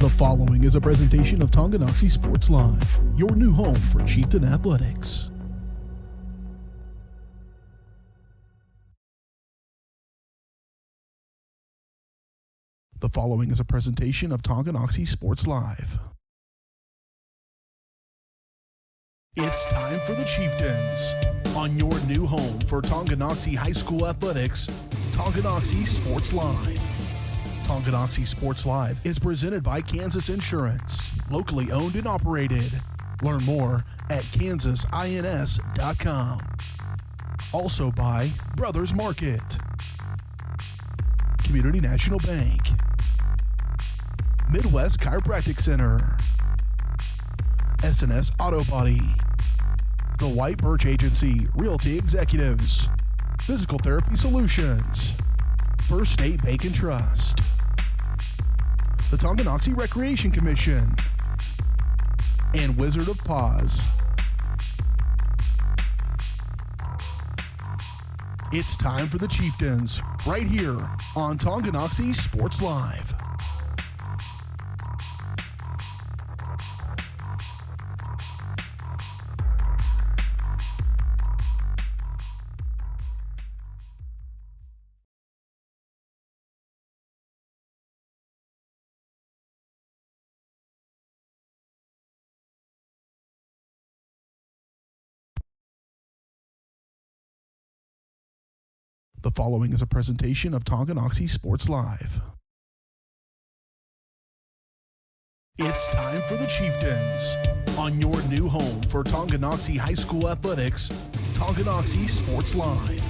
The following is a presentation of Tonganoxie Sports Live, your new home for Chieftain athletics. The following is a presentation of Tonganoxie Sports Live. It's time for the Chieftains on your new home for Tonganoxie High School athletics, Tonganoxie Sports Live. Tonganoxie Sports Live is presented by Kansas Insurance, locally owned and operated. Learn more at kansasins.com. Also by Brothers Market, Community National Bank, Midwest Chiropractic Center, SNS Auto Body, The White Birch Agency Realty Executives, Physical Therapy Solutions, First State Bank and Trust, the Tonganoxie Recreation Commission, and Wizard of Paws. It's time for the Chieftains, right here on Tonganoxie Sports Live. The following is a presentation of Tonganoxie Sports Live. It's time for the Chieftains on your new home for Tonganoxie High School athletics, Tonganoxie Sports Live.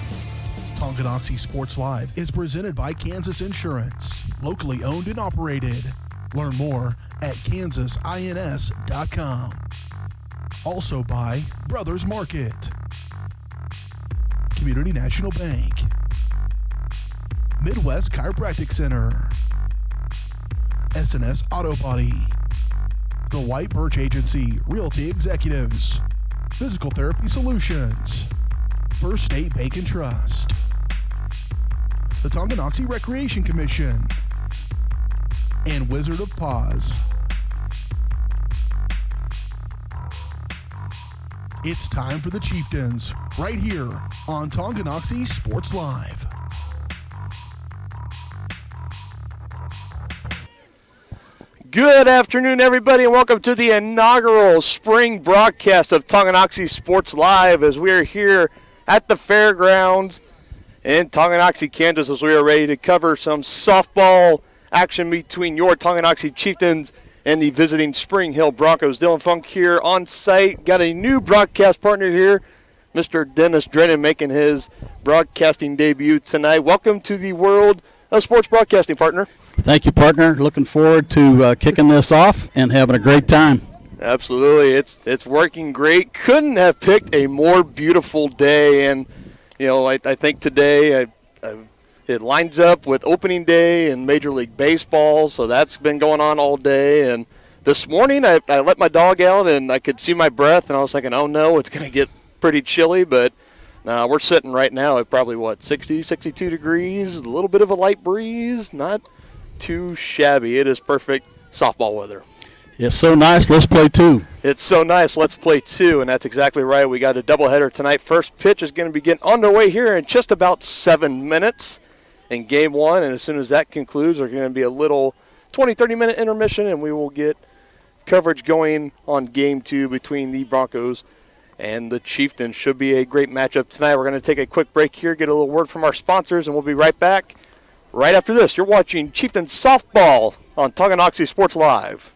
Tonganoxie Sports Live is presented by Kansas Insurance, locally owned and operated. Learn more at kansasins.com. Also by Brothers Market, Community National Bank, Midwest Chiropractic Center, SNS Auto Body, The White Birch Agency Realty Executives, Physical Therapy Solutions, First State Bank and Trust, the Tonganoxie Recreation Commission, and Wizard of Paws. It's time for the Chieftains, right here on Tonganoxie Sports Live. Good afternoon, everybody, and welcome to the inaugural spring broadcast of Tonganoxie Sports Live as we are here at the fairgrounds in Tonganoxie, Kansas, as we are ready to cover some softball action between your Tonganoxie Chieftains and the visiting Spring Hill Broncos. Dylan Funk here on site. Got a new broadcast partner here, Mr. Dennis Drennan, making his broadcasting debut tonight. Welcome to the world of sports broadcasting, partner. Thank you, partner. Looking forward to kicking this off and having a great time. Absolutely. It's working great. Couldn't have picked a more beautiful day. And, you know, I think today it lines up with opening day in Major League Baseball, so that's been going on all day. And this morning I let my dog out, and I could see my breath, and I was thinking, oh, no, it's going to get pretty chilly. But we're sitting right now at probably, 60, 62 degrees, a little bit of a light breeze, not too shabby. It is perfect softball weather. It's so nice. Let's play two. It's so nice. Let's play two, and that's exactly right. We got a doubleheader tonight. First pitch is going to be getting underway here in just about 7 minutes in game one, and as soon as that concludes, there's going to be a little 20, 30-minute intermission, and we will get coverage going on game two between the Broncos and the Chieftains. Should be a great matchup tonight. We're going to take a quick break here, get a little word from our sponsors, and we'll be right back. Right after this, you're watching Chieftains Softball on Tonganoxie Sports Live.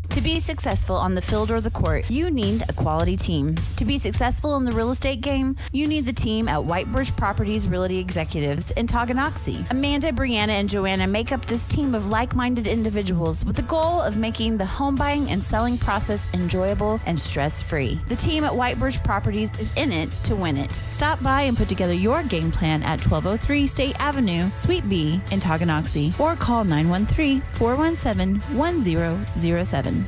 To be successful on the field or the court, you need a quality team. To be successful in the real estate game, you need the team at White Birch Properties Realty Executives in Tonganoxie. Amanda, Brianna, and Joanna make up this team of like-minded individuals with the goal of making the home buying and selling process enjoyable and stress-free. The team at White Birch Properties is in it to win it. Stop by and put together your game plan at 1203 State Avenue, Suite B in Tonganoxie, or call 913-417-1007.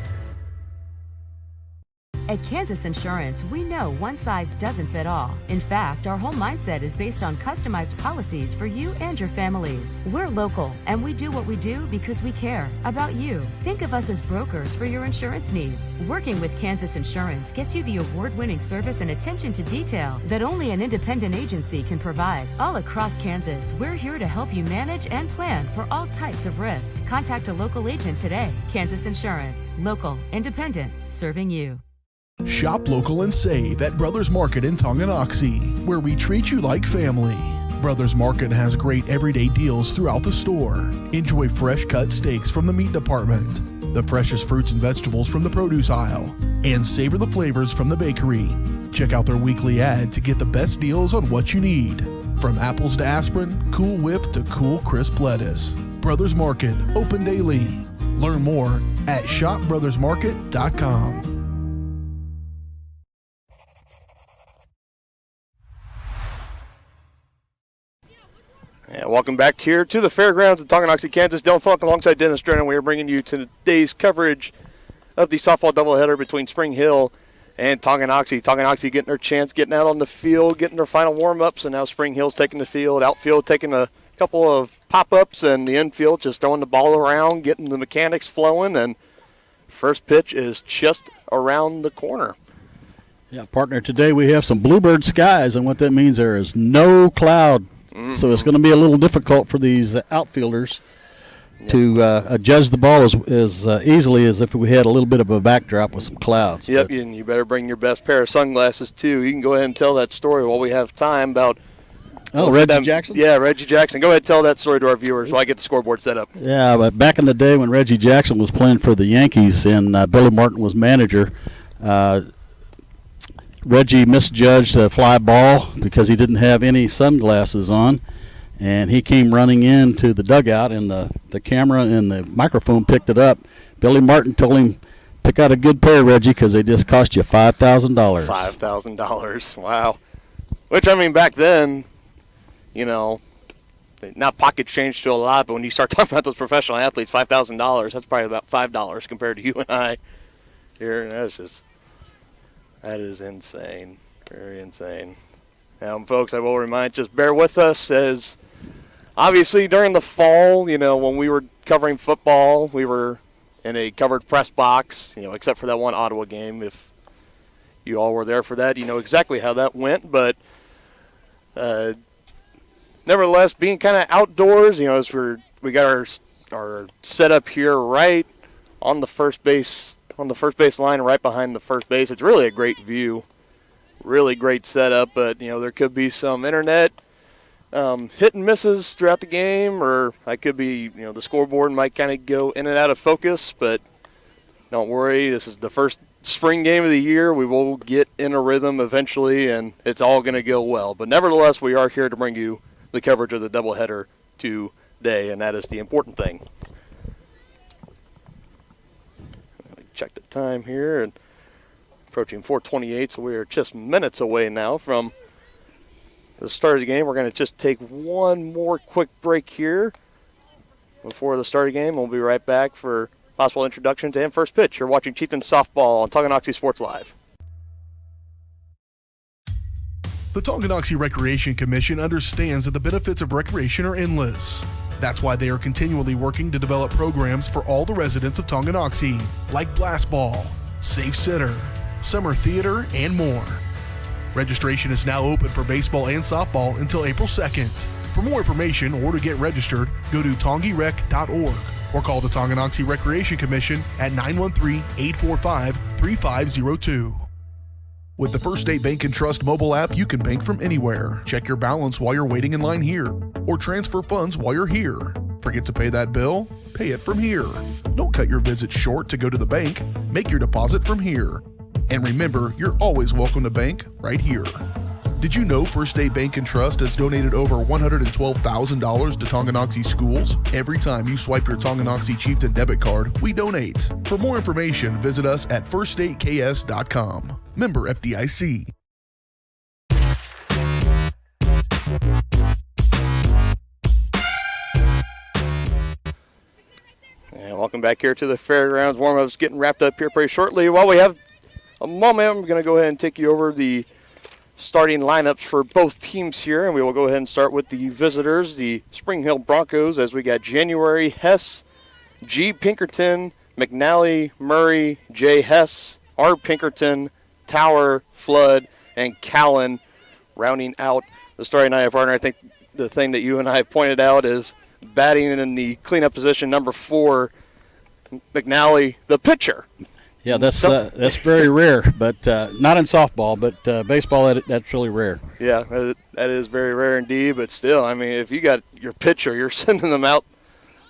At Kansas Insurance, we know one size doesn't fit all. In fact, our whole mindset is based on customized policies for you and your families. We're local, and we do what we do because we care about you. Think of us as brokers for your insurance needs. Working with Kansas Insurance gets you the award-winning service and attention to detail that only an independent agency can provide. All across Kansas, we're here to help you manage and plan for all types of risk. Contact a local agent today. Kansas Insurance. Local, independent, serving you. Shop local and save at Brothers Market in Tonganoxie, where we treat you like family. Brothers Market has great everyday deals throughout the store. Enjoy fresh cut steaks from the meat department, the freshest fruits and vegetables from the produce aisle, and savor the flavors from the bakery. Check out their weekly ad to get the best deals on what you need. From apples to aspirin, Cool Whip to cool crisp lettuce. Brothers Market, open daily. Learn more at shopbrothersmarket.com. Yeah, welcome back here to the fairgrounds in Tonganoxie, Kansas. Dylan Funk alongside Dennis Drennan. We are bringing you today's coverage of the softball doubleheader between Spring Hill and Tonganoxie. Tonganoxie getting their chance, getting out on the field, getting their final warm-ups, and now Spring Hill's taking the field. Outfield taking a couple of pop-ups, and the infield just throwing the ball around, getting the mechanics flowing, and first pitch is just around the corner. Yeah, partner, today we have some bluebird skies, and what that means there is no cloud. So it's going to be a little difficult for these outfielders to judge the ball as easily as if we had a little bit of a backdrop with some clouds. Yep, and you better bring your best pair of sunglasses, too. You can go ahead and tell that story while we have time about Reggie Jackson? Yeah, Reggie Jackson. Go ahead and tell that story to our viewers while I get the scoreboard set up. Yeah, but back in the day when Reggie Jackson was playing for the Yankees and Billy Martin was manager, Reggie misjudged a fly ball because he didn't have any sunglasses on, and he came running into the dugout, and the camera and the microphone picked it up. Billy Martin told him, pick out a good pair, Reggie, because they just cost you $5,000. $5,000, wow. Which, I mean, back then, you know, not pocket change to a lot, but when you start talking about those professional athletes, $5,000, that's probably about $5 compared to you and I here. That is insane. Very insane. Now, folks, I will remind, just bear with us, as obviously during the fall, you know, when we were covering football, we were in a covered press box, you know, except for that one Ottawa game. If you all were there for that, you know exactly how that went. But nevertheless, being kind of outdoors, you know, as we got our setup here right on the first base line, right behind the first base. It's really a great view, really great setup. But you know, there could be some internet hit and misses throughout the game, or I could be, you know, the scoreboard might kind of go in and out of focus. But don't worry, this is the first spring game of the year. We will get in a rhythm eventually, and it's all going to go well. But nevertheless, we are here to bring you the coverage of the doubleheader today, and that is the important thing. Check the time here, and approaching 4:28, so we are just minutes away now from the start of the game. We're going to just take one more quick break here before the start of the game. We'll be right back for possible introductions and first pitch. You're watching Chieftains softball on Tonganoxie Sports Live. The Tonganoxie Recreation Commission understands that the benefits of recreation are endless. That's why they are continually working to develop programs for all the residents of Tonganoxie, like Blast Ball, Safe Sitter, Summer Theater, and more. Registration is now open for baseball and softball until April 2nd. For more information or to get registered, go to tongirec.org or call the Tonganoxie Recreation Commission at 913-845-3502. With the First State Bank & Trust mobile app, you can bank from anywhere. Check your balance while you're waiting in line here, or transfer funds while you're here. Forget to pay that bill? Pay it from here. Don't cut your visit short to go to the bank. Make your deposit from here. And remember, you're always welcome to bank right here. Did you know First State Bank & Trust has donated over $112,000 to Tonganoxie schools? Every time you swipe your Tonganoxie Chieftain debit card, we donate. For more information, visit us at firststateks.com. Member FDIC. And welcome back here to the fairgrounds. Warm-ups getting wrapped up here pretty shortly. While we have a moment, I'm going to go ahead and take you over the starting lineups for both teams here, and we will go ahead and start with the visitors, the Spring Hill Broncos, as we got January, Hess, G. Pinkerton, McNally, Murray, J. Hess, R. Pinkerton, Tower, Flood, and Callan rounding out the starting lineup. Partner, I think the thing that you and I pointed out is batting in the cleanup position, number 4, McNally, the pitcher. Yeah, that's very rare, but not in softball, but baseball, that's really rare. Yeah, that is very rare indeed, but still, I mean, if you got your pitcher, you're sending them out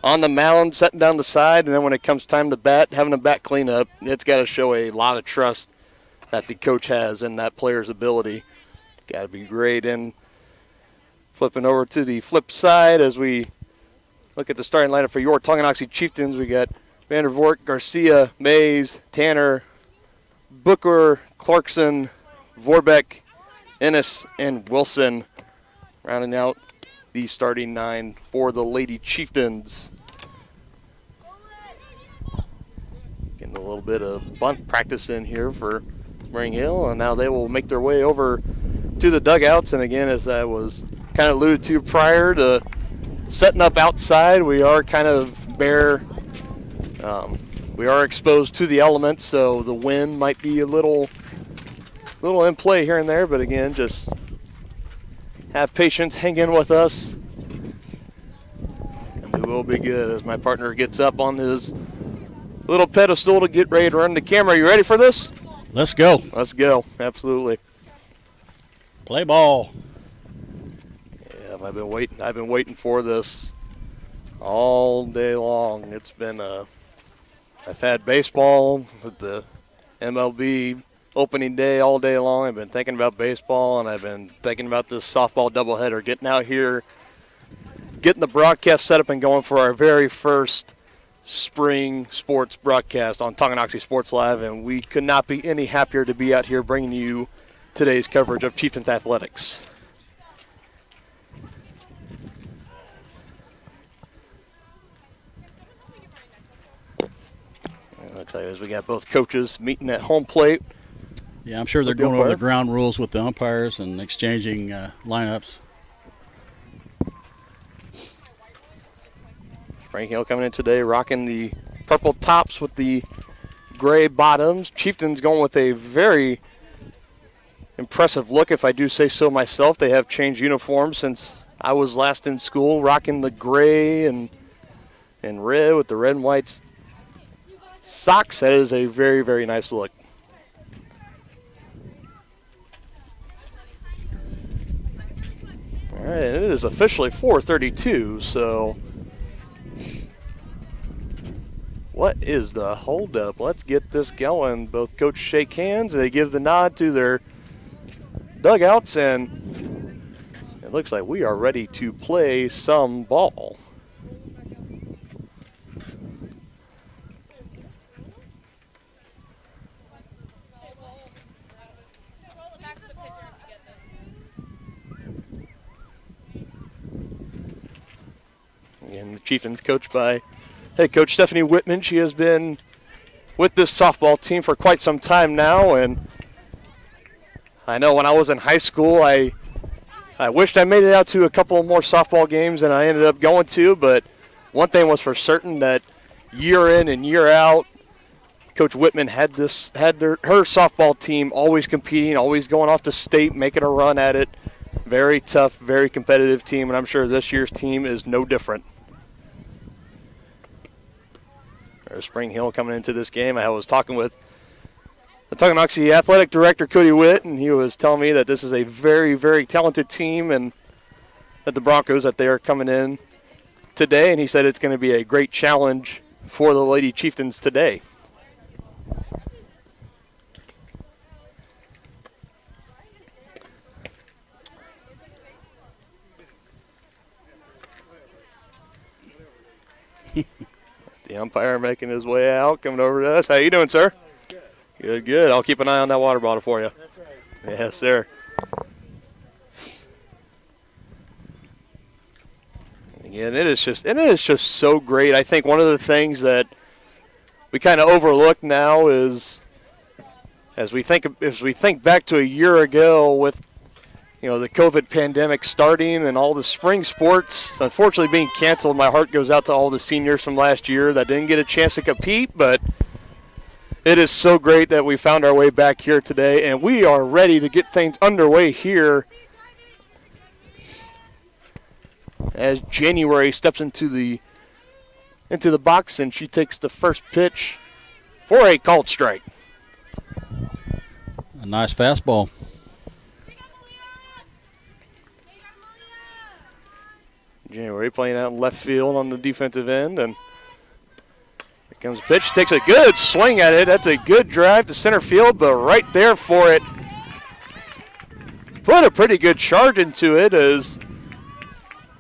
on the mound, setting down the side, and then when it comes time to bat, having them bat cleanup, it's got to show a lot of trust that the coach has in that player's ability. Got to be great. And flipping over to the flip side as we look at the starting lineup for your Tonganoxie Chieftains, we got Vandervoort, Garcia, Mays, Tanner, Booker, Clarkson, Vorbeck, Ennis, and Wilson, rounding out the starting 9 for the Lady Chieftains. Getting a little bit of bunt practice in here for Spring Hill, and now they will make their way over to the dugouts. And again, as I was kind of alluded to prior to setting up outside, we are kind of bare. We are exposed to the elements, so the wind might be a little in play here and there, but again, just have patience, hang in with us, and we will be good as my partner gets up on his little pedestal to get ready to run the camera. You ready for this? Let's go. Let's go. Absolutely. Play ball. Yeah, I've been waiting for this all day long. It's been I've had baseball with the MLB opening day all day long. I've been thinking about baseball, and I've been thinking about this softball doubleheader, getting out here, getting the broadcast set up and going for our very first spring sports broadcast on Tonganoxie Sports Live, and we could not be any happier to be out here bringing you today's coverage of Chieftains athletics. I'll tell you, as we got both coaches meeting at home plate. Yeah, I'm sure they're going over the ground rules with the umpires and exchanging lineups. Spring Hill coming in today rocking the purple tops with the gray bottoms. Chieftains going with a very impressive look, if I do say so myself. They have changed uniforms since I was last in school, rocking the gray and red with the red and white socks. That is a very, very nice look. All right, and it is officially 4:32, so what is the holdup? Let's get this going. Both coaches shake hands, and they give the nod to their dugouts, and it looks like we are ready to play some ball. And the Chieftains coached by head coach Stephanie Whitman. She has been with this softball team for quite some time now, and I know when I was in high school, I wished I made it out to a couple more softball games than I ended up going to, but one thing was for certain, that year in and year out, Coach Whitman had her softball team always competing, always going off to state, making a run at it. Very tough, very competitive team, and I'm sure this year's team is no different. There's Spring Hill coming into this game. I was talking with the Tonganoxie athletic director, Cody Witt, and he was telling me that this is a very, very talented team, and that the Broncos, that they are coming in today, and he said it's going to be a great challenge for the Lady Chieftains today. The umpire making his way out, coming over to us. How you doing, sir? Good, good. I'll keep an eye on that water bottle for you. That's right. Yes, sir. Again, it is just so great. I think one of the things that we kind of overlook now is as we think back to a year ago with the COVID pandemic starting and all the spring sports unfortunately being canceled, my heart goes out to all the seniors from last year that didn't get a chance to compete, but it is so great that we found our way back here today, and we are ready to get things underway here as January steps into the box, and she takes the first pitch for a called strike. A nice fastball. January playing out in left field on the defensive end, and here comes the pitch. Takes a good swing at it. That's a good drive to center field, but right there for it. Put a pretty good charge into it. Let's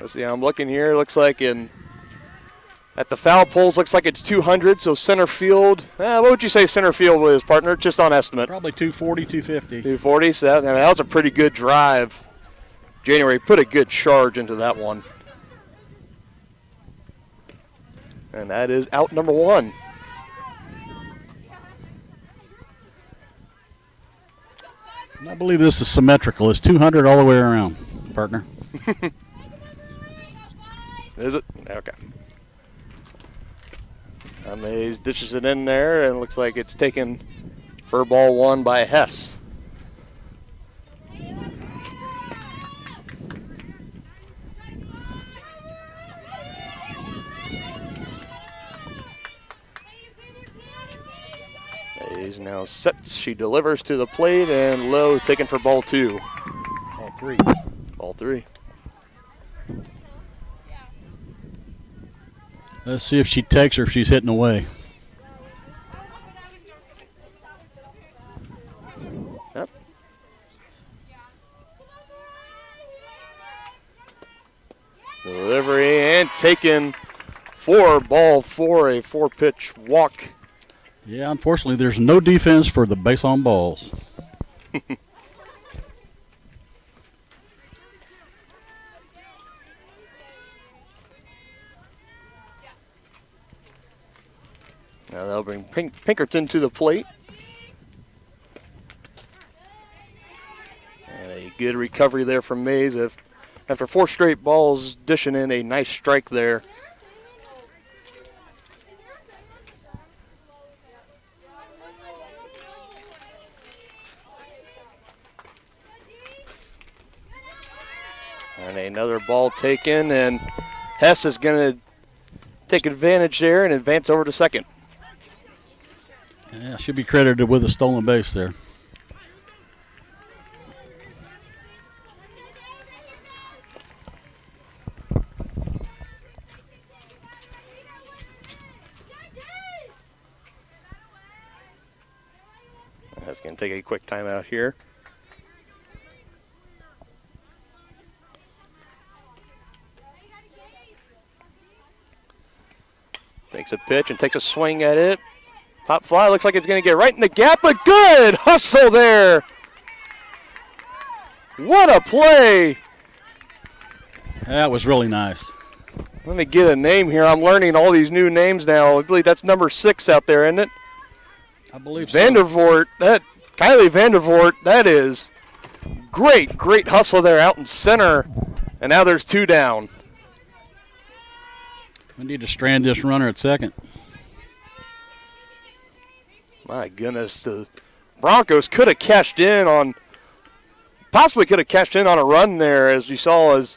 see, I'm looking here. Looks like at the foul poles, looks like it's 200, so center field. What would you say center field was, partner? Just on estimate. Probably 240, 250. 240, so that was a pretty good drive. January put a good charge into that one. And that is out number one. I believe this is symmetrical. It's 200 all the way around, partner. Is it? Okay. Mays dishes it in there, and it looks like it's taken for ball one by Hess. Mays now sets. She delivers to the plate, and low taken for ball two. Ball three. Ball three. Let's see if she takes or if she's hitting away. Yep. Delivery and taken for ball four, a four-pitch walk. Yeah, unfortunately, there's no defense for the base on balls. Now they'll bring Pinkerton to the plate. And a good recovery there from Mays. After four straight balls, dishing in a nice strike there. And another ball taken, and Hess is going to take advantage there and advance over to second. Yeah, should be credited with a stolen base there. That's going to take a quick timeout here. Takes a pitch and takes a swing at it. Pop fly, looks like it's going to get right in the gap, but good hustle there. What a play. That was really nice. Let me get a name here. I'm learning all these new names now. I believe that's number 6 out there, isn't it? I believe so. Vandervoort, Kylie Vandervoort, that is great hustle there out in center. And now there's 2 down. We need to strand this runner at second. My goodness, the Broncos could have cashed in on a run there, as we saw as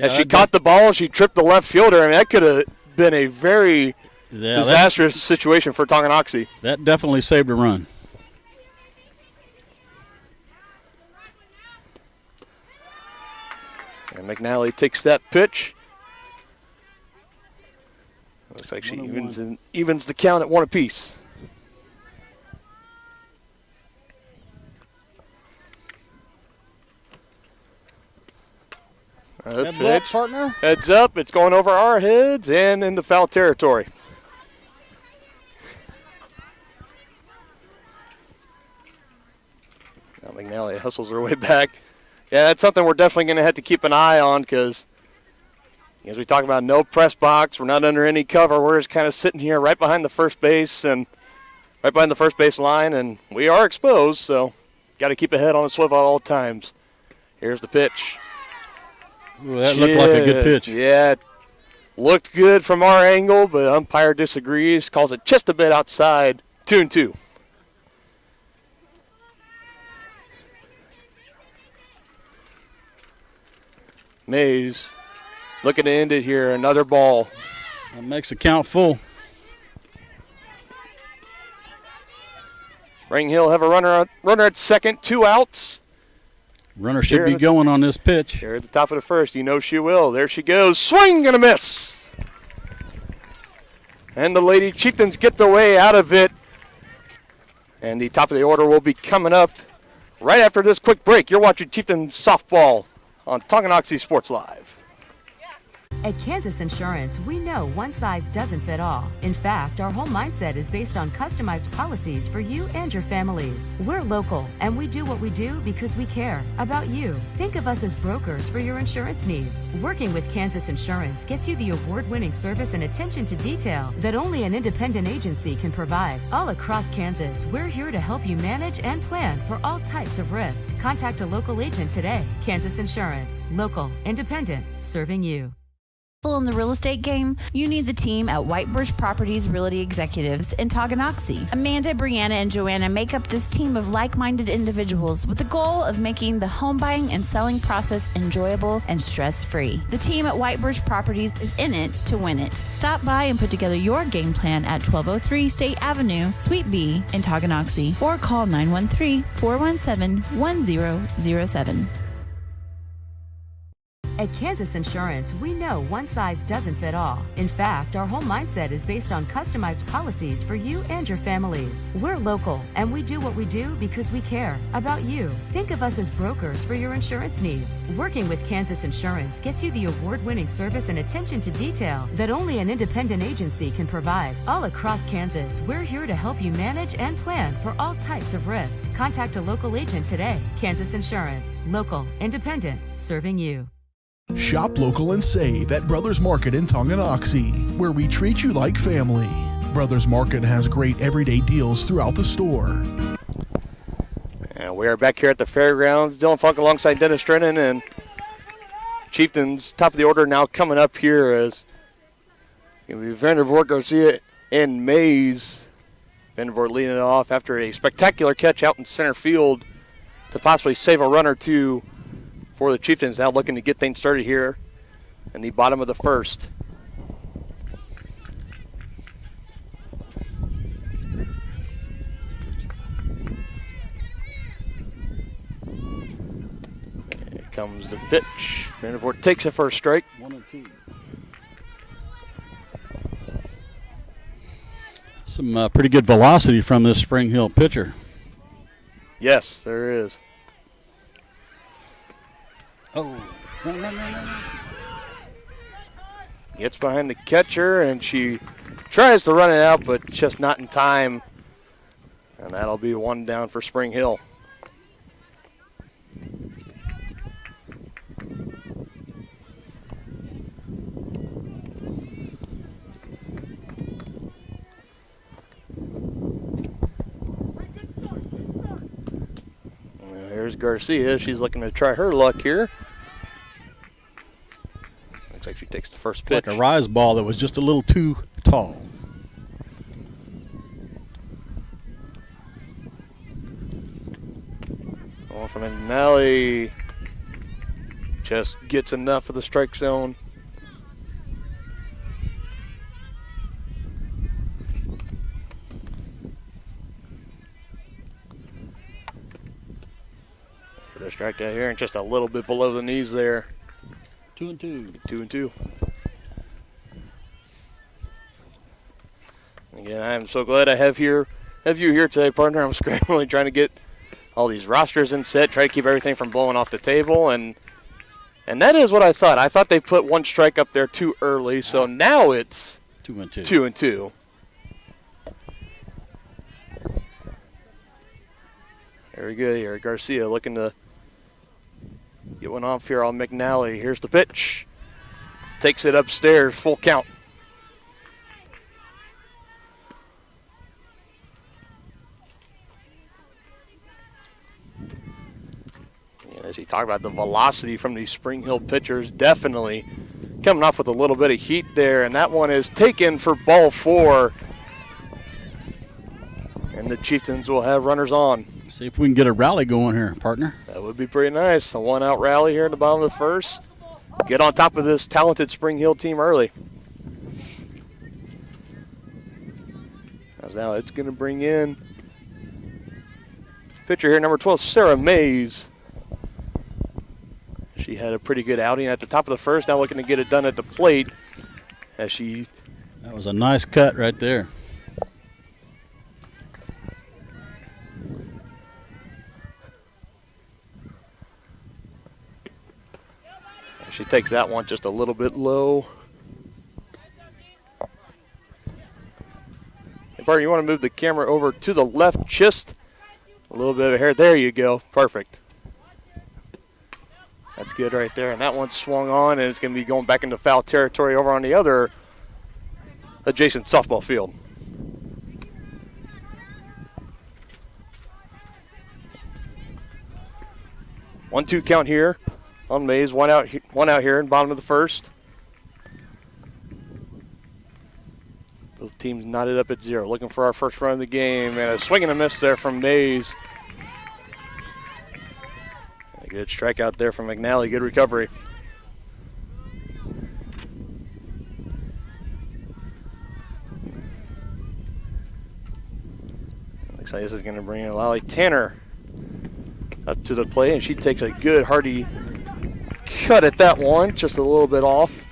she caught the ball, she tripped the left fielder. I mean, that could have been a very disastrous situation for Tonganoxie. That definitely saved a run. And McNally takes that pitch. Looks like she evens the count at 1 apiece. Heads up, partner. Heads up. It's going over our heads and into foul territory. Now McNally hustles her way back. Yeah, that's something we're definitely going to have to keep an eye on because as we talk about no press box, we're not under any cover. We're just kind of sitting here right behind the first base, and right behind the first base line, and we are exposed, so got to keep a head on the swivel at all times. Here's the pitch. Ooh, that looked like a good pitch. Yeah, looked good from our angle, but umpire disagrees, calls it just a bit outside. 2-2. Mays looking to end it here. Another ball. That makes the count full. Spring Hill have a runner at second, 2 outs. Runner should be going on this pitch. Here at the top of the first, you know she will. There she goes. Swing and a miss. And the Lady Chieftains get their way out of it. And the top of the order will be coming up right after this quick break. You're watching Chieftains softball on Tonganoxie Sports Live. At Kansas Insurance, we know one size doesn't fit all. In fact, our whole mindset is based on customized policies for you and your families. We're local, and we do what we do because we care about you. Think of us as brokers for your insurance needs. Working with Kansas Insurance gets you the award-winning service and attention to detail that only an independent agency can provide. All across Kansas, we're here to help you manage and plan for all types of risk. Contact a local agent today. Kansas Insurance. Local, independent, serving you. In the real estate game, you need the team at Whitebirch Properties Realty Executives in Tonganoxie. Amanda, Brianna, and Joanna make up this team of like-minded individuals with the goal of making the home buying and selling process enjoyable and stress-free. The team at Whitebirch Properties is in it to win it. Stop by and put together your game plan at 1203 State Avenue, Suite B in Tonganoxie, or call 913-417-1007. At Kansas Insurance, we know one size doesn't fit all. In fact, our whole mindset is based on customized policies for you and your families. We're local, and we do what we do because we care about you. Think of us as brokers for your insurance needs. Working with Kansas Insurance gets you the award-winning service and attention to detail that only an independent agency can provide. All across Kansas, we're here to help you manage and plan for all types of risk. Contact a local agent today. Kansas Insurance. Local, independent, serving you. Shop local and save at Brothers Market in Tonganoxie, where we treat you like family. Brothers Market has great everyday deals throughout the store. And we are back here at the fairgrounds. Dylan Funk alongside Dennis Drennan, and Chieftains top of the order now coming up here as it's going to be Vandervoort, Garcia, and Mays. Vandervoort leading it off after a spectacular catch out in center field to possibly save a run or two for the Chieftains. Now looking to get things started here in the bottom of the first. Here comes the pitch. Vandervoort takes it for a strike. 1-2. Some pretty good velocity from this Spring Hill pitcher. Yes, there is. Oh, run. Gets behind the catcher, and she tries to run it out, but just not in time. And that'll be one down for Spring Hill. Here's Garcia. She's looking to try her luck here. Looks like she takes the first pitch. Like a rise ball that was just a little too tall. Ball from McNally. Just gets enough of the strike zone. For the strikeout here, and just a little bit below the knees there. 2-2. 2-2. Again, I am so glad I have you here today, partner. I'm scrambling trying to get all these rosters in set, try to keep everything from blowing off the table, and that is what I thought. I thought they put one strike up there too early, so now it's 2-2. 2-2. Very good here. Garcia looking to get one off here on McNally. Here's the pitch. Takes it upstairs, full count. As you talk about the velocity from these Spring Hill pitchers, definitely coming off with a little bit of heat there, and that one is taken for ball 4. And the Chieftains will have runners on. See if we can get a rally going here, partner. That would be pretty nice. A one-out rally here in the bottom of the first. Get on top of this talented Spring Hill team early. As now it's going to bring in pitcher here, number 12, Sarah Mays. She had a pretty good outing at the top of the first, now looking to get it done at the plate as she... That was a nice cut right there. She takes that one just a little bit low. Hey, Bart, you want to move the camera over to the left just a little bit of hair. There you go. Perfect. That's good right there. And that one swung on, and it's going to be going back into foul territory over on the other adjacent softball field. One-two count here on Mays. One out here in bottom of the first. Both teams knotted up at 0, looking for our first run of the game, and a swing and a miss there from Mays. A good strikeout there from McNally. Good recovery. Looks like this is going to bring in Lolly Tanner up to the plate, and she takes a good hearty cut at that one, just a little bit off.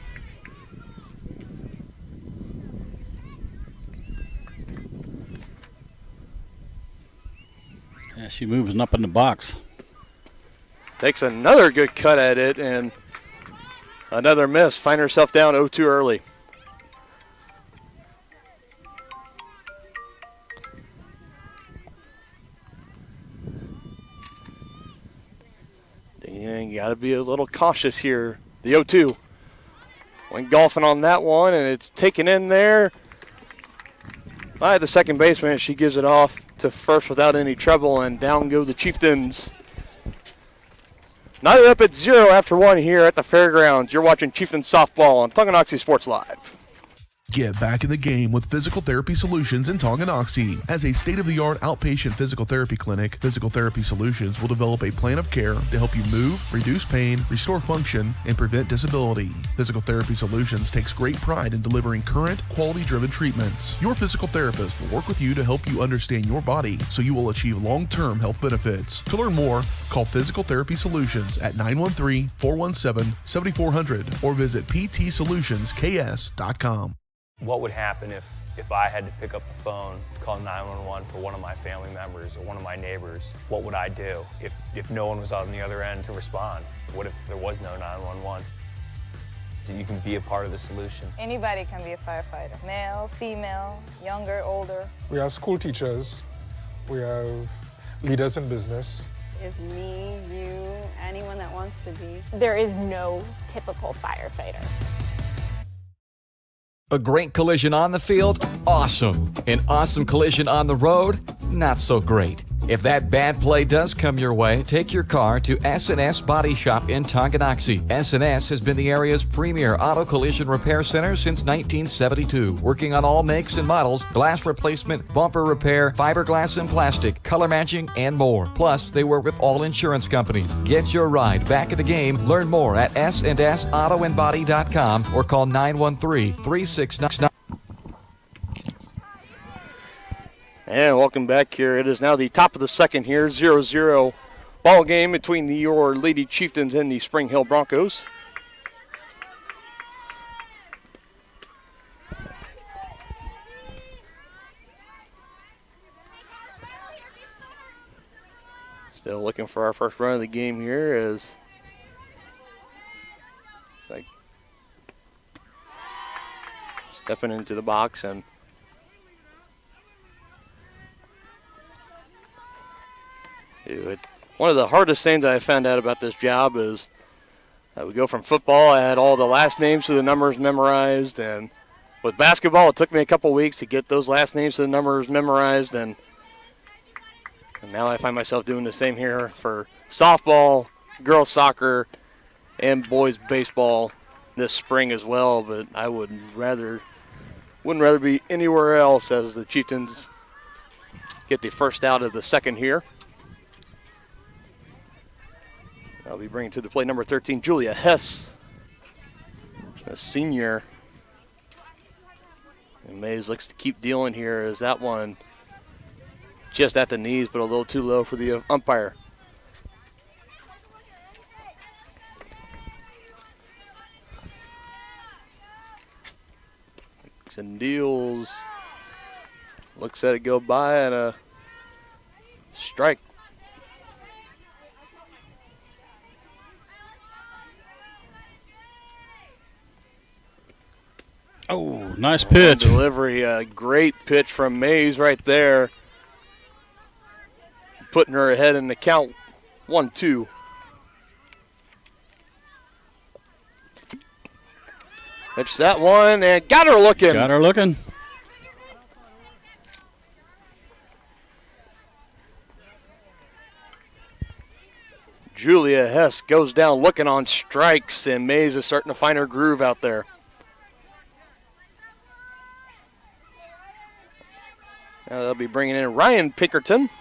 Yeah, she moves up in the box. Takes another good cut at it, and another miss. Find herself down 0-2 early. And you got to be a little cautious here. The 0-2 went golfing on that one, and it's taken in there by the second baseman. She gives it off to first without any trouble, and down go the Chieftains. Knotted up at 0 after 1 here at the fairgrounds. You're watching Chieftains softball on Tonganoxie Sports Live. Get back in the game with Physical Therapy Solutions in Tonganoxie. As a state-of-the-art outpatient physical therapy clinic, Physical Therapy Solutions will develop a plan of care to help you move, reduce pain, restore function, and prevent disability. Physical Therapy Solutions takes great pride in delivering current, quality-driven treatments. Your physical therapist will work with you to help you understand your body so you will achieve long-term health benefits. To learn more, call Physical Therapy Solutions at 913-417-7400 or visit ptsolutionsks.com. What would happen if I had to pick up the phone, call 911 for one of my family members or one of my neighbors? What would I do if no one was on the other end to respond? What if there was no 911? So you can be a part of the solution. Anybody can be a firefighter. Male, female, younger, older. We have school teachers. We have leaders in business. Is me, you, anyone that wants to be. There is no typical firefighter. A great collision on the field? Awesome. An awesome collision on the road? Not so great. If that bad play does come your way, take your car to S&S Body Shop in Tonganoxie. S&S has been the area's premier auto collision repair center since 1972, working on all makes and models, glass replacement, bumper repair, fiberglass and plastic, color matching, and more. Plus, they work with all insurance companies. Get your ride back in the game. Learn more at S&SAutoandBody.com or call 913-369. And welcome back here. It is now the top of the second here, 0-0 ball game between your Lady Chieftains and the Spring Hill Broncos. Still looking for our first run of the game here as it's like stepping into the box, and one of the hardest things I found out about this job is we go from football, I had all the last names to the numbers memorized, and with basketball it took me a couple weeks to get those last names to the numbers memorized, and now I find myself doing the same here for softball, girls soccer and boys baseball this spring as well, but I wouldn't rather be anywhere else as the Chieftains get the first out of the second here. I'll be bringing to the plate number 13, Julia Hess, a senior. And Mays looks to keep dealing here as that one just at the knees, but a little too low for the umpire. And deals. Looks at it go by and a strike. Oh, nice pitch. Delivery, a great pitch from Mays right there. Putting her ahead in the count, 1-2. Pitched that one and got her looking. Got her looking. Julia Hess goes down looking on strikes, and Mays is starting to find her groove out there. Now they'll be bringing in Ryan Pinkerton. So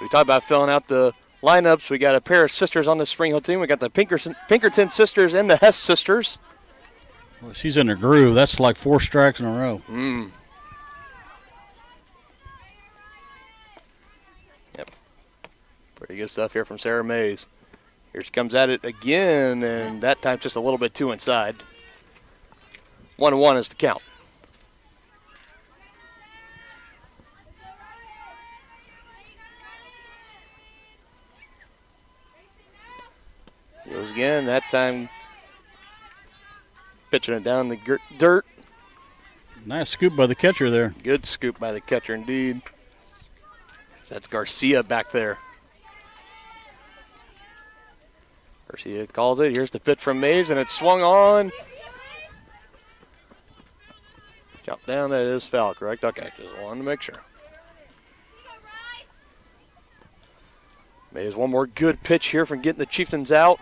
we talked about filling out the lineups. We got a pair of sisters on the Spring Hill team. We got the Pinkerton sisters and the Hess sisters. Well, she's in her groove. That's like 4 strikes in a row. Yep. Pretty good stuff here from Sarah Mays. Here she comes at it again, and that time just a little bit too inside. 1-1 is the count. Goes again, that time pitching it down the dirt. Nice scoop by the catcher there. Good scoop by the catcher indeed. That's Garcia back there. Garcia calls it. Here's the pitch from Mays, and it's swung on. Chop down, that is foul, correct? Okay, just wanted to make sure. Mays, one more good pitch here from getting the Chieftains out.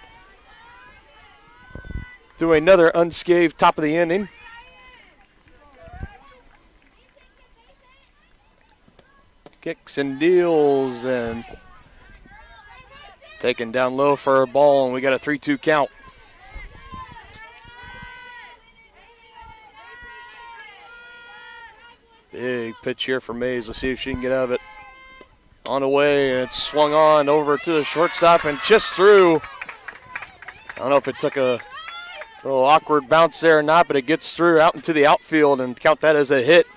Through another unscathed top of the inning. Kicks and deals and taken down low for a ball, and we got a 3-2 count. Big pitch here for Mays. Let's see if she can get out of it. On the way, and it's swung on over to the shortstop and just through. I don't know if it took a little awkward bounce there or not, but it gets through out into the outfield and count that as a hit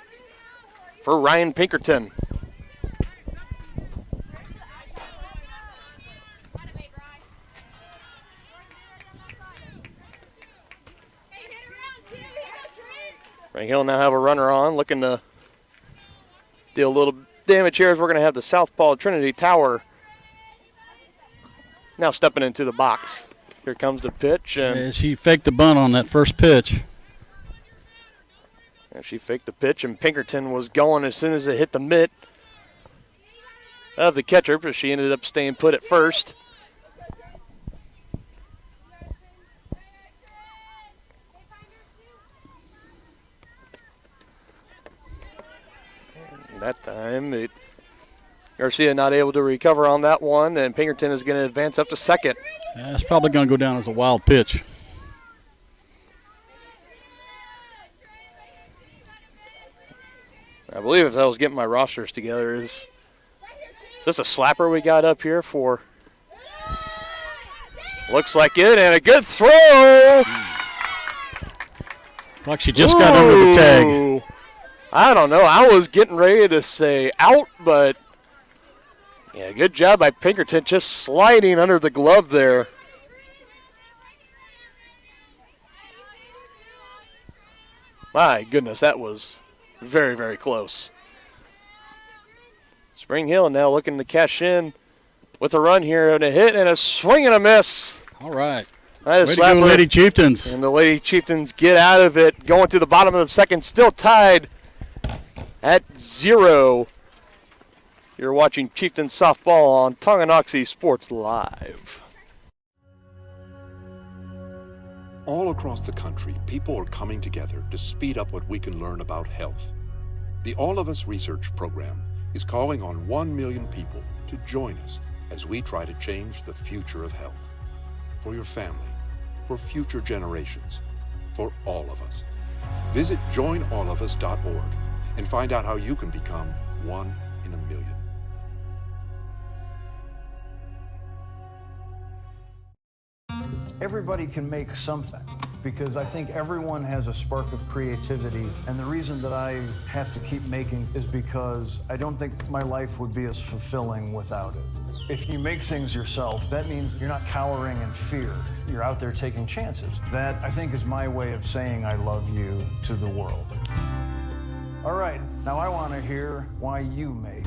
for Ryan Pinkerton. Spring Hill now have a runner on, looking to deal a little damage here as we're going to have the Southpaw Trinity Tower now stepping into the box. Here comes the pitch. And she faked the bunt on that first pitch. And she faked the pitch, and Pinkerton was going as soon as it hit the mitt of the catcher, but she ended up staying put at first. And that time, Garcia not able to recover on that one, and Pinkerton is going to advance up to second. It's probably going to go down as a wild pitch. I believe if I was getting my rosters together, is this a slapper we got up here for? Looks like it, and a good throw. Like she just got under the tag. I don't know. I was getting ready to say out, but yeah, good job by Pinkerton just sliding under the glove there. My goodness, that was very, very close. Spring Hill now looking to cash in with a run here and a hit and a swing and a miss. All right. That is way to go, Lady Chieftains. And the Lady Chieftains get out of it, going to the bottom of the second, still tied at 0. You're watching Chieftains softball on Tonganoxie Sports Live. All across the country, people are coming together to speed up what we can learn about health. The All of Us Research Program is calling on 1 million people to join us as we try to change the future of health. For your family, for future generations, for all of us. Visit joinallofus.org and find out how you can become 1 in a million. Everybody can make something, because I think everyone has a spark of creativity, and the reason that I have to keep making is because I don't think my life would be as fulfilling without it. If you make things yourself, that means you're not cowering in fear. You're out there taking chances. That, I think, is my way of saying I love you to the world. All right, now I want to hear why you make.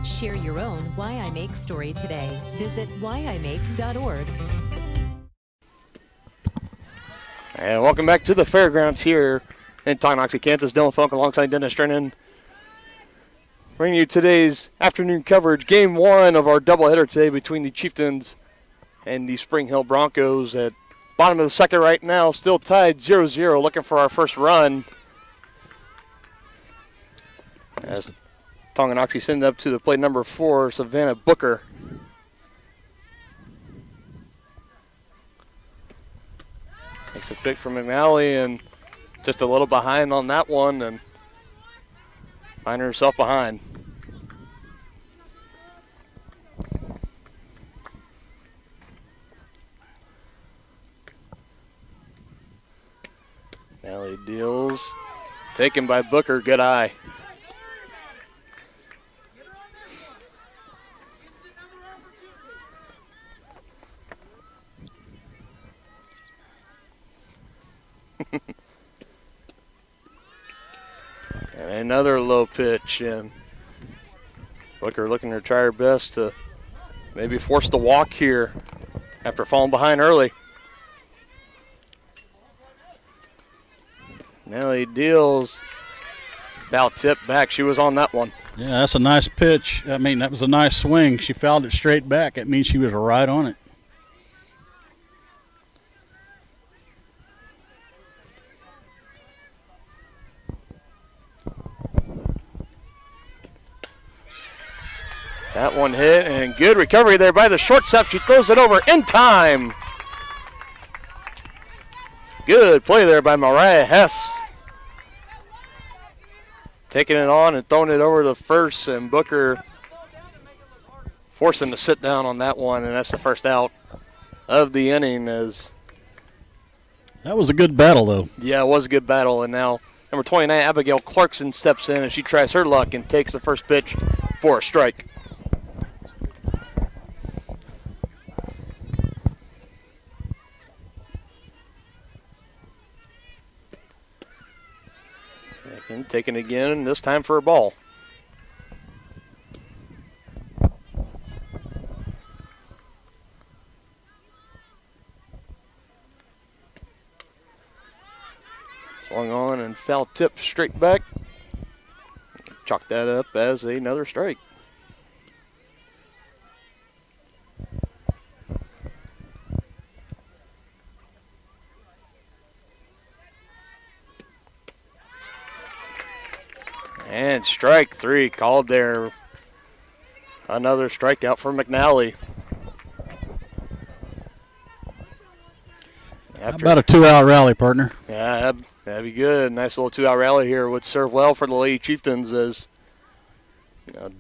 Share your own Why I Make story today. Visit whyimake.org. And welcome back to the fairgrounds here in Tonganoxie, Kansas. Dylan Funk alongside Dennis Drennan, bringing you today's afternoon coverage. Game 1 of our doubleheader today between the Chieftains and the Spring Hill Broncos. At bottom of the second right now, still tied 0-0, looking for our first run. As Tonganoxie sending up to the plate number 4, Savannah Booker. Makes a pick from McNally and just a little behind on that one and finding herself behind. McNally deals. Taken by Booker. Good eye. And another low pitch, and Booker looking to try her best to maybe force the walk here after falling behind early. Nelly deals. Foul tip back. She was on that one. Yeah, that's a nice pitch. I mean, that was a nice swing. She fouled it straight back. That means she was right on it. That one hit, and good recovery there by the shortstop. She throws it over in time. Good play there by Mariah Hess. Taking it on and throwing it over to first, and Booker forcing to sit down on that one, and that's the first out of the inning. As that was a good battle, though. Yeah, it was a good battle, and now number 29, Abigail Clarkson, steps in, and she tries her luck and takes the first pitch for a strike. And taken again, this time for a ball. Swung on and foul tip straight back. Chalk that up as another strike. And strike 3 called there. Another strikeout for McNally. How about a 2-out rally, partner? Yeah, that'd be good. Nice little 2-out rally here would serve well for the Lady Chieftains, as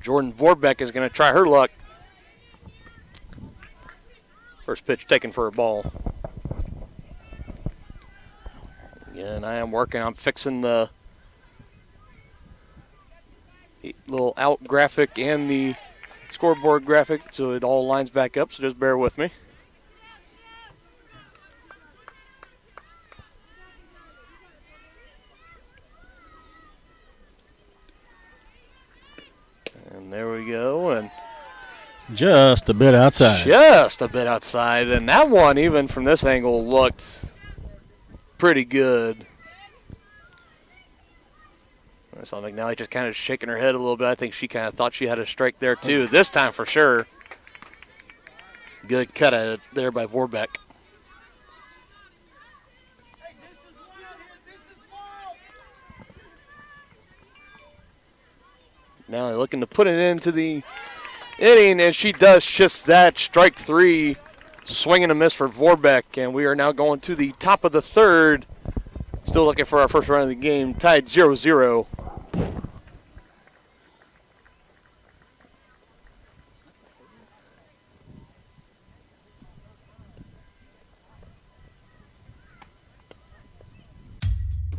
Jordan Vorbeck is going to try her luck. First pitch taken for a ball. Again, I am working on fixing the little out graphic and the scoreboard graphic so it all lines back up, so just bear with me. And there we go, and just a bit outside. Just a bit outside, and that one, even from this angle, looked pretty good. I saw McNally just kind of shaking her head a little bit. I think she kind of thought she had a strike there, too. This time for sure. Good cut at it there by Vorbeck. Now looking to put it into the inning, and she does just that. Strike 3, swing and a miss for Vorbeck, and we are now going to the top of the third. Still looking for our first run of the game, tied 0-0.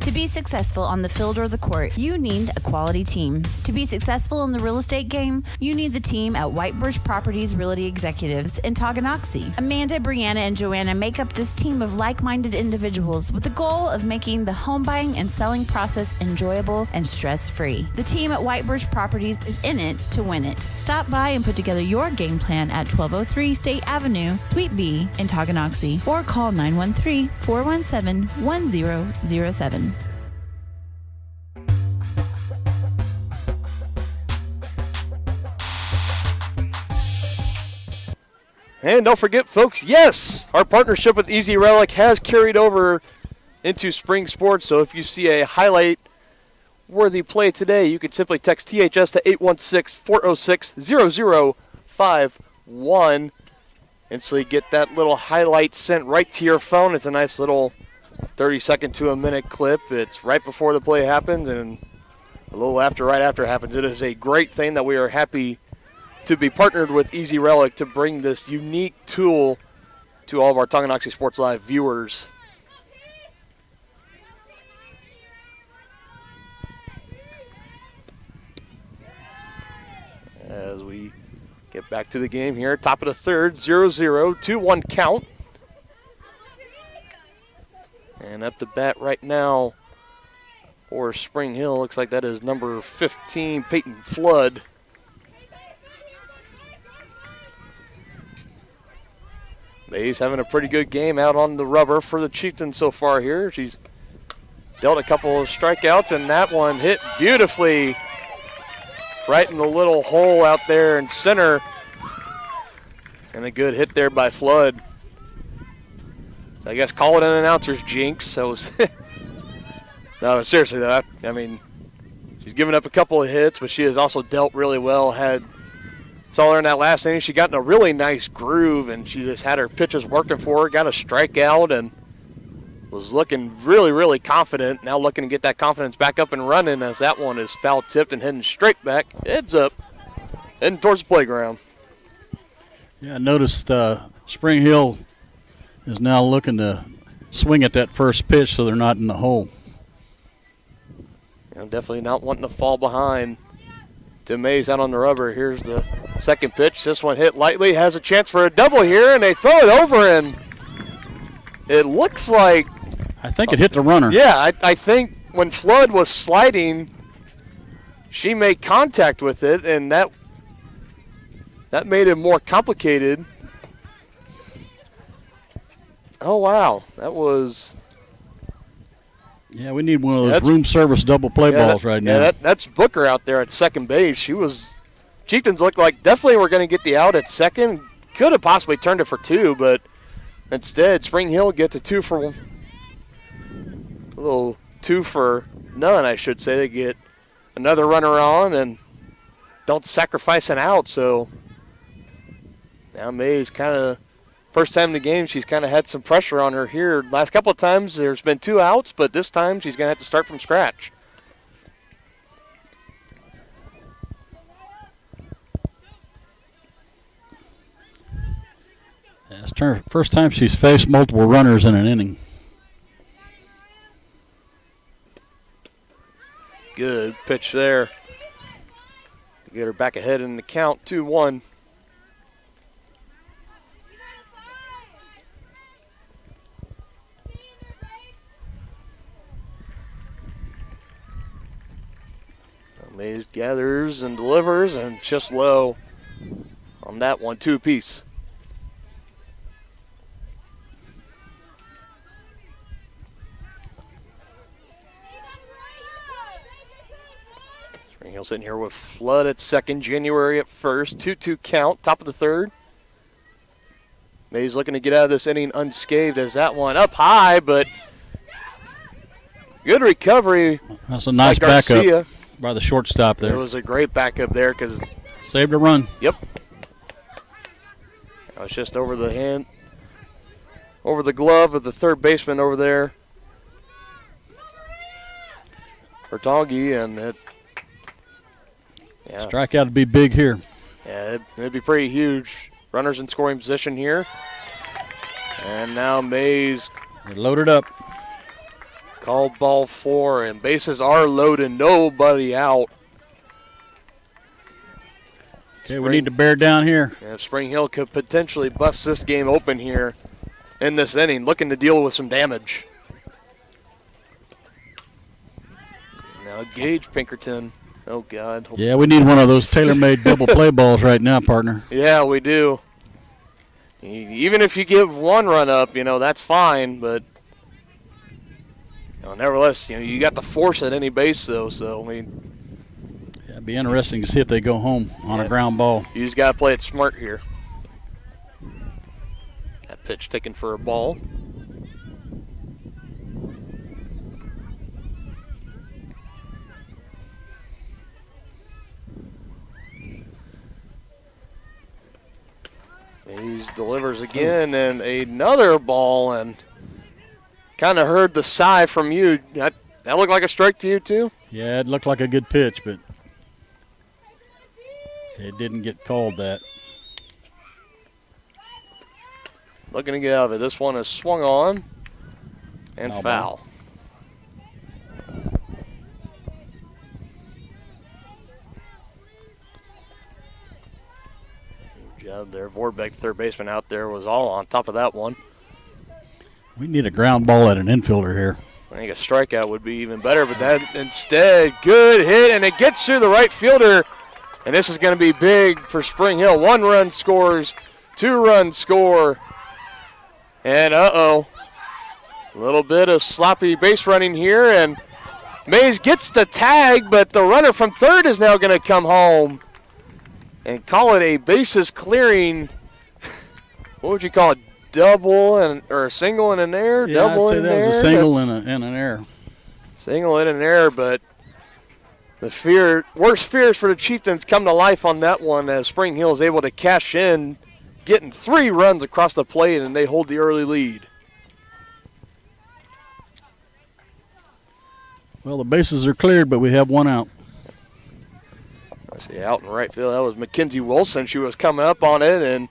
To be successful on the field or the court, you need a quality team. To be successful in the real estate game, you need the team at White Birch Properties Realty Executives in Tonganoxie. Amanda, Brianna, and Joanna make up this team of like-minded individuals with the goal of making the home buying and selling process enjoyable and stress-free. The team at White Birch Properties is in it to win it. Stop by and put together your game plan at 1203 State Avenue, Suite B in Tonganoxie, or call 913-417-1007. And don't forget, folks, yes, our partnership with Easy Relic has carried over into spring sports. So if you see a highlight-worthy play today, you can simply text THS to 816-406-0051 and so you get that little highlight sent right to your phone. It's a nice little 30-second to a minute clip. It's right before the play happens and a little after, right after it happens. It is a great thing that we are happy to be partnered with Easy Relic to bring this unique tool to all of our Tonganoxie Sports Live viewers. As we get back to the game here, top of the third, 0-0, 2-1 count. And up to bat right now for Spring Hill, looks like that is number 15, Peyton Flood. Mays having a pretty good game out on the rubber for the Chieftains so far here. She's dealt a couple of strikeouts, and that one hit beautifully right in the little hole out there in center. And a good hit there by Flood. So I guess call it an announcer's jinx. That was no, seriously though, I mean, she's given up a couple of hits, but she has also dealt really well. Saw her in that last inning. She got in a really nice groove, and she just had her pitches working for her, got a strikeout, and was looking really, really confident. Now looking to get that confidence back up and running as that one is foul-tipped and heading straight back, heads up, heading towards the playground. Yeah, I noticed Spring Hill is now looking to swing at that first pitch so they're not in the hole. Yeah, definitely not wanting to fall behind. Tim Mays out on the rubber. Here's the second pitch. This one hit lightly. Has a chance for a double here, and they throw it over, and it looks like... I think it hit the runner. Yeah, I think when Flood was sliding, she made contact with it, and that made it more complicated. Oh, wow. That was... Yeah, we need one of those room service double play balls right now. Yeah, that's Booker out there at second base. Chieftains looked like definitely were going to get the out at second. Could have possibly turned it for two, but instead Spring Hill gets a two for none, I should say. They get another runner on and don't sacrifice an out. So now Mays kind of, first time in the game, she's kind of had some pressure on her here. Last couple of times there's been two outs, but this time she's going to have to start from scratch. Yeah, it's her first time she's faced multiple runners in an inning. Good pitch there to get her back ahead in the count, 2-1. Mays gathers and delivers, and just low on that one, 2-piece. Spring Hill sitting here with Flood at second, January at first, 2-2 count, top of the third. Mays looking to get out of this inning unscathed as that one up high, but good recovery. That's a nice by Garcia. backup. by the shortstop there. It was a great backup there because saved a run. Yep. It was just over the hand, over the glove of the third baseman over there for Tongi, and it. Yeah. Strikeout would be big here. Yeah, it'd be pretty huge. Runners in scoring position here. And now Mays. They're loaded up. Called ball 4, and bases are loaded. Nobody out. Okay, we need to bear down here. Yeah, Spring Hill could potentially bust this game open here in this inning, looking to deal with some damage. Now Gage Pinkerton. Oh, God. Yeah, we need one of those tailor-made double play balls right now, partner. Yeah, we do. Even if you give one run up, that's fine, but nevertheless, you got to force at any base, though, so, Yeah, it'd be interesting to see if they go home on a ground ball. You just got to play it smart here. That pitch taken for a ball. He delivers again, and another ball, and kind of heard the sigh from you. That looked like a strike to you, too? Yeah, it looked like a good pitch, but it didn't get called that. Looking to get out of it. This one is swung on and foul. Job there. Vorbeck, third baseman out there, was all on top of that one. We need a ground ball at an infielder here. I think a strikeout would be even better, but that instead, good hit, and it gets through the right fielder. And this is going to be big for Spring Hill. 1 run scores, 2 runs score. And a little bit of sloppy base running here, and Mays gets the tag, but the runner from third is now going to come home and call it a bases clearing. What would you call it? Double or a single and an error? Yeah, Double I'd say and that was an a error? single and an error. Single and an error, but the worst fears for the Chieftains come to life on that one as Spring Hill is able to cash in, getting 3 runs across the plate, and they hold the early lead. Well, the bases are cleared, but we have 1 out. Let's see, out in right field, that was Mackenzie Wilson. She was coming up on it and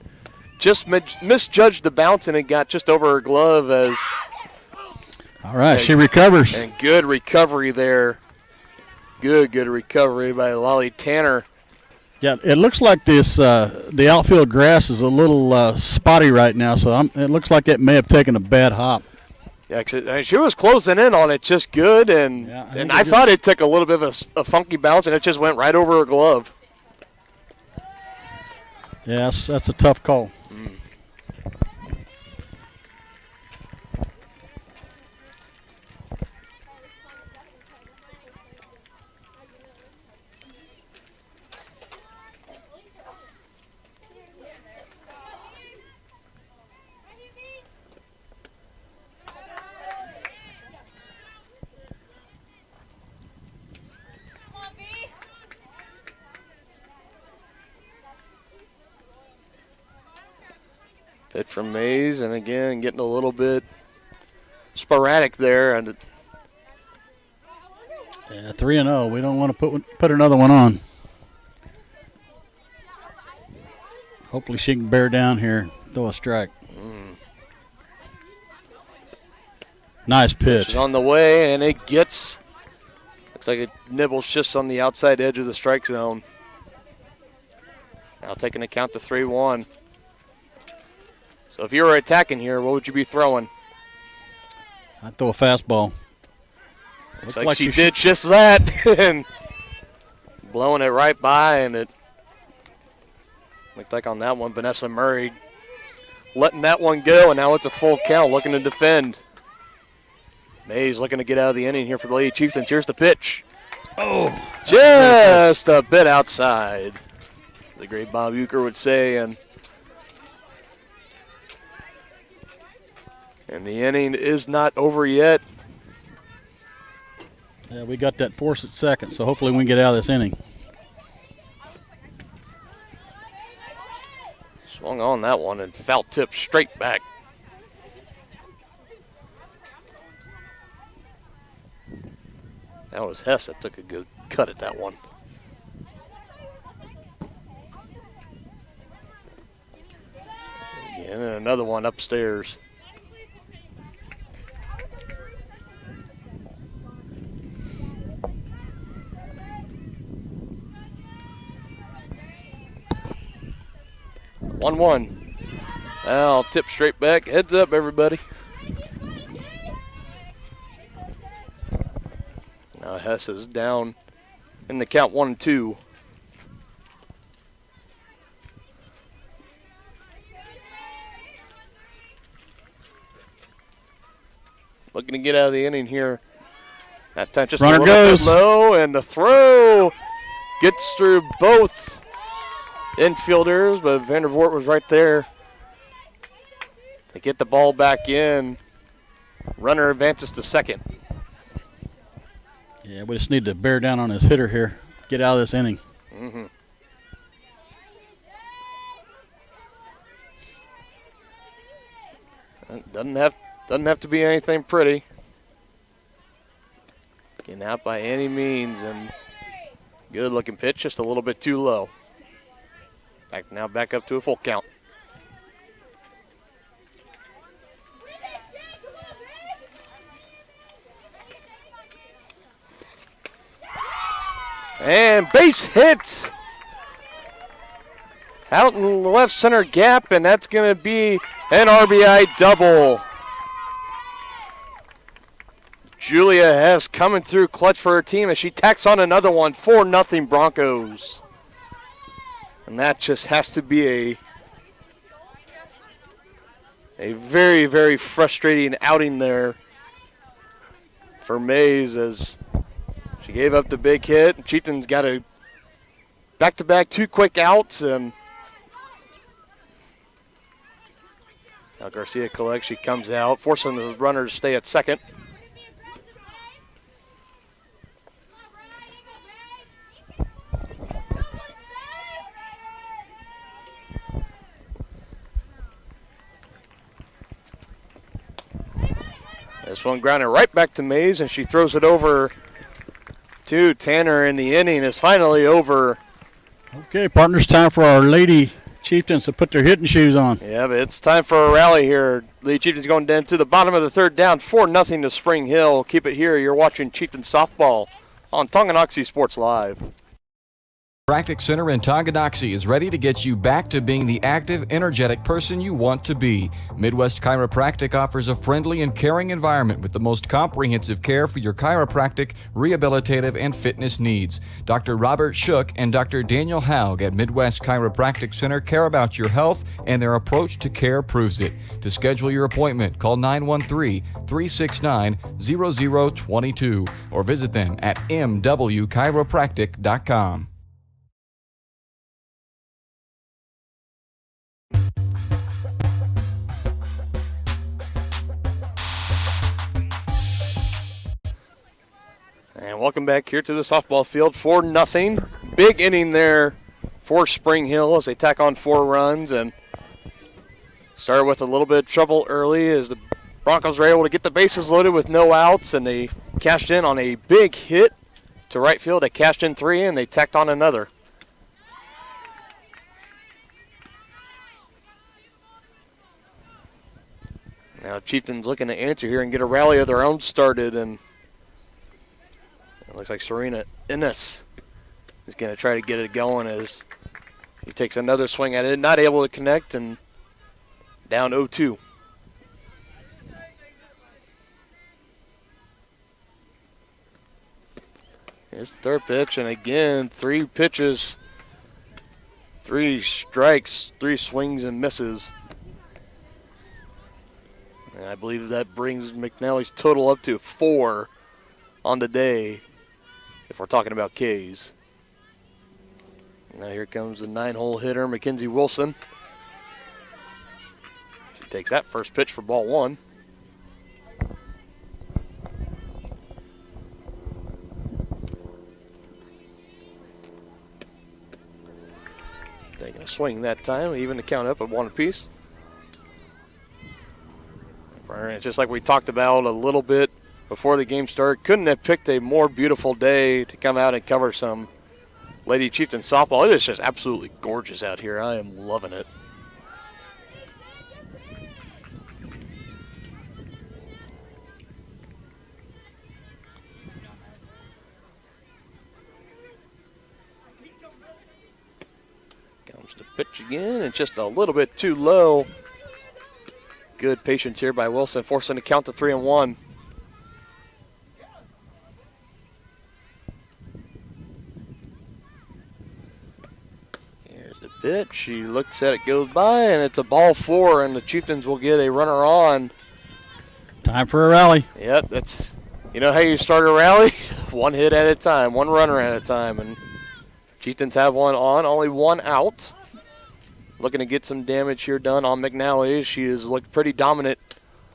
just misjudged the bounce, and it got just over her glove as. All right, she recovers. And good recovery there. Good recovery by Lolly Tanner. Yeah, it looks like this. The outfield grass is a little spotty right now, so it looks like it may have taken a bad hop. Yeah, 'cause she was closing in on it just good, and I thought it took a little bit of a funky bounce, and it just went right over her glove. Yeah, that's a tough call. Hit from Mays, and again, getting a little bit sporadic there. And yeah, 3-0. We don't want to put another one on. Hopefully she can bear down here, throw a strike. Nice pitch. She's on the way, and it looks like it nibbles just on the outside edge of the strike zone. Now taking the count to 3-1. So if you were attacking here, what would you be throwing? I'd throw a fastball. Looks like she did just that, and blowing it right by, and it looked like on that one, Vanessa Murray letting that one go, and now it's a full count, looking to defend. Mays looking to get out of the inning here for the Lady Chieftains. Here's the pitch. Oh, just a bit outside, the great Bob Euchre would say, and the inning is not over yet. Yeah, we got that force at second, so hopefully we can get out of this inning. Swung on that one and foul tip straight back. That was Hess that took a good cut at that one. Again, and another one upstairs. One. I'll tip straight back. Heads up, everybody. Now Hess is down in the count 1-2. Looking to get out of the inning here. That time just Runner a little goes bit low, and the throw gets through both infielders, but Vandervoort was right there. They get the ball back in. Runner advances to second. Yeah, we just need to bear down on his hitter here. Get out of this inning. Mm-hmm. Doesn't have to be anything pretty. Getting out by any means, and good looking pitch, just a little bit too low. Back up to a full count. And base hit out in the left center gap, and that's going to be an RBI double. Julia Hess coming through clutch for her team as she tacks on another one, 4-0 Broncos. And that just has to be a very, very frustrating outing there for Mays as she gave up the big hit. Chieftains got a back-to-back 2 quick outs, and now Garcia collects. She comes out, forcing the runner to stay at second. This one grounded right back to Mays, and she throws it over to Tanner, and the inning is finally over. Okay, partners, time for our Lady Chieftains to put their hitting shoes on. Yeah, but it's time for a rally here. Lady Chieftains going down to the bottom of the third down, 4-0 to Spring Hill. Keep it here. You're watching Chieftains softball on Tonganoxie Sports Live. Chiropractic Center in Tonganoxie is ready to get you back to being the active, energetic person you want to be. Midwest Chiropractic offers a friendly and caring environment with the most comprehensive care for your chiropractic, rehabilitative, and fitness needs. Dr. Robert Shook and Dr. Daniel Haug at Midwest Chiropractic Center care about your health, and their approach to care proves it. To schedule your appointment, call 913-369-0022 or visit them at mwchiropractic.com. And welcome back here to the softball field, 4-0. Big inning there for Spring Hill as they tack on 4 runs and started with a little bit of trouble early as the Broncos were able to get the bases loaded with no outs, and they cashed in on a big hit to right field. They cashed in 3 and they tacked on another. Now Chieftains looking to answer here and get a rally of their own started, and it looks like Serena Innes is going to try to get it going as he takes another swing at it, not able to connect, and down 0-2. Here's the third pitch, and again, 3 pitches, 3 strikes, 3 swings and misses. And I believe that brings McNally's total up to 4 on the day, if we're talking about Ks. Now here comes the 9-hole hitter, Mackenzie Wilson. She takes that first pitch for ball 1. Taking a swing that time, even to count up at 1 apiece. It's just like we talked about a little bit before the game started. Couldn't have picked a more beautiful day to come out and cover some Lady Chieftain softball. It is just absolutely gorgeous out here. I am loving it. Comes to pitch again, and just a little bit too low. Good patience here by Wilson, forcing the count to 3-1. Here's the pitch. She looks at it, goes by, and it's a ball 4, and the Chieftains will get a runner on. Time for a rally. Yep, that's, you know how you start a rally? One hit at a time, one runner at a time, and Chieftains have one on, only one out. Looking to get some damage here done on McNally. She has looked pretty dominant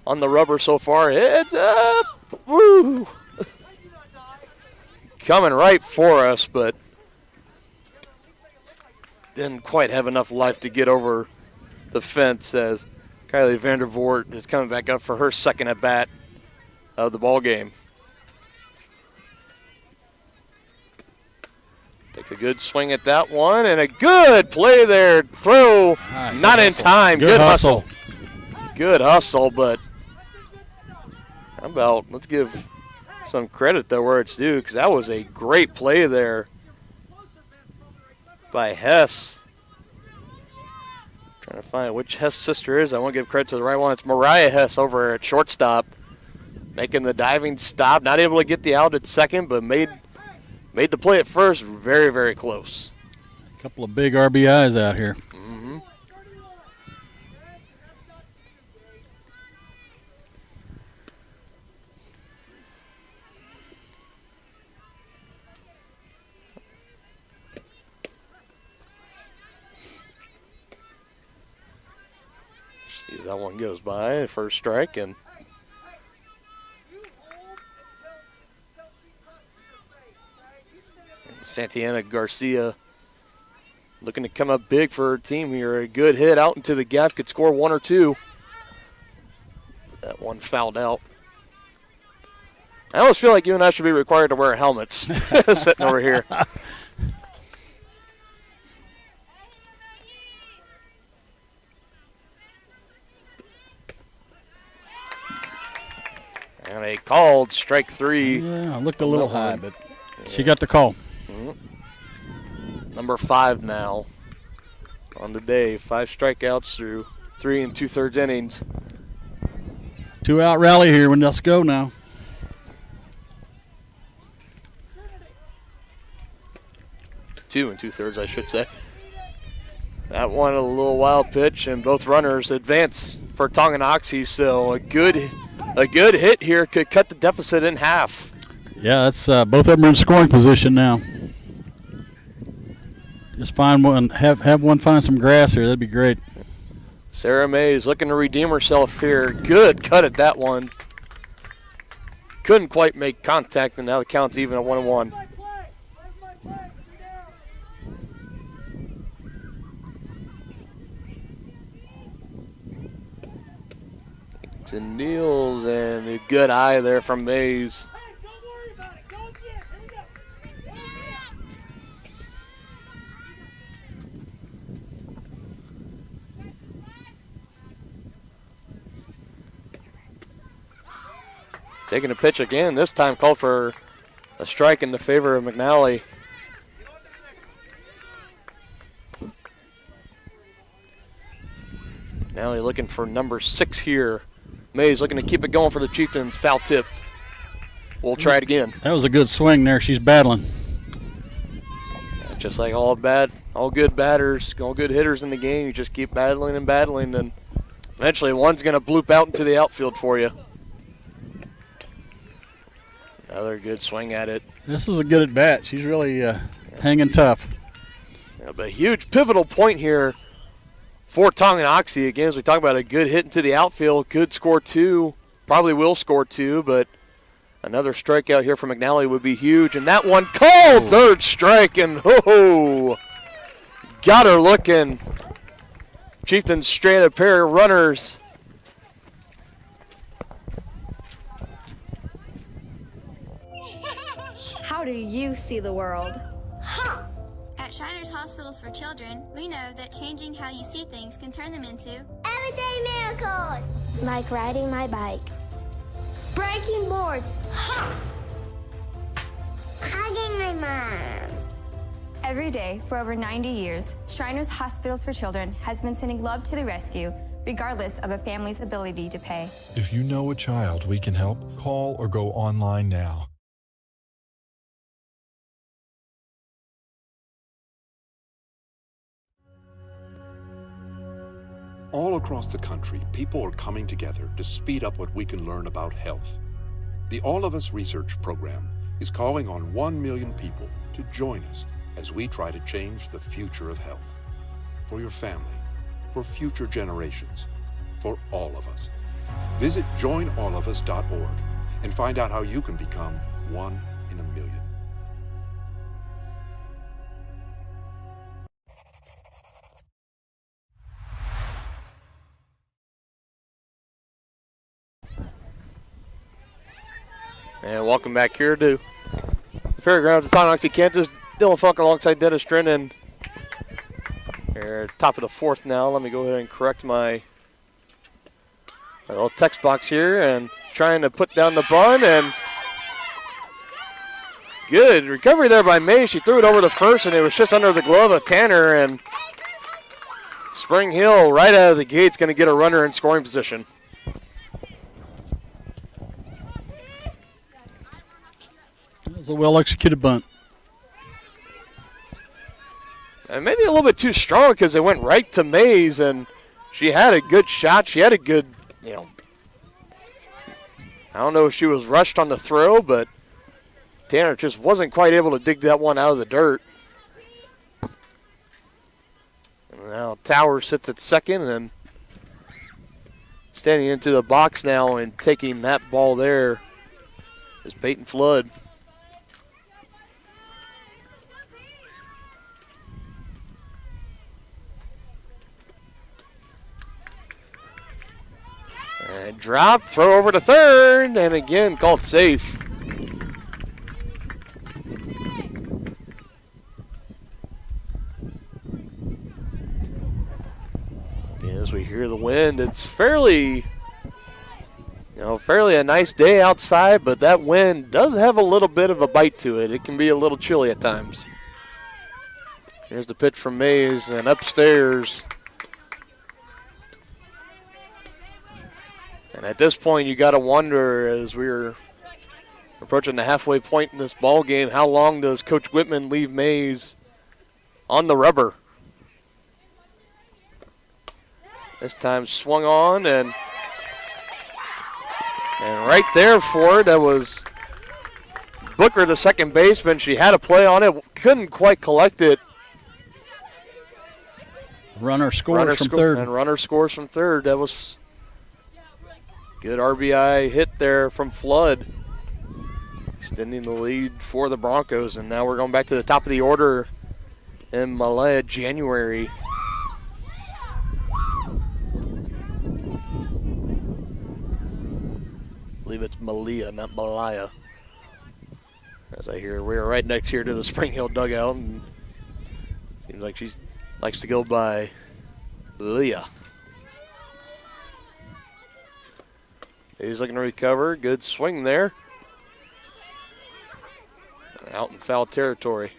on the rubber so far. It's up! Woo! Coming right for us, but didn't quite have enough life to get over the fence as Kylie Vandervoort is coming back up for her second at bat of the ball game. Takes a good swing at that one, and a good play there. Throw, not in time. Good hustle. Good hustle, but how about, let's give some credit, though, where it's due, because that was a great play there by Hess. Trying to find which Hess sister is. I want to give credit to the right one. It's Mariah Hess over at shortstop, making the diving stop. Not able to get the out at second, but made the play at first. Very, very close. A couple of big RBIs out here. Mm-hmm. See, that one goes by, first strike, and Santiana Garcia looking to come up big for her team here. A good hit out into the gap, could score 1 or 2. That one fouled out. I almost feel like you and I should be required to wear helmets sitting over here. And a called strike 3. Yeah, looked a little high, but she got the call. Number 5 now on the day. 5 strikeouts through 3 2/3 innings. 2-out rally here. Let's go now. Two 2/3, I should say. That one a little wild pitch, and both runners advance for Tonganoxie. So a good hit here could cut the deficit in half. Yeah, that's both of them are in scoring position now. Just find one, have one find some grass here. That'd be great. Sarah May is looking to redeem herself here. Good cut at that one. Couldn't quite make contact, and now the count's even at 1-1. And Niels, and a good eye there from Mays. Taking a pitch again, this time called for a strike in the favor of McNally. McNally looking for number 6 here. Mays looking to keep it going for the Chieftains. Foul tipped. We'll try it again. That was a good swing there. She's battling. Just like all good batters, all good hitters in the game, you just keep battling and battling, and eventually one's going to bloop out into the outfield for you. Another good swing at it. This is a good at bat. She's really hanging tough. Yeah, but a huge pivotal point here for Tonganoxie. Again, as we talk about a good hit into the outfield, could score 2, probably will score 2, but another strikeout here from McNally would be huge. And that one called third strike, and got her looking. Chieftains straight a pair of runners. How do you see the world? At Shriners Hospitals for Children, we know that changing how you see things can turn them into everyday miracles. like riding my bike, Breaking boards. Hugging my mom. Every day for over 90 years, Shriners Hospitals for Children has been sending love to the rescue, regardless of a family's ability to pay. If you know a child we can help, call or go online now. All across the country, people are coming together to speed up what we can learn about health. The All of Us Research Program is calling on 1 million people to join us as we try to change the future of health. For your family, for future generations, for all of us. Visit joinallofus.org and find out how you can become 1 in a million. And welcome back here to the Fairgrounds of Tonganoxie, Kansas. Dylan Funk alongside Dennis Drennan. Here, top of the fourth now. Let me go ahead and correct my little text box here and trying to put down the bun. And good recovery there by May. She threw it over the first, and it was just under the glove of Tanner. And Spring Hill, right out of the gate's going to get a runner in scoring position. It was a well-executed bunt. And maybe a little bit too strong because it went right to Mays, and she had a good shot. She had a good, I don't know if she was rushed on the throw, but Tanner just wasn't quite able to dig that one out of the dirt. And now Tower sits at second and standing into the box now and taking that ball there is Peyton Flood. And drop, throw over to third, and again called safe. As we hear the wind, it's fairly a nice day outside, but that wind does have a little bit of a bite to it. It can be a little chilly at times. Here's the pitch from Mays, and upstairs. And at this point, you got to wonder, as we're approaching the halfway point in this ball game, how long does Coach Whitman leave Mays on the rubber? This time swung on, and right there for it, that was Booker, the second baseman. She had a play on it, couldn't quite collect it. Runner scores from third. And runner scores from third. That was good RBI hit there from Flood, extending the lead for the Broncos. And now we're going back to the top of the order in Malaya, January. I believe it's Malia, not Malaya. As I hear, we're right next here to the Spring Hill dugout, and seems like she likes to go by Leah. He's looking to recover. Good swing there. Out in foul territory.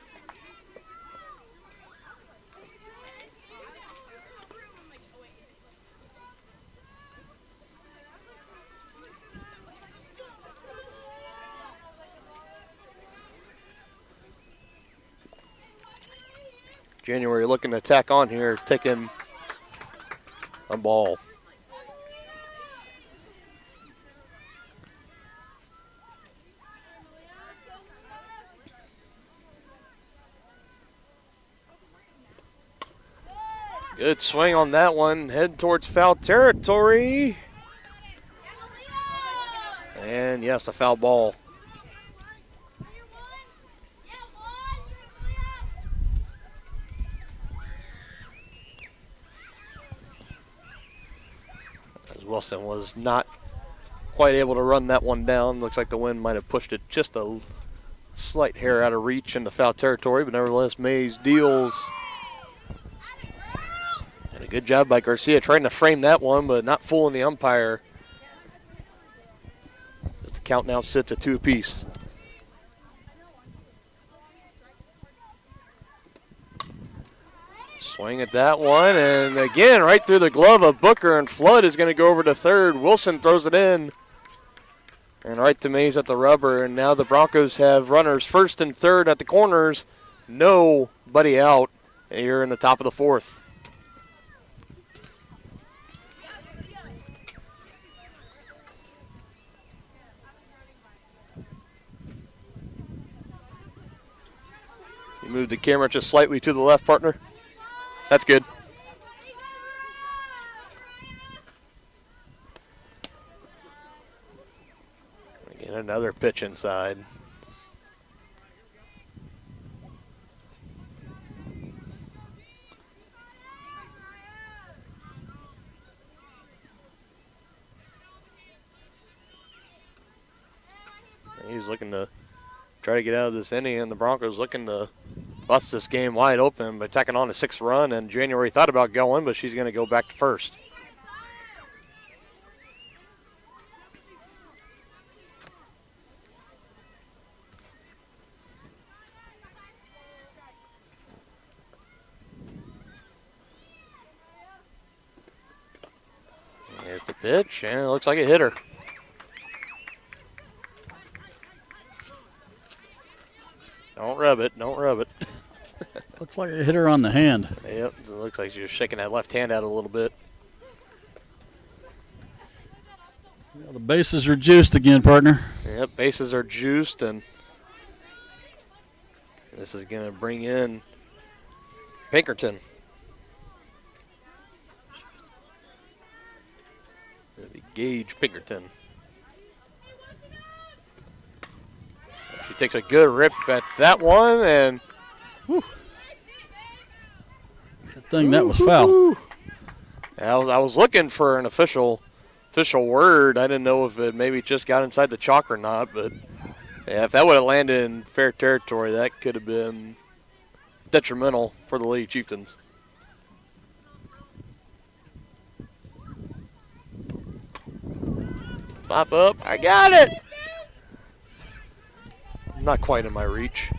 January looking to tack on here, taking a ball. Good swing on that one. Head towards foul territory. And yes, a foul ball. as Wilson was not quite able to run that one down. Looks like the wind might have pushed it just a slight hair out of reach into foul territory, but nevertheless, Mays deals. And a good job by Garcia trying to frame that one, but not fooling the umpire. The count now sits at 2 apiece. Swing at that one, and again, right through the glove of Booker, and Flood is going to go over to third. Wilson throws it in, and right to Mays at the rubber, and now the Broncos have runners first and third at the corners. Nobody out here in the top of the fourth. You move the camera just slightly to the left, partner. That's good. Again, another pitch inside. He's looking to try to get out of this inning, and the Broncos looking to bust this game wide open by tacking on a 6th run, and January thought about going, but she's going to go back to first. There's the pitch, and it looks like a hitter. Don't rub it, don't rub it. Looks like a hitter on the hand. Yep, it looks like she's shaking that left hand out a little bit. Well, the bases are juiced again, partner. Yep, bases are juiced, and this is going to bring in Pinkerton. It'll be Gage Pinkerton. She takes a good rip at that one, and whew. Good thing that was foul. I was looking for an official word. I didn't know if it maybe just got inside the chalk or not, but yeah, if that would have landed in fair territory, that could have been detrimental for the Lady Chieftains. Pop up, I got it! Not quite in my reach.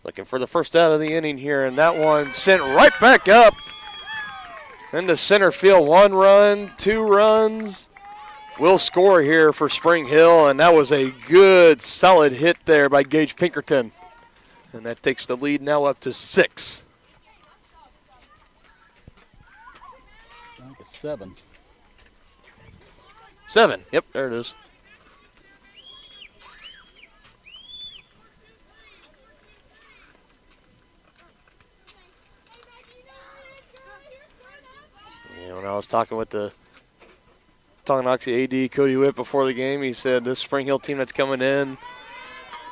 Looking for the first out of the inning here, and that one sent right back up into center field. 1 run, 2 runs. Will score here for Spring Hill, and that was a good, solid hit there by Gage Pinkerton. And that takes the lead now up to 6. I think it's 7. 7, yep, there it is. When I was talking with the Tonganoxie AD, Cody Witt, before the game, he said this Spring Hill team that's coming in,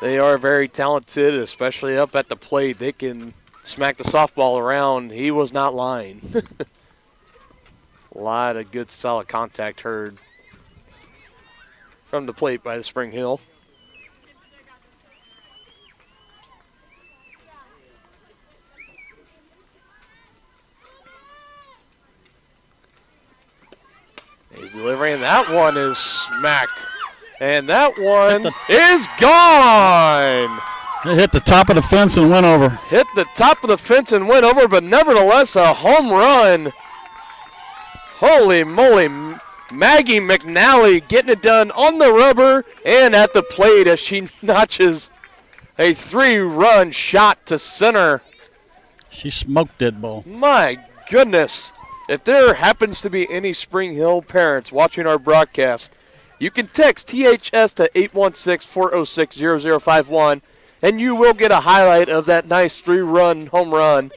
they are very talented, especially up at the plate. They can smack the softball around. He was not lying. A lot of good, solid contact heard from the plate by the Spring Hill. He's delivering. That one is smacked. And that one is gone. It hit the top of the fence and went over. Hit the top of the fence and went over, but nevertheless a home run. Holy moly. Maggie McNally getting it done on the rubber and at the plate as she notches a 3-run shot to center. She smoked that ball. My goodness. If there happens to be any Spring Hill parents watching our broadcast, you can text THS to 816-406-0051, and you will get a highlight of that nice 3-run home run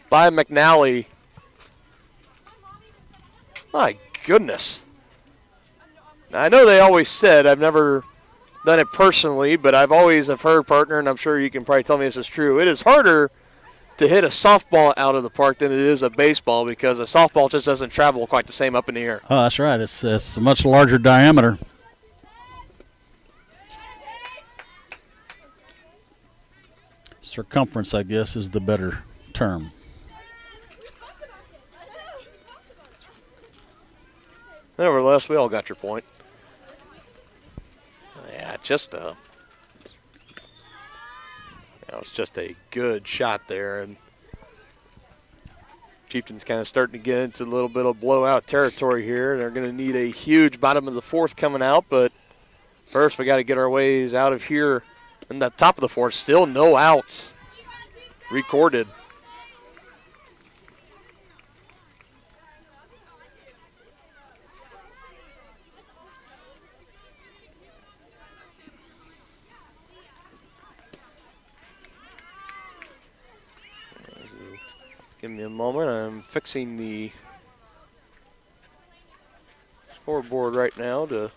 by McNally. My goodness. Now, I know they always said, I've never done it personally, but I've always have heard, partner, and I'm sure you can probably tell me this is true, it is harder to hit a softball out of the park than it is a baseball because a softball just doesn't travel quite the same up in the air. Oh, that's right. It's a much larger diameter. Circumference, I guess, is the better term. Nevertheless, we all got your point. Yeah, it's just a good shot there, and Chieftains kind of starting to get into a little bit of blowout territory here. They're going to need a huge bottom of the fourth coming out, but first we got to get our ways out of here. In the top of the fourth, still no outs recorded. Give me a moment. I'm fixing the scoreboard right now to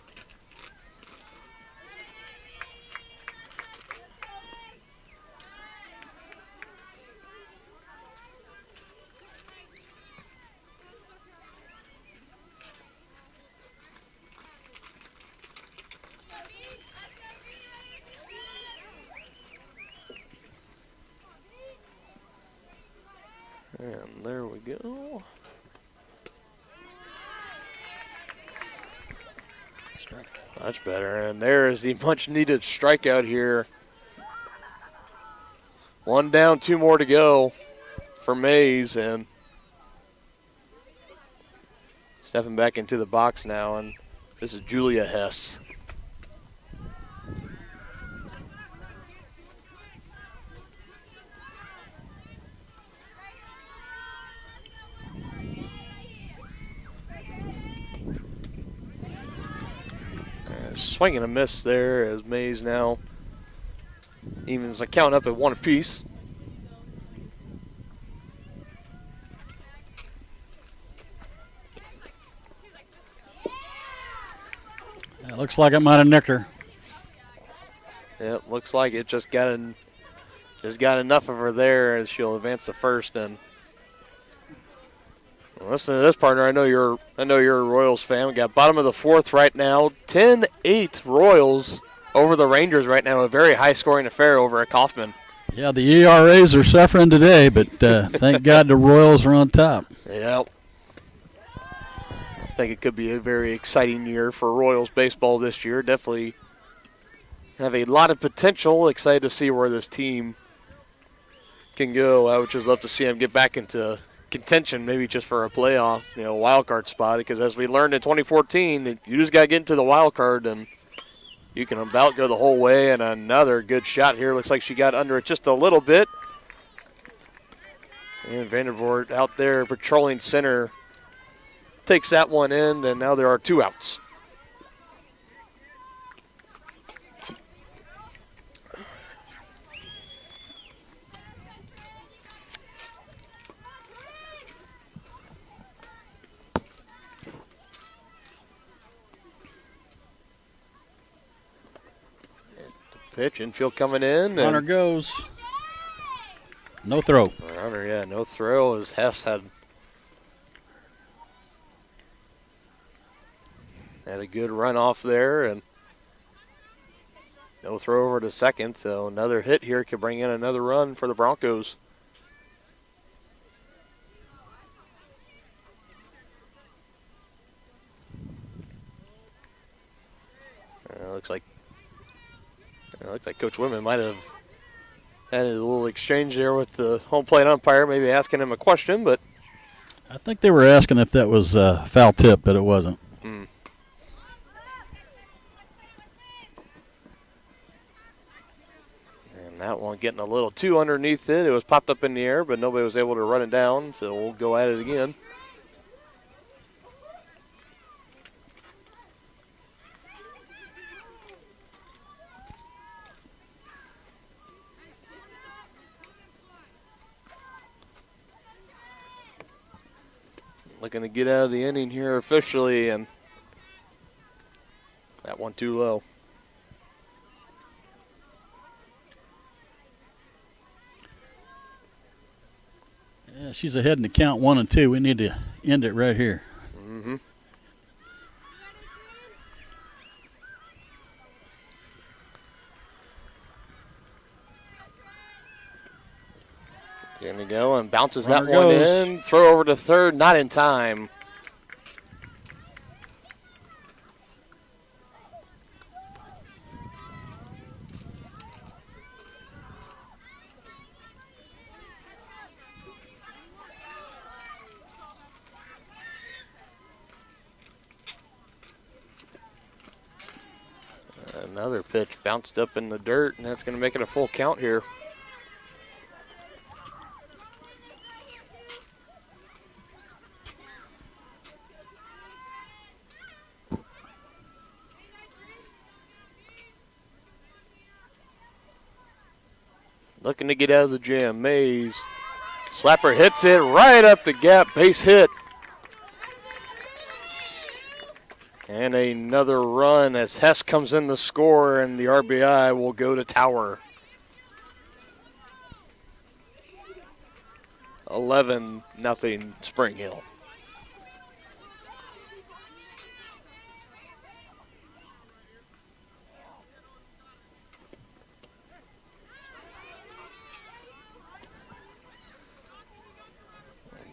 and there we go. Much better. And there is the much needed strikeout here. 1 down, 2 more to go for Mays. And stepping back into the box now. And this is Julia Hess. Swing and a miss there as Mays now evens the count up at 1 apiece. It looks like it might have nicked her. Yep, looks like it just got enough of her there as she'll advance to first. And listen to this, partner. I know you're a Royals fan. We got bottom of the fourth right now. 10-8 Royals over the Rangers right now. A very high-scoring affair over at Kaufman. Yeah, the ERAs are suffering today, but thank God the Royals are on top. Yep. I think it could be a very exciting year for Royals baseball this year. Definitely have a lot of potential. Excited to see where this team can go. I would just love to see them get back into contention, maybe just for a playoff, wild card spot, because as we learned in 2014, you just got to get into the wild card and you can about go the whole way. And another good shot here. Looks like she got under it just a little bit. And Vandervoort out there patrolling center takes that one in, and now there are 2 outs. Pitch, infield coming in. Runner goes. No throw. Runner, yeah, no throw as Hess had a good run off there, and no throw over to second. So another hit here could bring in another run for the Broncos. Looks like Coach Whitman might have had a little exchange there with the home plate umpire, maybe asking him a question, but I think they were asking if that was a foul tip, but it wasn't. And that one getting a little too underneath it. It was popped up in the air, but nobody was able to run it down, so we'll go at it again. Looking to get out of the inning here officially, and that one too low. Yeah, she's ahead in the count 1 and 2. We need to end it right here. Mm-hmm. There we go, and bounces that Runner one goes. in. Throw over to third, not in time. Another pitch bounced up in the dirt, and that's going to make it a full count here. Looking to get out of the jam. Mays. Slapper hits it right up the gap. Base hit. And another run as Hess comes in the score, and the RBI will go to Tower. 11-0 Spring Hill.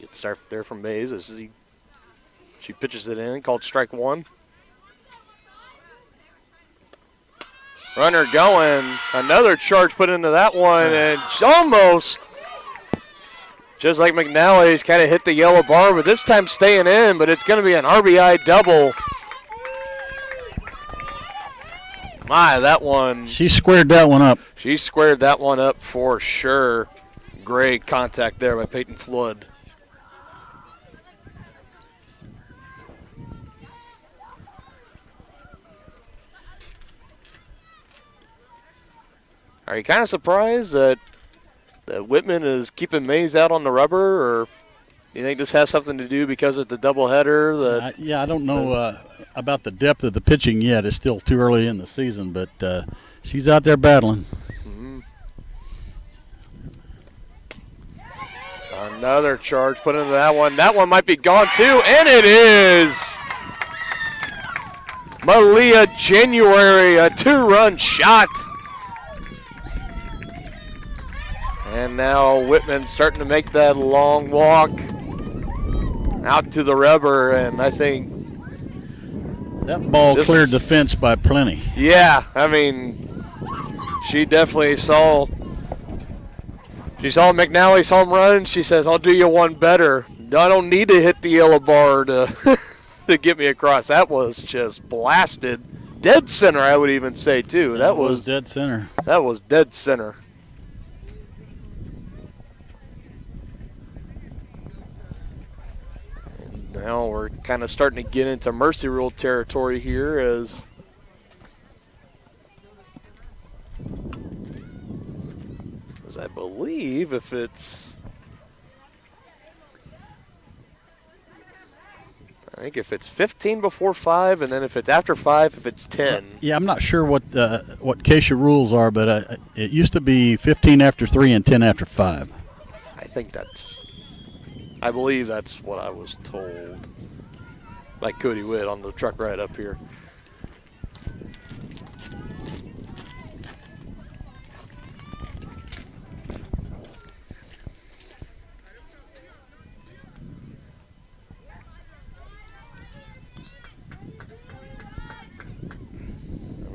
Good start there from Mays as she pitches it in, called strike one. Runner going, another charge put into that one, and almost, just like McNally's, kind of hit the yellow bar, but this time staying in, but it's going to be an RBI double. My, that one. She squared that one up. She squared that one up for sure. Great contact there by Peyton Flood. Are you kind of surprised that Whitman is keeping Mays out on the rubber, or you think this has something to do because it's a doubleheader? Yeah, I don't know about the depth of the pitching yet. It's still too early in the season, but she's out there battling. Mm-hmm. Another charge put into that one. That one might be gone too, and it is. Malia January, a 2-run shot. And now Whitman starting to make that long walk out to the rubber, and I think that ball cleared the fence by plenty. Yeah, I mean, she definitely saw McNally's home run. She says, "I'll do you one better. I don't need to hit the yellow bar to to get me across." That was just blasted, dead center. I would even say too. That was dead center. That was dead center. Now we're kind of starting to get into mercy rule territory here as I believe if it's I think if it's 15 before 5, and then if it's after 5, if it's 10. Yeah, I'm not sure what Keisha rules are, but it used to be 15 after 3 and 10 after 5. I believe that's what I was told by Cody Witt on the truck ride up here.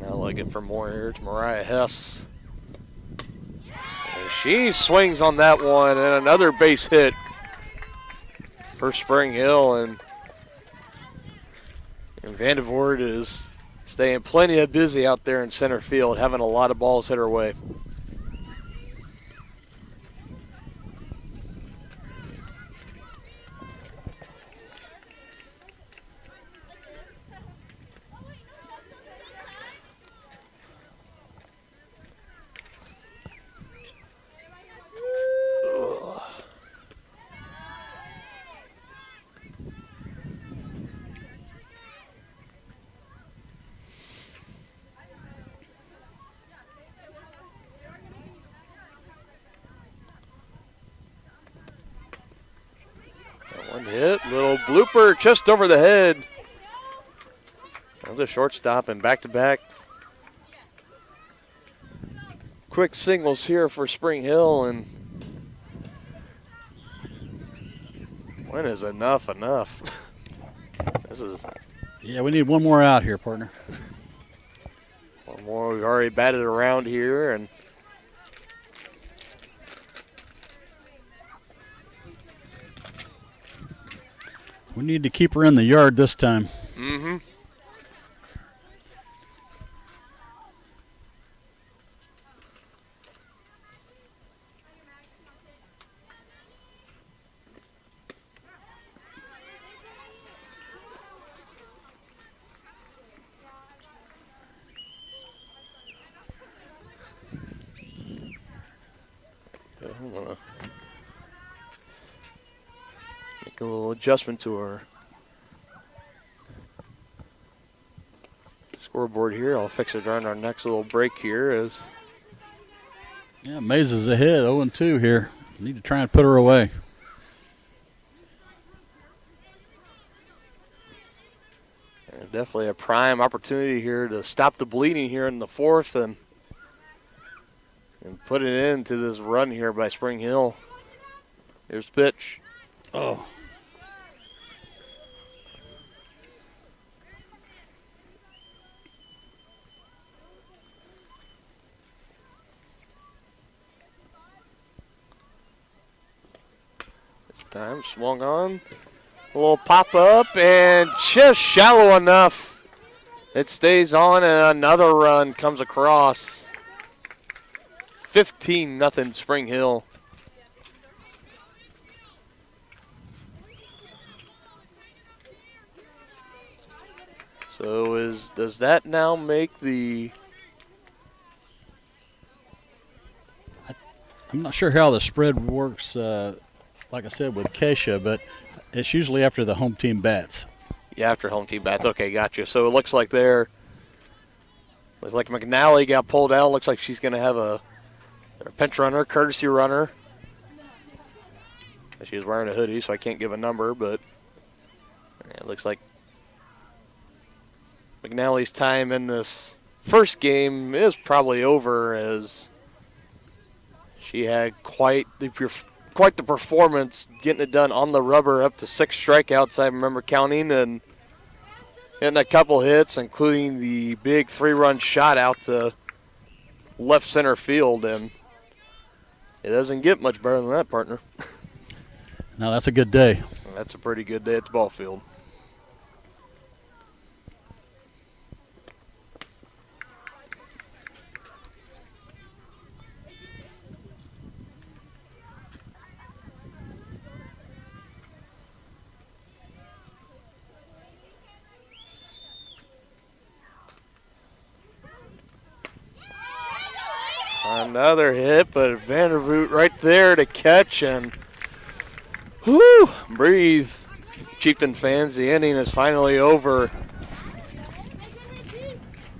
Now looking for more here. It's Mariah Hess. And she swings on that one, and another base hit for Spring Hill, and Vandervoort is staying plenty busy out there in center field, having a lot of balls hit her way. One hit, little blooper just over the head. Another shortstop and back-to-back quick singles here for Spring Hill. And when is enough? This is. Yeah, we need one more out here, partner. One more. We've already batted around here, and we need to keep her in the yard this time. Mm-hmm. I'm gonna make a little adjustment to our scoreboard here. I'll fix it during our next little break here. Yeah, Mays is ahead, 0-2 here. Need to try and put her away. And definitely a prime opportunity here to stop the bleeding here in the fourth and put it into this run here by Spring Hill. Here's the pitch. Oh. This time swung on. A little pop up and just shallow enough. It stays on and another run comes across. 15-0 Spring Hill. So does that now make the? I'm not sure how the spread works, like I said, with Keisha, but it's usually after the home team bats. Yeah, after home team bats. Okay, gotcha. So it looks like McNally got pulled out. Looks like she's going to have a pinch runner, courtesy runner. She was wearing a hoodie, so I can't give a number, but it looks like McNally's time in this first game is probably over, as she had quite the performance getting it done on the rubber, up to 6 strikeouts, I remember counting, and hitting a couple hits, including the big 3-run shot out to left center field, and it doesn't get much better than that, partner. No, that's a good day. That's a pretty good day at the ball field. Another hit, but Vandervoot right there to catch and breathe. Chieftain fans, the inning is finally over.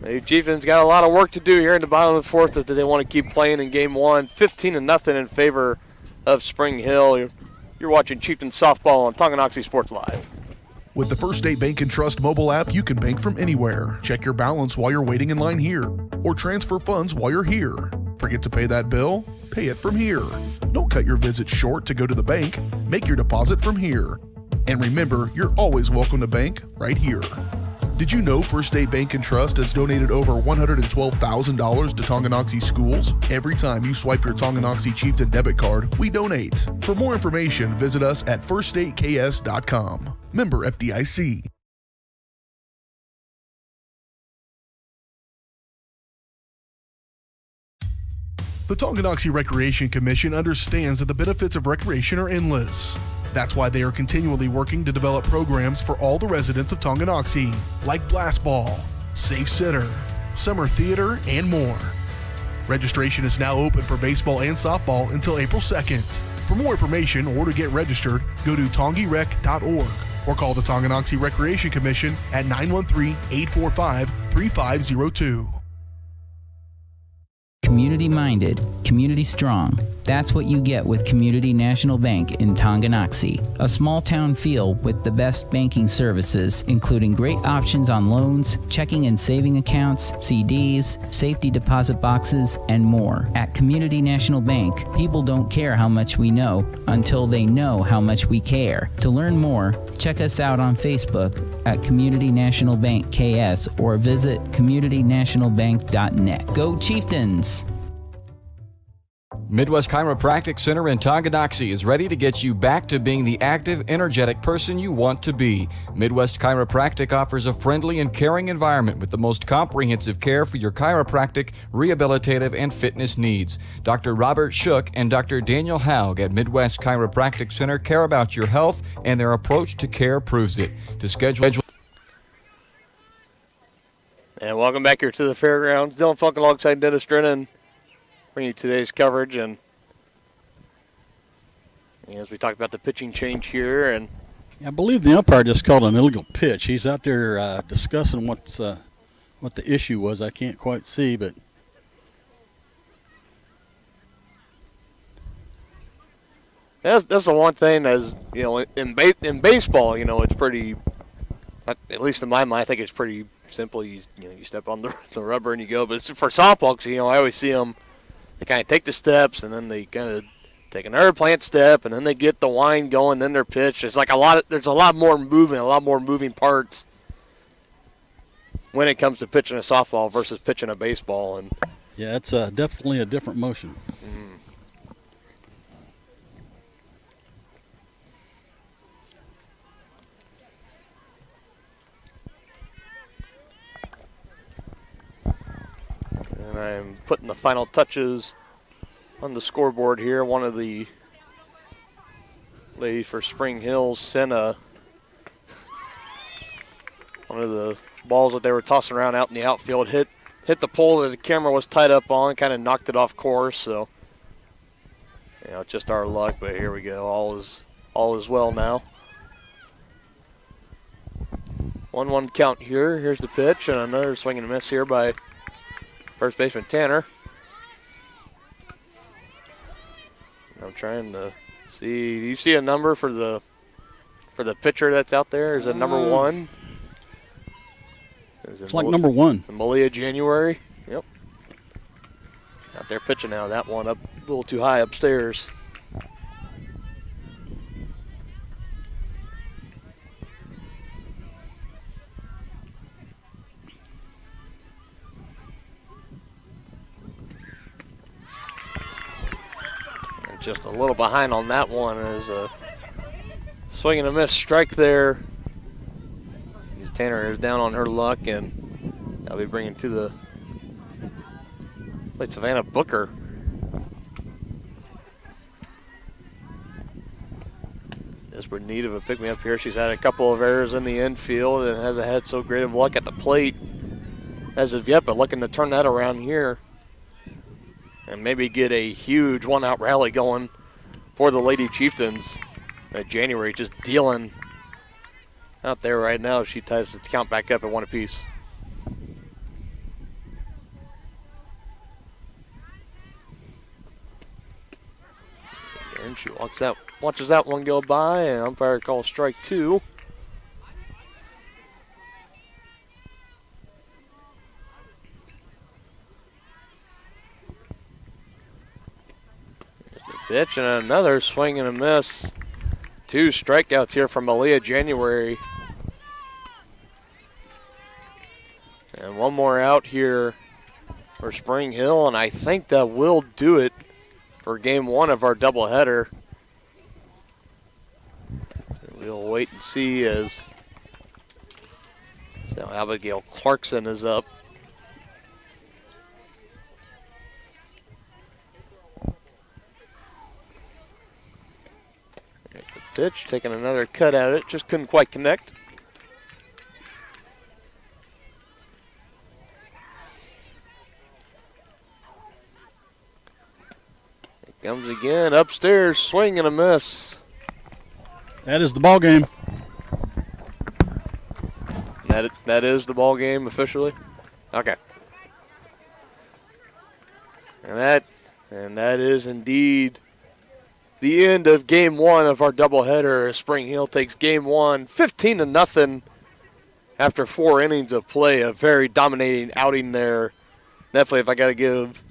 The Chieftains got a lot of work to do here in the bottom of the fourth if they want to keep playing in game one. 15-0 in favor of Spring Hill. You're watching Chieftain softball on Tonganoxie Sports Live. With the First State Bank and Trust mobile app, you can bank from anywhere. Check your balance while you're waiting in line here, or transfer funds while you're here. Forget to pay that bill? Pay it from here. Don't cut your visit short to go to the bank. Make your deposit from here. And remember, you're always welcome to bank right here. Did you know First State Bank and Trust has donated over $112,000 to Tonganoxie schools? Every time you swipe your Tonganoxie Chieftain debit card, we donate. For more information, visit us at firststateks.com. Member FDIC. The Tonganoxie Recreation Commission understands that the benefits of recreation are endless. That's why they are continually working to develop programs for all the residents of Tonganoxie, like Blast Ball, Safe Sitter, Summer Theater, and more. Registration is now open for baseball and softball until April 2nd. For more information or to get registered, go to tongirec.org or call the Tonganoxie Recreation Commission at 913-845-3502. Community-minded, community strong. That's what you get with Community National Bank in Tonganoxie. A small town feel with the best banking services, including great options on loans, checking and saving accounts, CDs, safety deposit boxes, and more. At Community National Bank, people don't care how much we know until they know how much we care. To learn more, check us out on Facebook at Community National Bank KS or visit communitynationalbank.net. Go Chieftains! Midwest Chiropractic Center in Tonganoxie is ready to get you back to being the active, energetic person you want to be. Midwest Chiropractic offers a friendly and caring environment with the most comprehensive care for your chiropractic, rehabilitative, and fitness needs. Dr. Robert Shook and Dr. Daniel Haug at Midwest Chiropractic Center care about your health, and their approach to care proves it. To schedule. And welcome back here to the fairgrounds. Dylan Funk alongside Dennis Drennan, bring you today's coverage. And as we talk about the pitching change here, and I believe the umpire just called an illegal pitch. He's out there discussing what the issue was. I can't quite see, but that's the one thing, as you know, in baseball, you know, it's pretty. At least in my mind, I think it's pretty simple. You step on the rubber and you go. But for softball, 'cause, you know, I always see them. They kind of take the steps, and then they kind of take another plant step, and then they get the wind going, then they're pitched. It's like there's a lot more movement, a lot more moving parts when it comes to pitching a softball versus pitching a baseball. And yeah, it's definitely a different motion. And I'm putting the final touches on the scoreboard here. One of the ladies for Spring Hills sent one of the balls that they were tossing around out in the outfield, hit the pole that the camera was tied up on, kind of knocked it off course. So, you know, just our luck. But here we go. All is well now. 1-1 count here. Here's the pitch, and another swing and a miss here by first baseman Tanner. I'm trying to see. Do you see a number for the pitcher that's out there? Is it number 1? It's like number 1. Malia January. Yep. Out there pitching now. That one up a little too high upstairs. Just a little behind on that one as a swing and a miss strike there. Tanner is down on her luck, and I'll be bringing to the plate Savannah Booker. Desperate need of a pick-me-up here. She's had a couple of errors in the infield and hasn't had so great of luck at the plate as of yet, but looking to turn that around here and maybe get a huge one-out rally going for the Lady Chieftains. January just dealing out there right now. She ties the count back up at 1 apiece. And she watches that one go by, and umpire calls strike 2. Pitch and another swing and a miss. 2 strikeouts here from Malia January. And one more out here for Spring Hill, and I think that will do it for game 1 of our doubleheader. We'll wait and see as now Abigail Clarkson is up. Pitch, taking another cut at it, just couldn't quite connect. It comes again, upstairs, swing and a miss. That is the ball game. That is the ball game officially? Okay. And That is indeed the end of game one of our doubleheader. Spring Hill takes game one 15-0 after 4 innings of play. A very dominating outing there. Definitely, if I got to give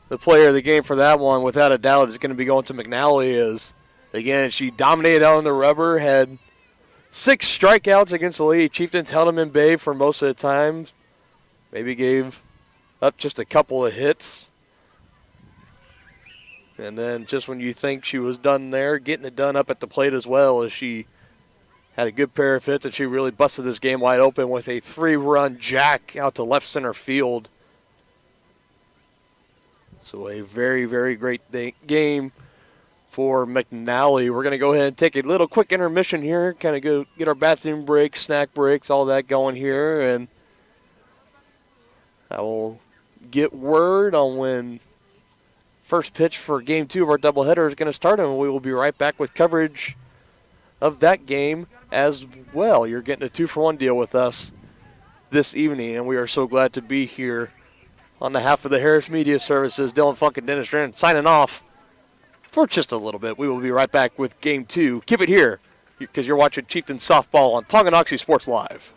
the player of the game for that one, without a doubt, it's going to be going to McNally. As again, she dominated out on the rubber, had 6 strikeouts against the Lady Chieftains, held them in bay for most of the time. Maybe gave up just a couple of hits. And then just when you think she was done there, getting it done up at the plate as well, as she had a good pair of hits, and she really busted this game wide open with a 3-run jack out to left center field. So a very, very great game for McNally. We're going to go ahead and take a little quick intermission here, kind of go get our bathroom breaks, snack breaks, all that going here, and I will get word on when first pitch for game 2 of our doubleheader is going to start, and we will be right back with coverage of that game as well. You're getting a 2-for-1 deal with us this evening, and we are so glad to be here. On behalf of the Harris Media Services, Dylan Funk and Dennis Rand signing off for just a little bit. We will be right back with game 2. Keep it here, because you're watching Chieftains softball on Tonganoxie Sports Live.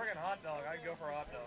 freaking hot dog. I'd go for a hot dog.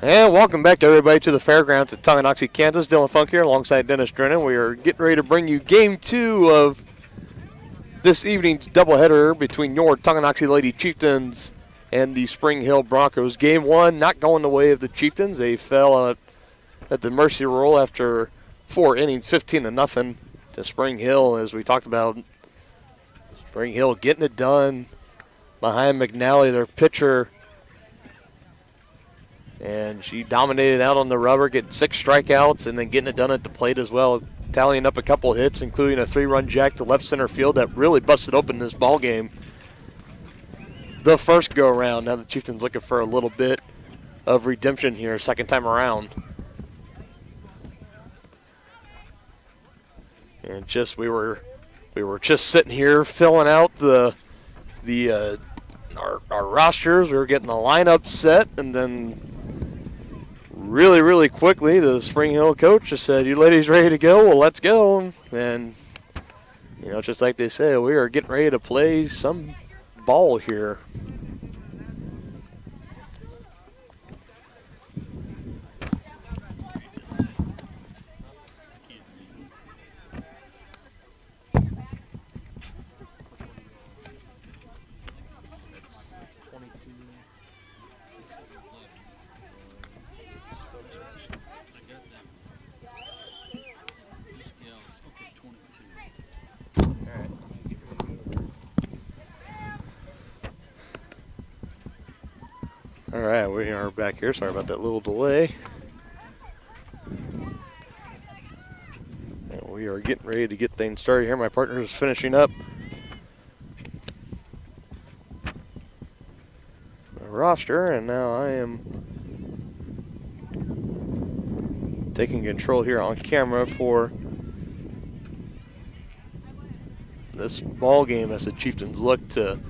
And welcome back, everybody, to the fairgrounds at Tonganoxie, Kansas. Dylan Funk here alongside Dennis Drennan. We are getting ready to bring you Game 2 of this evening's doubleheader between your Tonganoxie Lady Chieftains and the Spring Hill Broncos. Game 1 not going the way of the Chieftains. They fell at the mercy roll after 4 innings, 15-0 to Spring Hill. As we talked about, Spring Hill getting it done behind McNally, their pitcher. And she dominated out on the rubber, getting 6 strikeouts and then getting it done at the plate as well, tallying up a couple hits, including a 3-run jack to left center field that really busted open this ball game the first go-around. Now the Chieftains looking for a little bit of redemption here, second time around. And we were just sitting here filling out our rosters. We were getting the lineup set, and then really, really quickly, the Spring Hill coach just said, "You ladies ready to go? Well, let's go." And, just like they say, we are getting ready to play some ball here. All right, we are back here. Sorry about that little delay. And we are getting ready to get things started here. My partner is finishing up the roster, and now I am taking control here on camera for this ball game as the Chieftains look to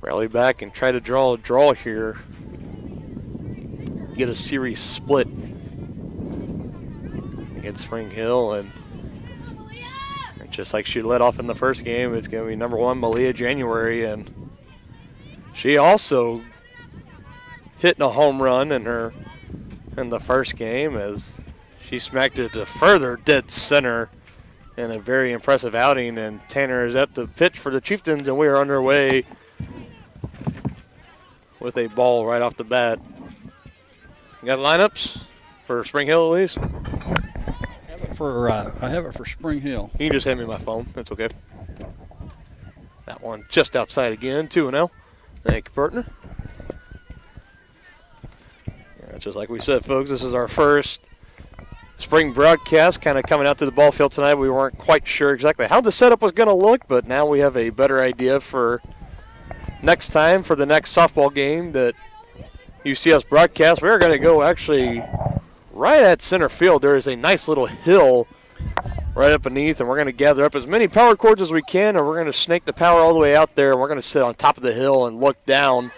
rally back and try to draw a draw here, get a series split against Spring Hill. And just like she led off in the first game, it's going to be number 1, Malia January. And she also hitting a home run in the first game as she smacked it to further dead center in a very impressive outing. And Tanner is at the pitch for the Chieftains, and we are underway with a ball right off the bat. You got lineups for Spring Hill, at least? I have it for Spring Hill. You can just hand me my phone. That's okay. That one just outside again, 2-0. Thank you, partner. Yeah, just like we said, folks, this is our first spring broadcast kind of coming out to the ball field tonight. We weren't quite sure exactly how the setup was going to look, but now we have a better idea for next time, for the next softball game that you see us broadcast. We're going to go actually right at center field. There is a nice little hill right up beneath, and we're going to gather up as many power cords as we can, and we're going to snake the power all the way out there, and we're going to sit on top of the hill and look down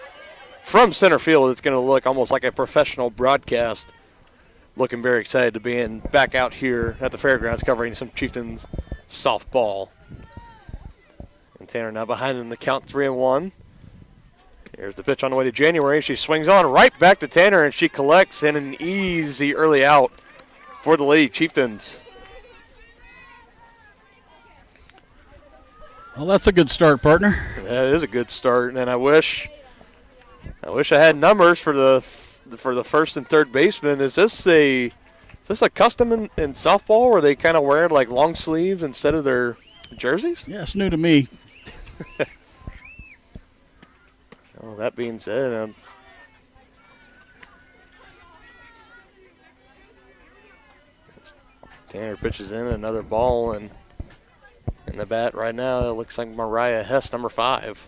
from center field. It's going to look almost like a professional broadcast. Looking very excited to be back out here at the fairgrounds covering some Chieftains softball. And Tanner now behind in the count, 3-1. Here's the pitch on the way to January. She swings on right back to Tanner, and she collects in an easy early out for the Lady Chieftains. Well, that's a good start, partner. That is a good start, and I wish I had numbers for the first and third baseman. Is this a custom in softball where they kind of wear like long sleeves instead of their jerseys? Yeah, it's new to me. Well, that being said, Tanner pitches in another ball, and in the bat right now, it looks like Mariah Hess, number 5.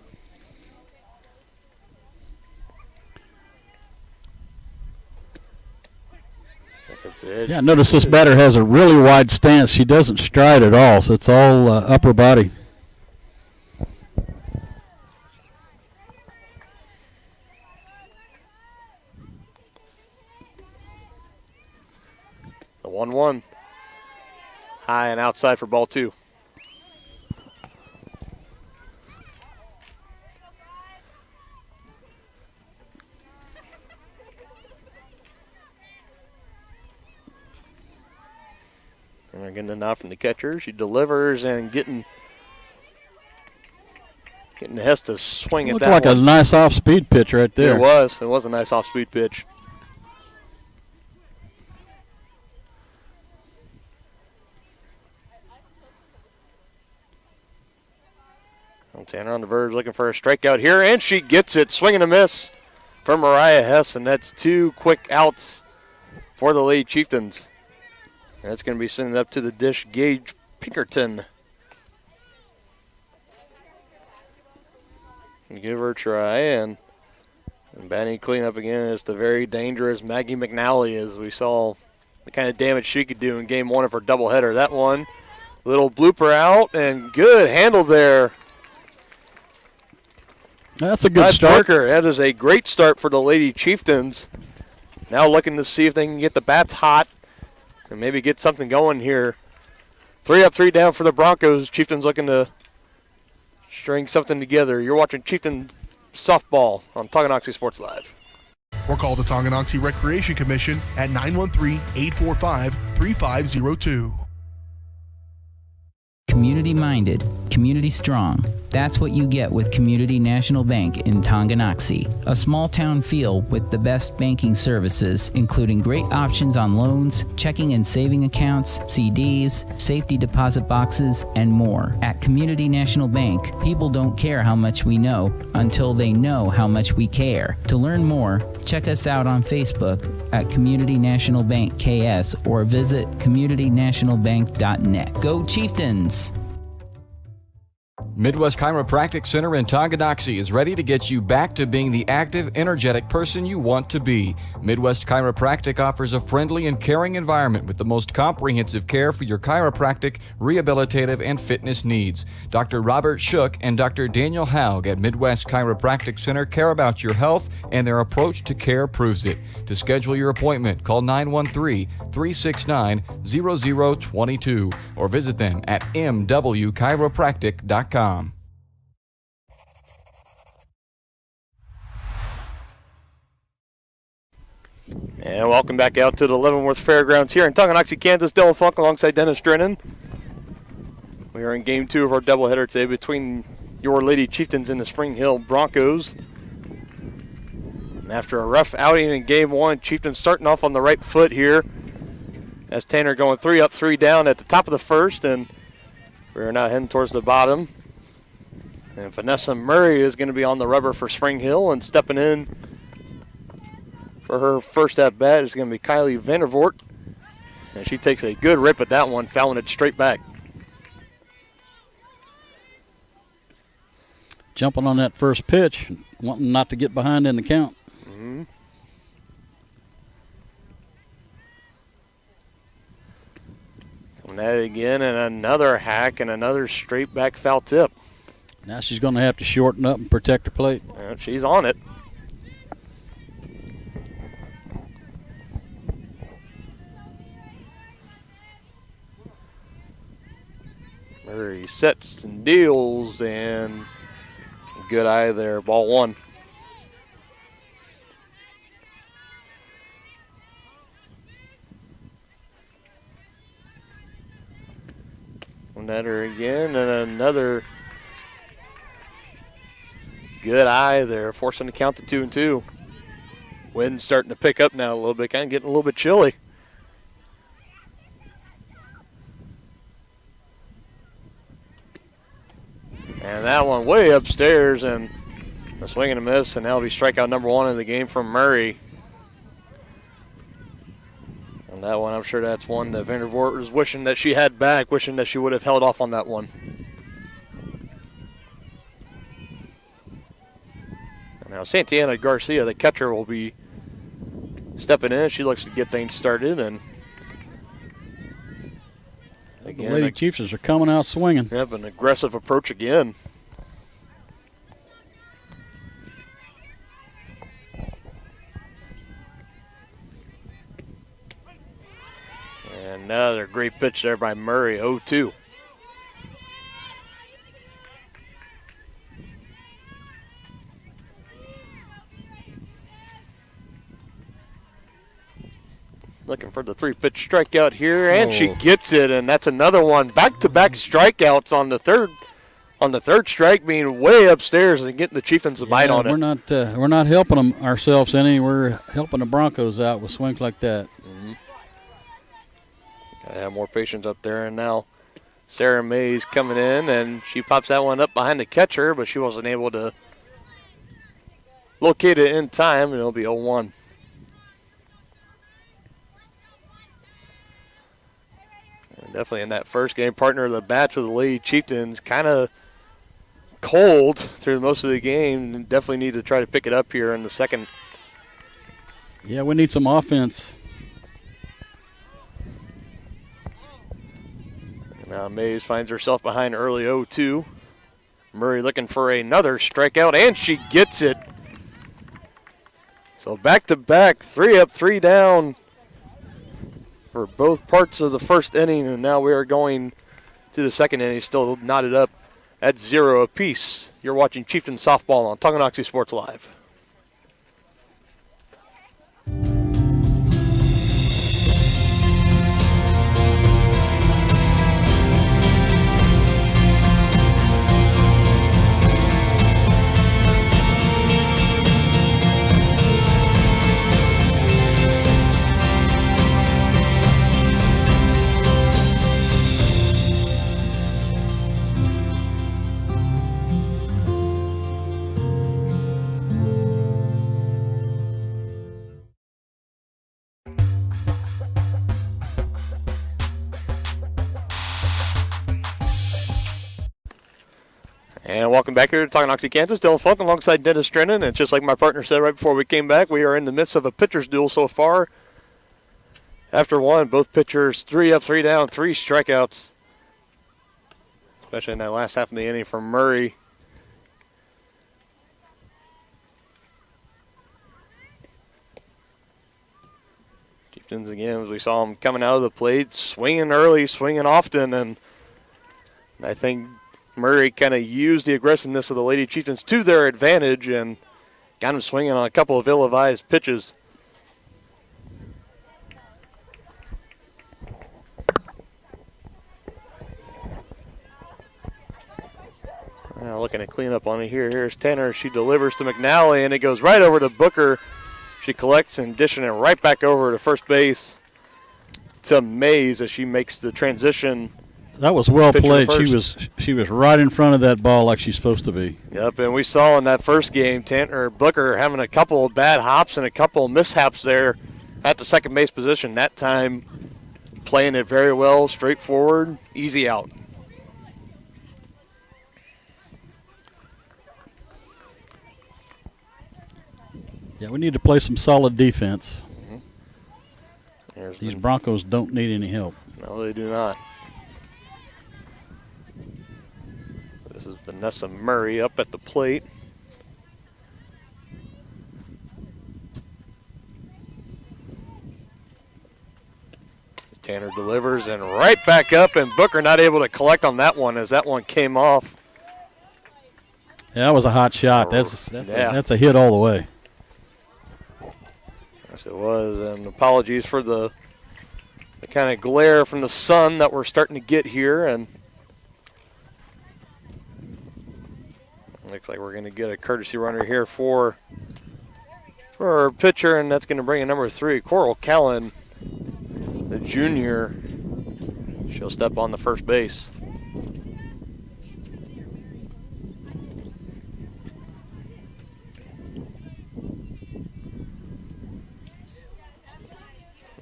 Yeah, notice this batter has a really wide stance. She doesn't stride at all, so it's all upper body. The 1-1. High and outside for ball 2. now from the catcher. She delivers and getting Hess to swing at Looked that like one. a nice off-speed pitch right there. It was. It was a nice off-speed pitch. Well, Tanner on the verge looking for a strikeout here, and she gets it. Swing and a miss for Mariah Hess, and that's 2 quick outs for the Lady Chieftains. That's going to be sending up to the dish, Gage Pinkerton. Give her a try, and batting cleanup again is the very dangerous Maggie McNally, as we saw the kind of damage she could do in game 1 of her doubleheader. That one, little blooper out, and good handle there. That's a good start. Parker. That is a great start for the Lady Chieftains. Now looking to see if they can get the bats hot and maybe get something going here. 3 up, 3 down for the Broncos. Chieftains looking to string something together. You're watching Chieftain softball on Tonganoxie Sports Live. Or call the Tonganoxie Recreation Commission at 913-845-3502. Community minded, community strong. That's what you get with Community National Bank in Tonganoxie. A small town feel with the best banking services, including great options on loans, checking and saving accounts, CDs, safety deposit boxes, and more. At Community National Bank, people don't care how much we know until they know how much we care. To learn more, check us out on Facebook at Community National Bank KS or visit communitynationalbank.net. Go Chieftains! Midwest Chiropractic Center in Tonganoxie is ready to get you back to being the active, energetic person you want to be. Midwest Chiropractic offers a friendly and caring environment with the most comprehensive care for your chiropractic, rehabilitative, and fitness needs. Dr. Robert Shook and Dr. Daniel Haug at Midwest Chiropractic Center care about your health, and their approach to care proves it. To schedule your appointment, call 913-369-0022 or visit them at mwchiropractic.com. And welcome back out to the Leavenworth Fairgrounds here in Tonganoxie, Kansas. Dylan Funk alongside Dennis Drennan. We are in game 2 of our doubleheader today between your Lady Chieftains and the Spring Hill Broncos. And after a rough outing in game 1, Chieftains starting off on the right foot here. As Tanner going 3 up, 3 down at the top of the first, and we're now heading towards the bottom. And Vanessa Murray is going to be on the rubber for Spring Hill, and stepping in for her first at bat is going to be Kylie Vandervoort. And she takes a good rip at that one, fouling it straight back. Jumping on that first pitch, wanting not to get behind in the count. Mm-hmm. Coming at it again, and another hack and another straight back foul tip. Now she's going to have to shorten up and protect her plate. And she's on it. Murray sets and deals, and good eye there, ball 1. One at her again, and another good eye there, forcing the count to 2-2. Wind's starting to pick up now a little bit, kind of getting a little bit chilly. And that one way upstairs, and a swing and a miss, and that'll be strikeout number 1 of the game from Murray. And that one, I'm sure that's one that Vandervoort was wishing that she had back, wishing that she would have held off on that one. And now Santiana Garcia, the catcher, will be stepping in. She looks to get things started, and again, the Lady Chiefs are coming out swinging. Yep, an aggressive approach again. And another great pitch there by Murray, 0-2. Looking for the 3-pitch strikeout here, and she Oh. gets it, and that's another one. Back-to-back strikeouts on the third strike, being way upstairs and getting the Chieftains a bite on it. We're not helping them ourselves any. We're helping the Broncos out with swings like that. Gotta have more patience up there, and now Sarah Mays coming in, and she pops that one up behind the catcher, but she wasn't able to locate it in time, and it'll be 0-1. And definitely in that first game, partner of the bats of the Lady Chieftains, kind of cold through most of the game. Definitely need to try to pick it up here in the second. Yeah, we need some offense. Now Mays finds herself behind early 0-2. Murray looking for another strikeout, and she gets it. So back-to-back, 3 up, 3 down for both parts of the first inning, and now we are going to the second inning, still knotted up at 0 apiece. You're watching Chieftain Softball on Tonganoxie Sports Live. And welcome back here to Tonganoxie, Kansas. Dylan Funk alongside Dennis Drennan. And just like my partner said right before we came back, we are in the midst of a pitcher's duel so far. After one, both pitchers 3 up, 3 down, 3 strikeouts. Especially in that last half of the inning from Murray. Chieftains again, as we saw them coming out of the plate, swinging early, swinging often. And I think Murray kind of used the aggressiveness of the Lady Chieftains to their advantage and got him swinging on a couple of ill-advised pitches. Now looking to clean up on it here. Here's Tanner. She delivers to McNally, and it goes right over to Booker. She collects and dishing it right back over to first base to Mays as she makes the transition. That was well played. First. She was right in front of that ball like she's supposed to be. Yep, and we saw in that first game, Booker having a couple of bad hops and a couple of mishaps there at the second base position. That time playing it very well, straightforward, easy out. Yeah, we need to play some solid defense. There's These Broncos don't need any help. No, they do not. This is Vanessa Murray up at the plate. Tanner delivers and right back up, and Booker not able to collect on that one as that one came off. Yeah, that was a hot shot. That's a hit all the way. Yes, it was, and apologies for the kind of glare from the sun that we're starting to get here, and looks like we're going to get a courtesy runner here for our pitcher, and that's going to bring in number 3, Coral Callan, the junior. She'll step on the first base.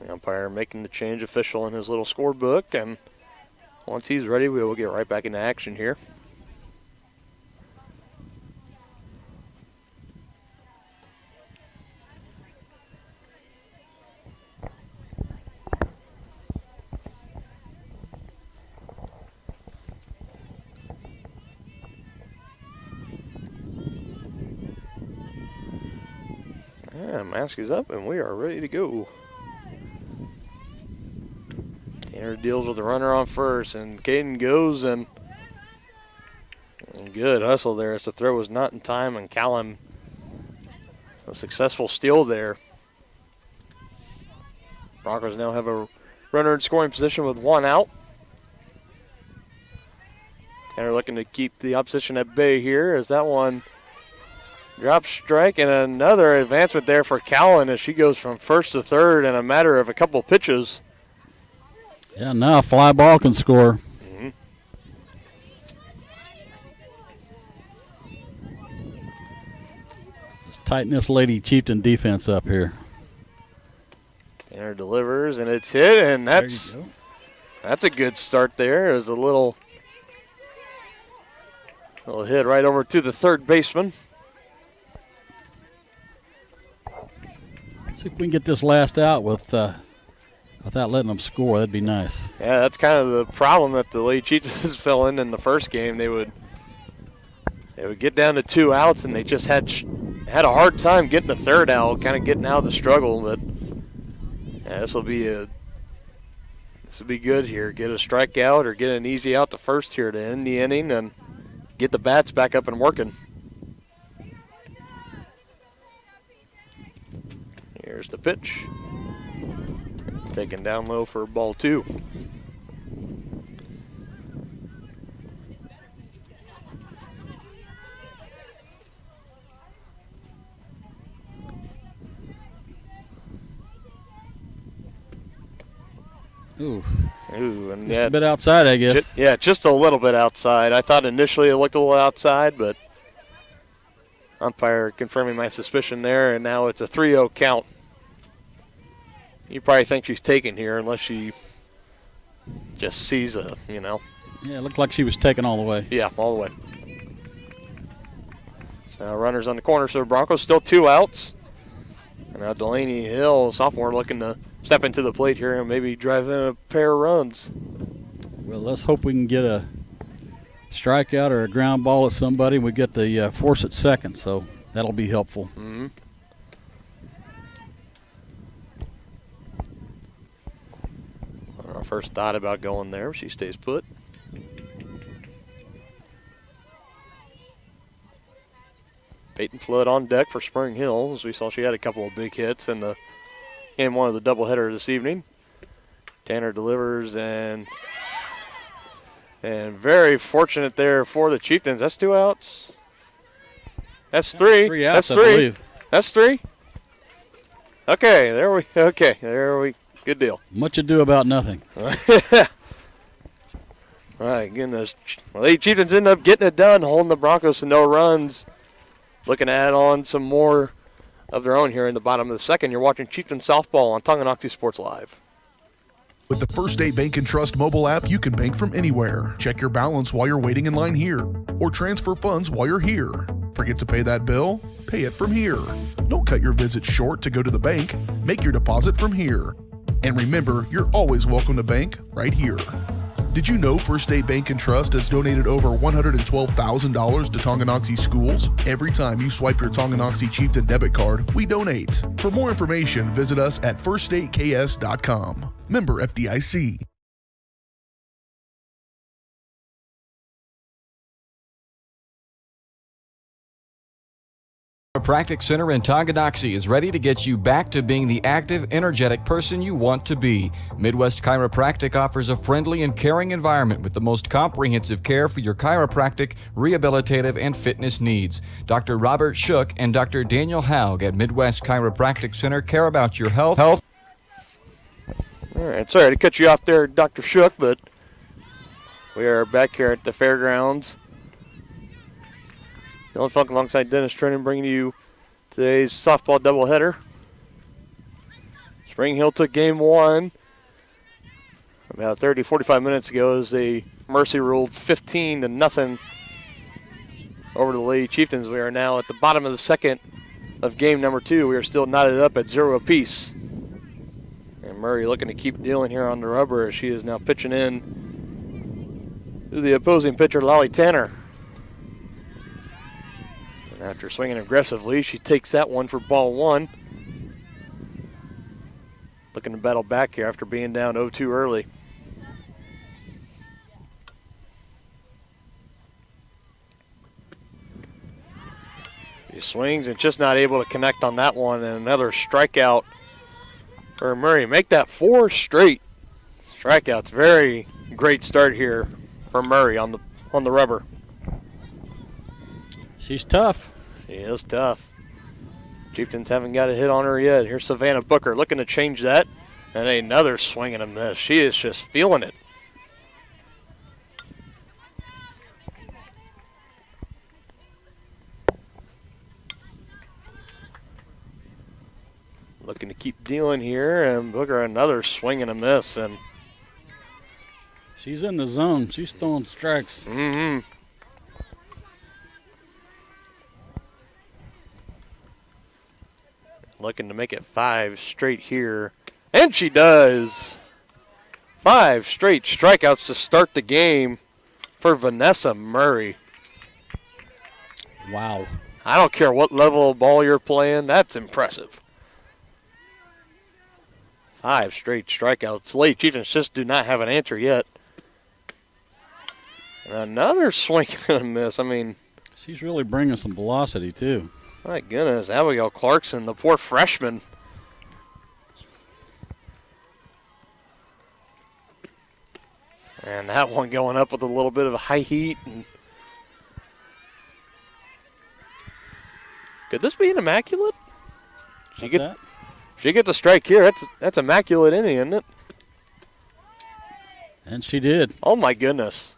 The umpire making the change official in his little scorebook, and once he's ready, we will get right back into action here. Yeah, mask is up, and we are ready to go. Tanner deals with the runner on first, and Caden goes, and good hustle there as the throw was not in time, and Callum, a successful steal there Broncos now have a runner in scoring position with one out. Tanner looking to keep the opposition at bay here as that one drops strike, and another advancement there for Cowan as she goes from first to third in a matter of a couple pitches. Yeah, now fly ball can score. Mm-hmm. Let's tighten this Lady Chieftain defense up here. Tanner delivers, and it's hit, and that's a good start there. There's a little hit right over to the third baseman. See if we can get this last out without letting them score. That'd be nice. Yeah, that's kind of the problem that the Lady Chieftains fell in the first game. They would get down to 2 outs, and they just had a hard time getting the third out, kind of getting out of the struggle. But yeah, this will be good here. Get a strikeout or get an easy out to first here to end the inning and get the bats back up and working. Here's the pitch. Taken down low for ball 2. Ooh, and just a bit outside, I guess. Just a little bit outside. I thought initially it looked a little outside, but umpire confirming my suspicion there, and now it's a 3-0 count. You probably think she's taken here unless she just sees Yeah, it looked like she was taken all the way. Yeah, all the way. So runners on the corner, so the Broncos still 2 outs. And now Delaney Hill, sophomore, looking to step into the plate here and maybe drive in a pair of runs. Well, let's hope we can get a strikeout or a ground ball at somebody and we get the force at second, so that'll be helpful. Mm-hmm. Our first thought about going there, she stays put. Peyton Flood on deck for Spring Hill. As we saw, she had a couple of big hits in game one of the doubleheader this evening. Tanner delivers, and very fortunate there for the Chieftains. That's 2 outs. That's 3. 3 outs, That's 3. I believe. That's 3. Okay, there we. Good deal. Much ado about nothing. My goodness. Well, the Chieftains end up getting it done, holding the Broncos to no runs. Looking to add on some more of their own here in the bottom of the second. You're watching Chieftain Softball on Tonganoxie Sports Live. With the First State Bank and Trust mobile app, you can bank from anywhere. Check your balance while you're waiting in line here, or transfer funds while you're here. Forget to pay that bill? Pay it from here. Don't cut your visit short to go to the bank. Make your deposit from here. And remember, you're always welcome to bank right here. Did you know First State Bank and Trust has donated over $112,000 to Tonganoxie schools? Every time you swipe your Tonganoxie Chieftain debit card, we donate. For more information, visit us at firststateks.com. Member FDIC. Chiropractic Center in Tonganoxie is ready to get you back to being the active, energetic person you want to be. Midwest Chiropractic offers a friendly and caring environment with the most comprehensive care for your chiropractic, rehabilitative, and fitness needs. Dr. Robert Shook and Dr. Daniel Haug at Midwest Chiropractic Center care about your health. All right, sorry to cut you off there, Dr. Shook, but we are back here at the fairgrounds. Dylan Funk alongside Dennis Trennan bringing you today's softball doubleheader. Spring Hill took game one about 45 minutes ago as they mercy ruled 15-0 over the Lady Chieftains. We are now at the bottom of the second of game number 2. We are still knotted up at 0 apiece. And Murray looking to keep dealing here on the rubber as she is now pitching in to the opposing pitcher, Lolly Tanner. And after swinging aggressively, she takes that one for ball 1. Looking to battle back here after being down 0-2 early. She swings and just not able to connect on that one, and another strikeout for Murray. Make that 4 straight strikeouts. Very great start here for Murray on the rubber. She's tough. She is tough. Chieftains haven't got a hit on her yet. Here's Savannah Booker looking to change that. And another swing and a miss. She is just feeling it. Looking to keep dealing here, and Booker another swing and a miss. And she's in the zone. She's throwing strikes. Mm-hmm. Looking to make it 5 straight here. And she does. 5 straight strikeouts to start the game for Vanessa Murray. Wow. I don't care what level of ball you're playing. That's impressive. 5 straight strikeouts. Lady Chieftains just do not have an answer yet. And another swing and a miss. I mean, she's really bringing some velocity, too. My goodness, Abigail Clarkson, the poor freshman. And that one going up with a little bit of a high heat. And could this be an immaculate? She gets a strike here. That's immaculate inning, isn't it? And she did. Oh, my goodness.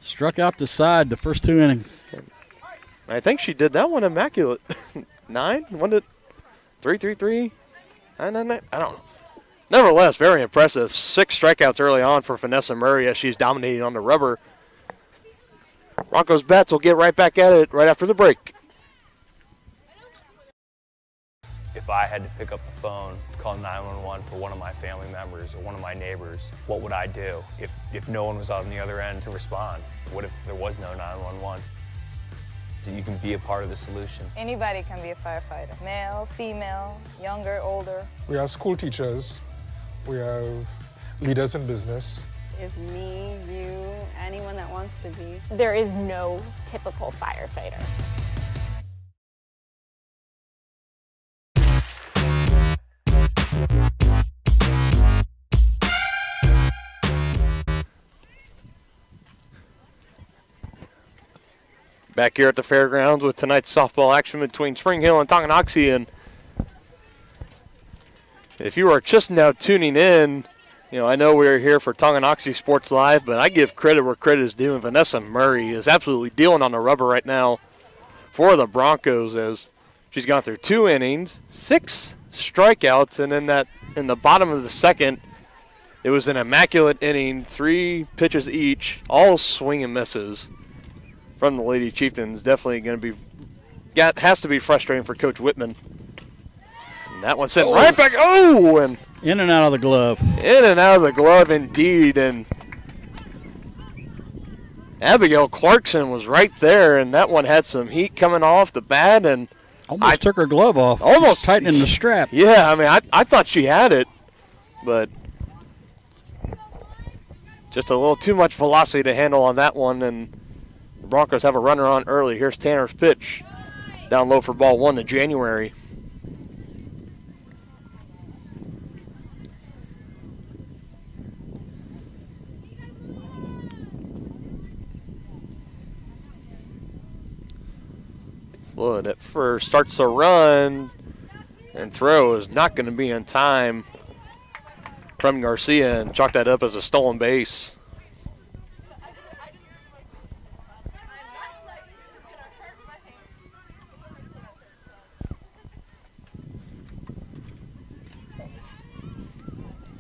Struck out the side the first 2 innings. I think she did that one immaculate. 9? 1 to 3, 3, 3, 9, 9, 9. I don't know. Nevertheless, very impressive. 6 strikeouts early on for Vanessa Murray as she's dominating on the rubber. Broncos bats will get right back at it right after the break. If I had to pick up the phone, call 911 for one of my family members or one of my neighbors, what would I do if no one was on the other end to respond? What if there was no 911? So you can be a part of the solution. Anybody can be a firefighter. Male, female, younger, older. We have school teachers. We have leaders in business. Is me, you, anyone that wants to be. There is no typical firefighter. Back here at the fairgrounds with tonight's softball action between Spring Hill and Tonganoxie. And if you are just now tuning in, you know, I know we're here for Tonganoxie Sports Live, but I give credit where credit is due. And Vanessa Murray is absolutely dealing on the rubber right now for the Broncos as she's gone through 2 innings, 6 strikeouts, and in the bottom of the second, it was an immaculate inning, 3 pitches each, all swing and misses from the Lady Chieftains. Definitely going to be, has to be frustrating for Coach Whitman. And that one sent right back. Oh, and in and out of the glove. In and out of the glove, indeed. And Abigail Clarkson was right there, and that one had some heat coming off the bat, and almost took her glove off. Almost tightening the strap. Yeah, I mean, I thought she had it, but just a little too much velocity to handle on that one, and the Broncos have a runner on early. Here's Tanner's pitch. Down low for ball 1 to January. Flood at first starts to run, and throw is not going to be in time from Garcia, and chalk that up as a stolen base.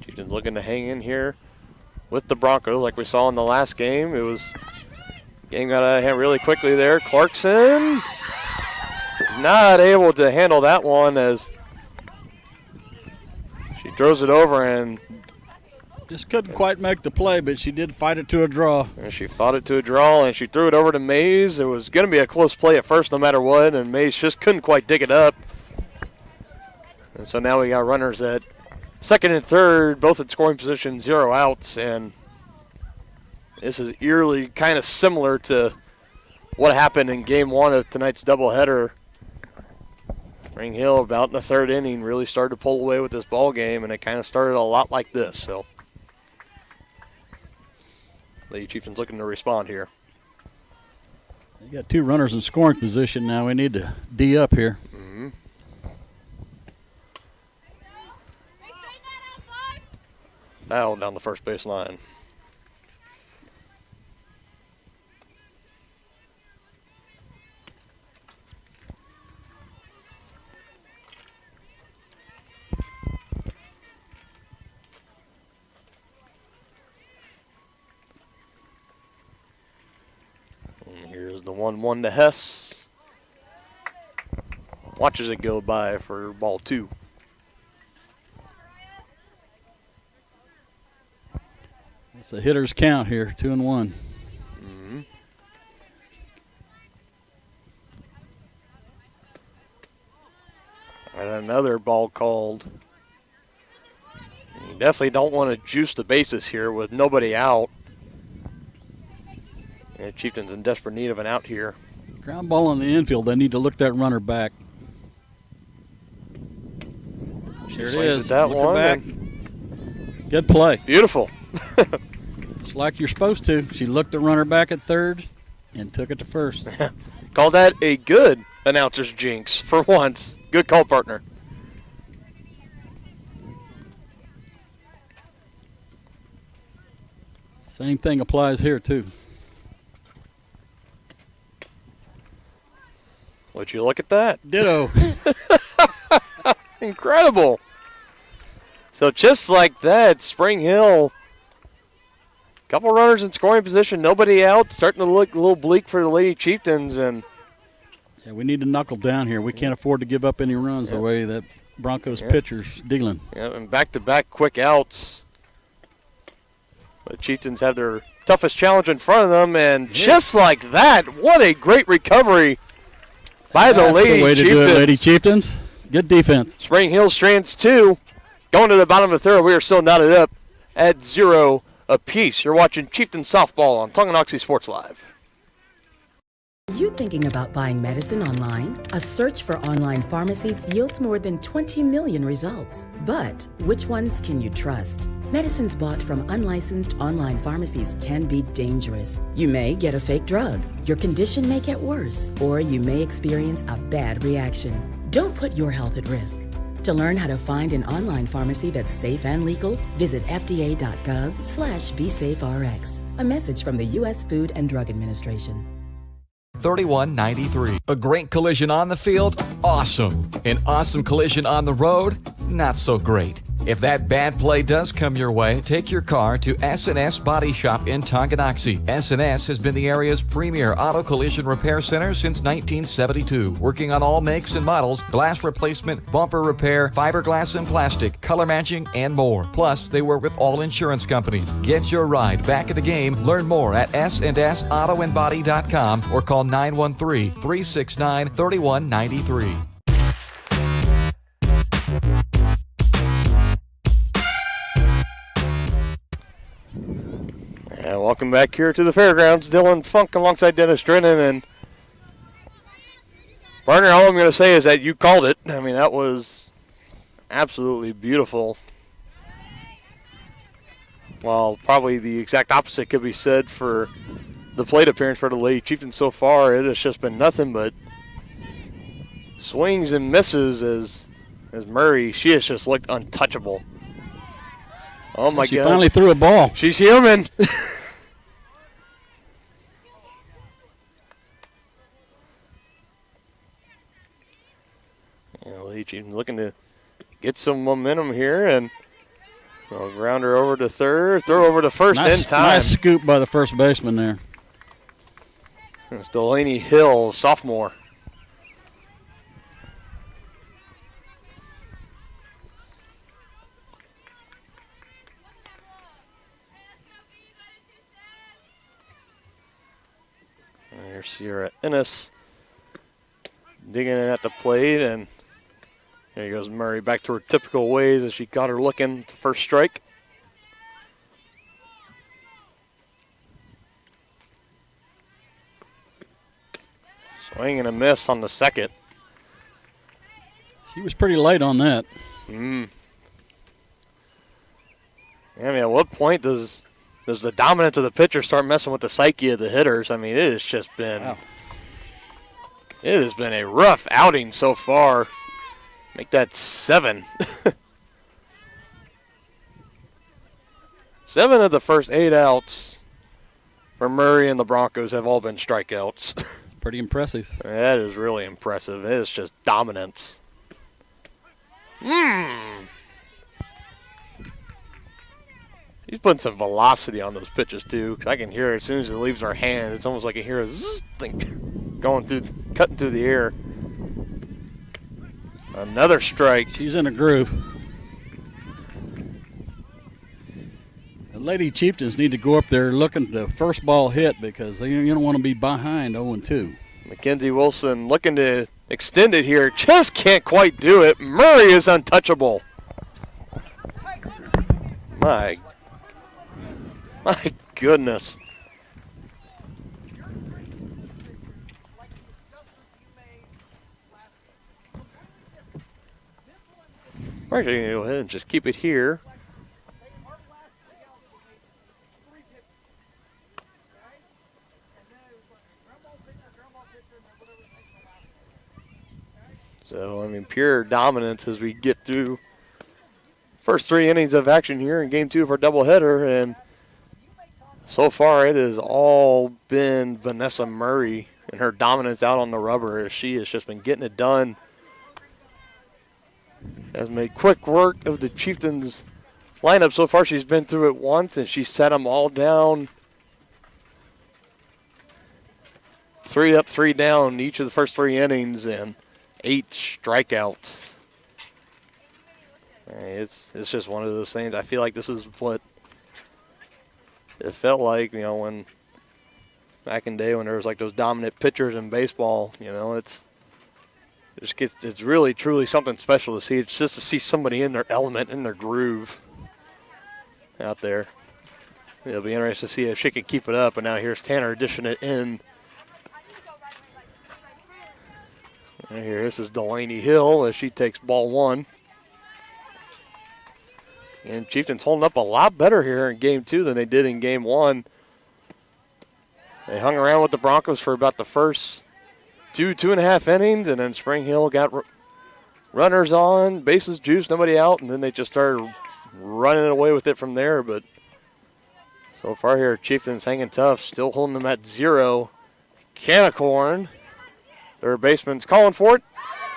Chieftains looking to hang in here with the Broncos like we saw in the last game. Game got out of hand really quickly there. Clarkson not able to handle that one as she throws it over and just couldn't quite make the play, but she did fight it to a draw. And she fought it to a draw, and she threw it over to Mays. It was going to be a close play at first no matter what, and Mays just couldn't quite dig it up. And so now we got runners at second and third, both at scoring position, 0 outs, and this is eerily kind of similar to what happened in game 1 of tonight's doubleheader Spring Hill, about in the third inning, really started to pull away with this ball game, and it kind of started a lot like this. So, Lady Chieftains looking to respond here. You got 2 runners in scoring position now. We need to D up here. Mm-hmm. Foul down the first base line. Here's the 1-1 to Hess. Watches it go by for ball 2. It's a hitter's count here, 2-1. Mm-hmm. And another ball called. You definitely don't want to juice the bases here with nobody out. And Chieftains in desperate need of an out here. Ground ball on the infield. They need to look that runner back. There it is. That look one. Back. Good play. Beautiful. Just like you're supposed to. She looked the runner back at third and took it to first. Call that a good announcer's jinx for once. Good call, partner. Same thing applies here, too. Would you look at that? Ditto. Incredible. So just like that, Spring Hill, couple runners in scoring position, nobody out, starting to look a little bleak for the Lady Chieftains. And yeah, we need to knuckle down here. We can't afford to give up any runs the way that Broncos pitcher's dealing. Yeah, and back-to-back quick outs. The Chieftains have their toughest challenge in front of them, and just like that, what a great recovery by the Lady Chieftains. That's the way to do it, Lady Chieftains. Good defense. Spring Hill strands 2. Going to the bottom of the third, we are still knotted up at 0 apiece. You're watching Chieftain Softball on Tonganoxie Sports Live. You thinking about buying medicine online? A search for online pharmacies yields more than 20 million results. But which ones can you trust? Medicines bought from unlicensed online pharmacies can be dangerous. You may get a fake drug, your condition may get worse, or you may experience a bad reaction. Don't put your health at risk. To learn how to find an online pharmacy that's safe and legal, visit fda.gov/BeSafeRx. A message from the U.S. Food and Drug Administration. 3193. A great collision on the field? Awesome. An awesome collision on the road? Not so great. If that bad play does come your way, take your car to S&S Body Shop in Tonganoxie. S&S has been the area's premier auto collision repair center since 1972, working on all makes and models, glass replacement, bumper repair, fiberglass and plastic, color matching, and more. Plus, they work with all insurance companies. Get your ride back in the game. Learn more at S&SAutoandBody.com or call 913-369-3193. And welcome back here to the fairgrounds. Dylan Funk alongside Dennis Drennan. And partner, all I'm going to say is that you called it. I mean, that was absolutely beautiful. Well, probably the exact opposite could be said for the plate appearance for the Lady Chieftains so far. It has just been nothing but swings and misses as Murray. She has just looked untouchable. Oh, my God. She finally threw a ball. She's human. Lady Chieftains looking to get some momentum here, and I'll ground her over to third, throw over to first in time. Nice scoop by the first baseman there. It's Delaney Hill, sophomore. There's Sierra Ennis digging in at the plate, and there goes Murray back to her typical ways as she got her looking at the first strike. Swing and a miss on the second. She was pretty late on that. I mean, at what point does the dominance of the pitcher start messing with the psyche of the hitters? I mean, it has just been it has been a rough outing so far. Make that 7. 7 of the first 8 outs for Murray and the Broncos have all been strikeouts. Pretty impressive. That is really impressive. It is just dominance. He's putting some velocity on those pitches, too, because I can hear it as soon as it leaves our hand. It's almost like I hear a zzz thing cutting through the air. Another strike. She's in a groove. The Lady Chieftains need to go up there looking to first ball hit because you don't want to be behind 0-2. Mackenzie Wilson looking to extend it here. Just can't quite do it. Murray is untouchable. My goodness. We're going to go ahead and just keep it here. So, I mean, pure dominance as we get through first 3 innings of action here in game 2 of our doubleheader. And so far it has all been Vanessa Murray and her dominance out on the rubber as she has just been getting it done. Has made quick work of the Chieftains lineup so far. She's been through it once and she set them all down. 3 up, 3 down each of the first 3 innings and 8 strikeouts. It's just one of those things. I feel like this is what it felt like, when back in the day when there was like those dominant pitchers in baseball. It's really truly something special to see. It's just to see somebody in their element, in their groove out there. It'll be interesting to see if she can keep it up. And now here's Tanner dishing it in. Right here, this is Delaney Hill as she takes ball 1. And Chieftains holding up a lot better here in game 2 than they did in game 1. They hung around with the Broncos for about the first 2.5 innings, and then Spring Hill got runners on, bases juiced, nobody out, and then they just started running away with it from there. But so far here, Chieftains hanging tough, still holding them at 0. Canicorn, third baseman's calling for it,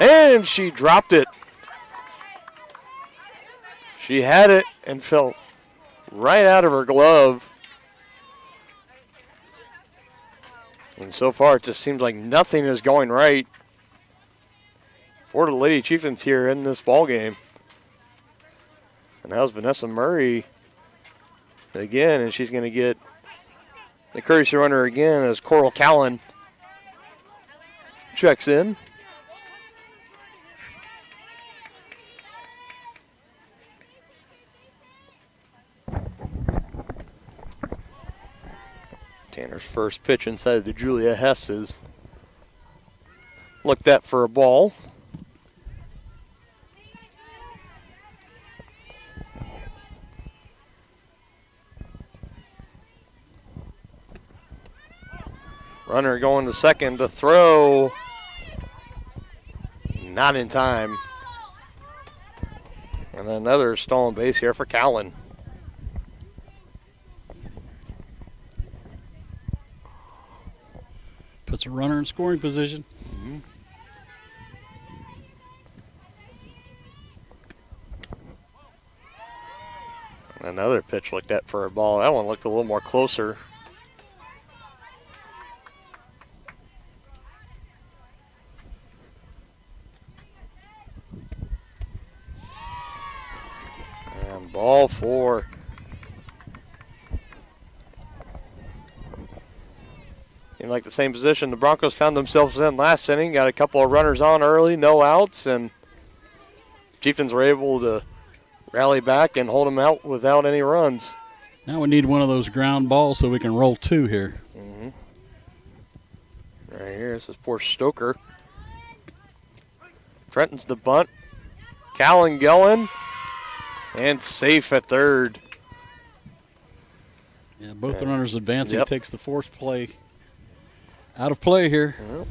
and she dropped it. She had it and fell right out of her glove. And so far, it just seems like nothing is going right for the Lady Chieftains here in this ball game. And how's Vanessa Murray again, and she's going to get the courtesy runner again as Coral Callan checks in. Tanner's first pitch inside the Julia Hess is looked at for a ball. Runner going to second to throw. Not in time. And another stolen base here for Callan. Puts a runner in scoring position. Mm-hmm. Another pitch looked at for a ball. That one looked a little more closer. And ball 4. Seemed like the same position the Broncos found themselves in last inning. Got a couple of runners on early, no outs, and Chieftains were able to rally back and hold them out without any runs. Now we need one of those ground balls so we can roll 2 here. Mm-hmm. Right here, this is poor Stoker. Threatens the bunt, Callan going. And safe at third. Yeah, both the runners advancing. Yep. Takes the force play out of play here. Yep.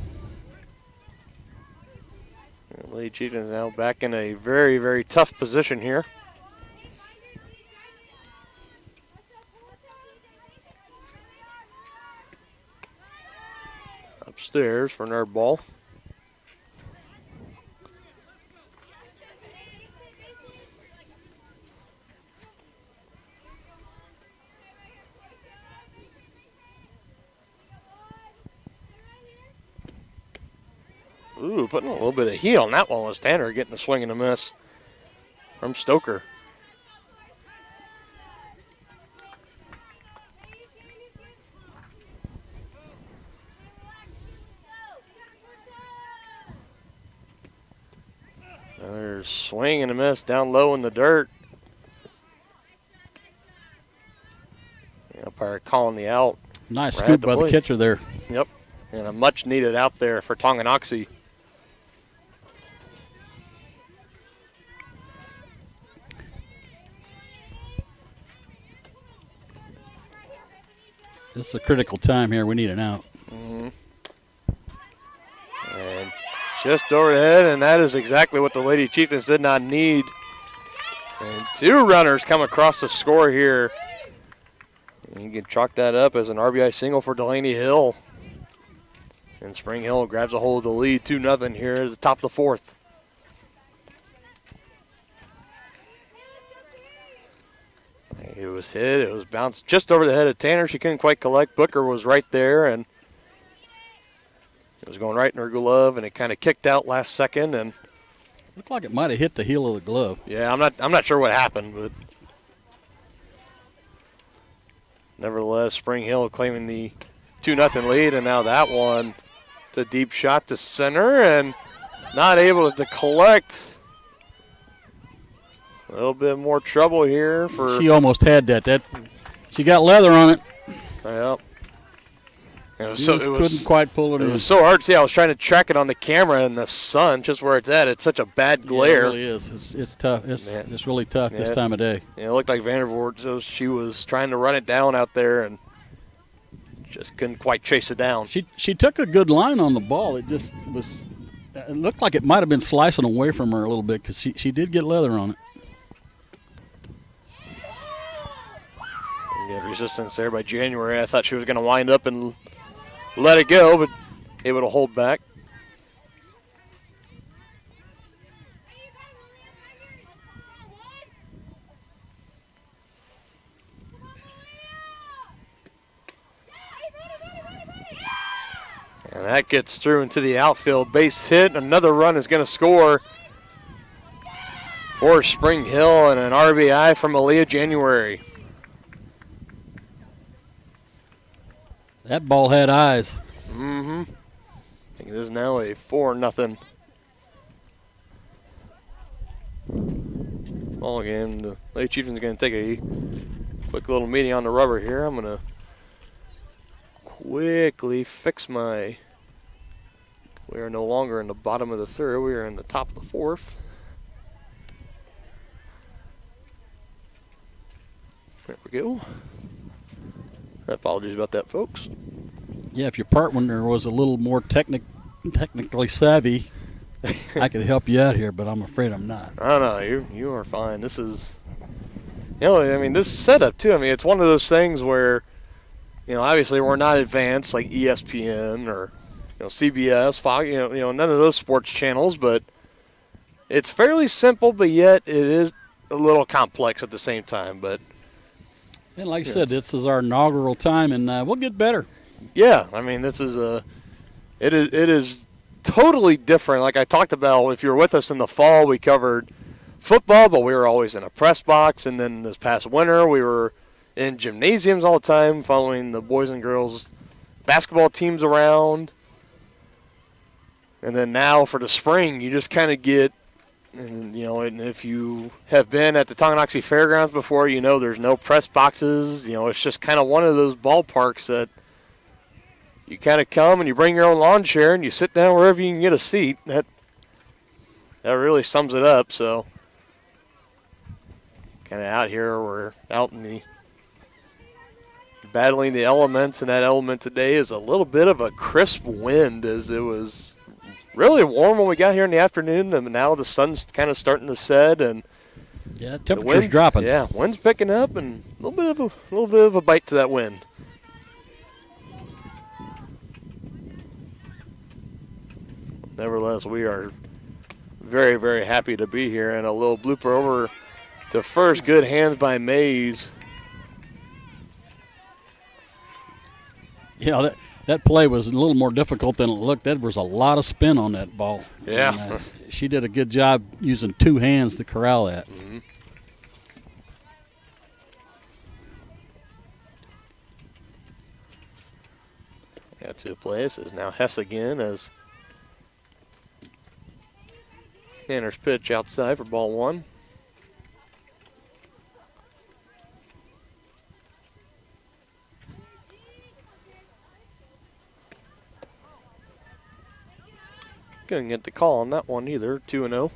Lady Chieftains now back in a very, very tough position here. Upstairs for another ball. Ooh, putting a little bit of heat on that one was Tanner getting a swing and a miss from Stoker. Another swing and a miss down low in the dirt. The umpire calling the out. Nice right scoop at the by plate. the catcher there. Yep, and a much needed out there for Tonganoxie. This is a critical time here. We need an out. Mm-hmm. And just over the head, and that is exactly what the Lady Chieftains did not need. And two runners come across the score here. And you can chalk that up as an RBI single for Delaney Hill. And Spring Hill grabs a hold of the lead, 2-0 here at the top of the fourth. It was hit. It was bounced just over the head of Tanner. She couldn't quite collect. Booker was right there, and it was going right in her glove, and it kind of kicked out last second. And looked like it might have hit the heel of the glove. yeah, I'm not sure what happened, but nevertheless, Spring Hill claiming the 2-0 lead, and now that one, it's a deep shot to center, and not able to collect. A little bit more trouble here for. She almost had that. She got leather on it. Yep. It couldn't quite pull it in. It was so hard to see. I was trying to track it on the camera in the sun, just where it's at. It's such a bad glare. Yeah, it really is. It's tough. It's really tough this time of day. Yeah, it looked like Vandervoort. So she was trying to run it down out there and just couldn't quite chase it down. She took a good line on the ball. It just was. It looked like it might have been slicing away from her a little bit because she did get leather on it. Yeah, resistance there by January. I thought she was going to wind up and let it go, but able to hold back. And that gets through into the outfield. Base hit. Another run is going to score for Spring Hill, and an RBI from Aaliyah January. That ball had eyes. Mm-hmm. I think it is now a 4-0 ball game. The Lady Chieftains going to take a quick little meeting on the rubber here. I'm going to quickly fix my. We are no longer in the bottom of the third. We are in the top of the fourth. There we go. Apologies about that, folks. Yeah, if your partner was a little more technically savvy, I could help you out here, but I'm afraid I'm not. I know, you are fine. This is, I mean, this setup too. I mean, it's one of those things where, obviously we're not advanced like ESPN or, CBS, Fox, none of those sports channels, but it's fairly simple, but yet it is a little complex at the same time. But and like I said, this is our inaugural time, and we'll get better. Yeah, I mean, this is it is totally different. Like I talked about, if you were with us in the fall, we covered football, but we were always in a press box. And then this past winter, we were in gymnasiums all the time, following the boys and girls basketball teams around. And then now for the spring, you just kind of get, and if you have been at the Tonganoxie Fairgrounds before, there's no press boxes. It's just kind of one of those ballparks that you kind of come and you bring your own lawn chair and you sit down wherever you can get a seat. That really sums it up. So kind of out here. We're out in the battling the elements, and that element today is a little bit of a crisp wind, as it was really warm when we got here in the afternoon, and now the sun's kind of starting to set, and yeah, temperature's dropping. Yeah, wind's picking up, and a little bit of a bite to that wind. Nevertheless, we are very, very happy to be here, and a little blooper over to first. Good hands by Mays. You know, that play was a little more difficult than it looked. There was a lot of spin on that ball. Yeah. And, she did a good job using two hands to corral that. Mm-hmm. Yeah, to play. This is now Hess again as Tanner's pitch outside for ball one. Couldn't get the call on that one either. 2-0.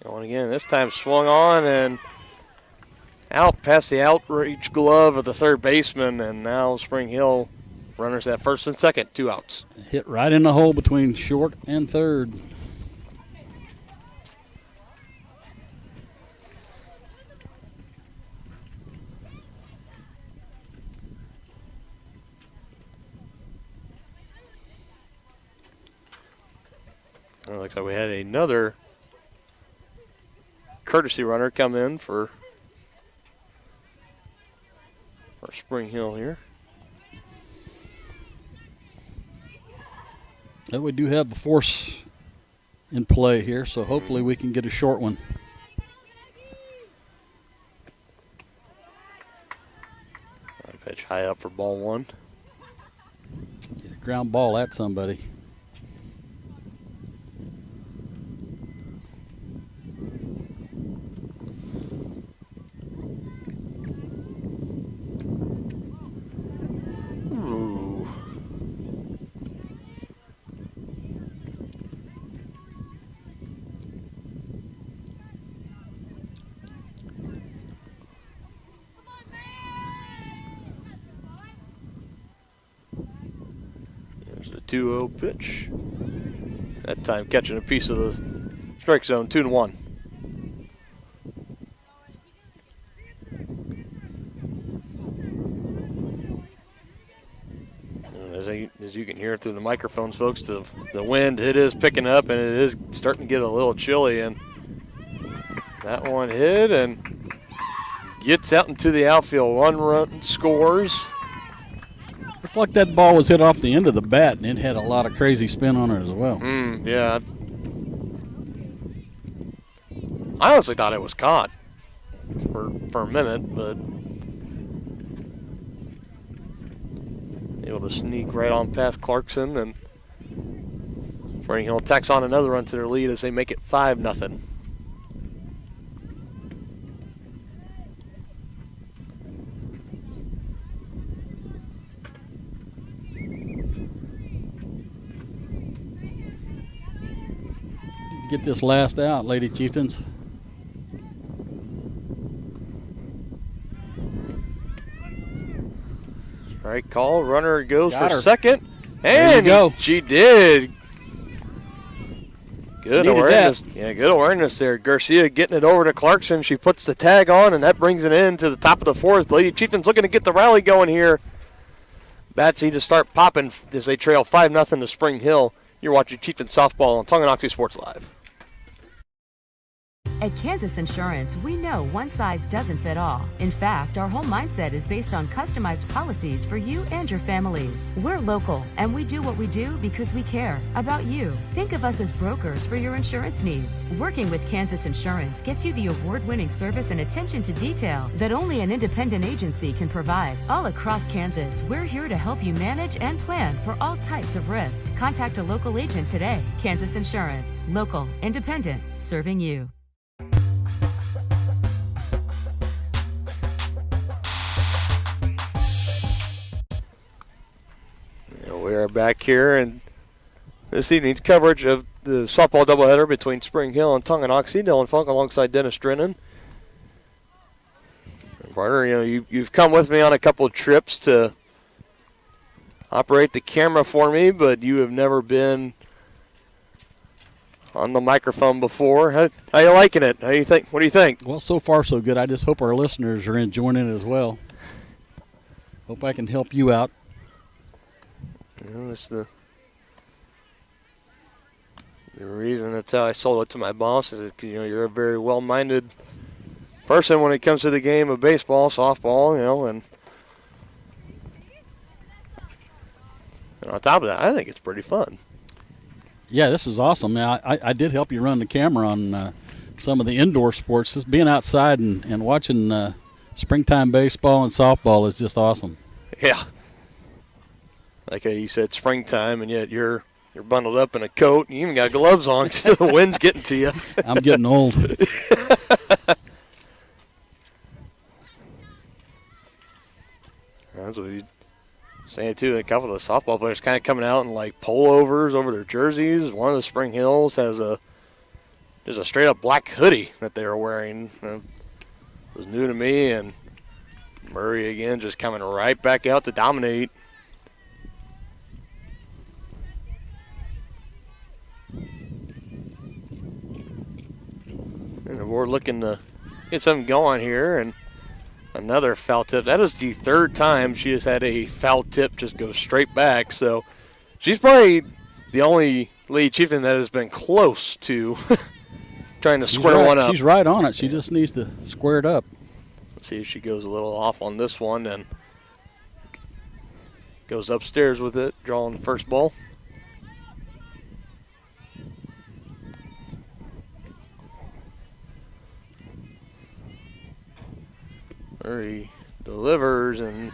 Going again. This time swung on and out past the outreach glove of the third baseman, and now Spring Hill runners at first and second. 2 outs. Hit right in the hole between short and third. It looks like we had another courtesy runner come in for Spring Hill here. And we do have the force in play here, so hopefully we can get a short one. Pitch high up for ball one. Get a ground ball at somebody. There's a 2-0 pitch. That time catching a piece of the strike zone. 2-1. As you can hear through the microphones, folks, the wind, it is picking up, and it is starting to get a little chilly. And that one hit and gets out into the outfield. One run scores. Looked like that ball was hit off the end of the bat, and it had a lot of crazy spin on it as well. Yeah. I honestly thought it was caught for a minute, but able to sneak right on past Clarkson, and Spring Hill tacks on another run to their lead as they make it 5-0. Get this last out, Lady Chieftains. Strike call. Runner goes Got for her. second. There you And go. she did. Good Needed awareness. that. Yeah, good awareness there. Garcia getting it over to Clarkson. She puts the tag on, and that brings it in to the top of the fourth. Lady Chieftains looking to get the rally going here. Bats need to start popping as they trail 5-0 to Spring Hill. You're watching Chieftains softball on Tonganoxie Sports Live. At Kansas Insurance, we know one size doesn't fit all. In fact, our whole mindset is based on customized policies for you and your families. We're local, and we do what we do because we care about you. Think of us as brokers for your insurance needs. Working with Kansas Insurance gets you the award-winning service and attention to detail that only an independent agency can provide. All across Kansas, we're here to help you manage and plan for all types of risk. Contact a local agent today. Kansas Insurance. Local, independent, serving you. We are back here in this evening's coverage of the softball doubleheader between Spring Hill and Tonganoxie. Dylan Funk alongside Dennis Drennan. Barter, you've come with me on a couple of trips to operate the camera for me, but you have never been on the microphone before. How you liking it? How you think? What do you think? Well, so far so good. I just hope our listeners are enjoying it as well. Hope I can help you out. That's the reason. That's how I sold it to my boss. Is that, you're a very well-minded person when it comes to the game of baseball, softball, and on top of that, I think it's pretty fun. Yeah, this is awesome. Now, I did help you run the camera on some of the indoor sports. Just being outside and watching springtime baseball and softball is just awesome. Yeah. Like you said, springtime, and yet you're bundled up in a coat, and you even got gloves on because the wind's getting to you. I'm getting old. That's what he's saying, too. A couple of the softball players kind of coming out in, like, pullovers over their jerseys. One of the Spring Hills has just a straight-up black hoodie that they were wearing. It was new to me, and Murray, again, just coming right back out to dominate. And we're looking to get something going here, and another foul tip. That is the third time she has had a foul tip just go straight back. So she's probably the only Lady Chieftain that has been close to trying to square one up. She's right on it. She just needs to square it up. Let's see if she goes a little off on this one and goes upstairs with it, drawing the first ball. Murray delivers, and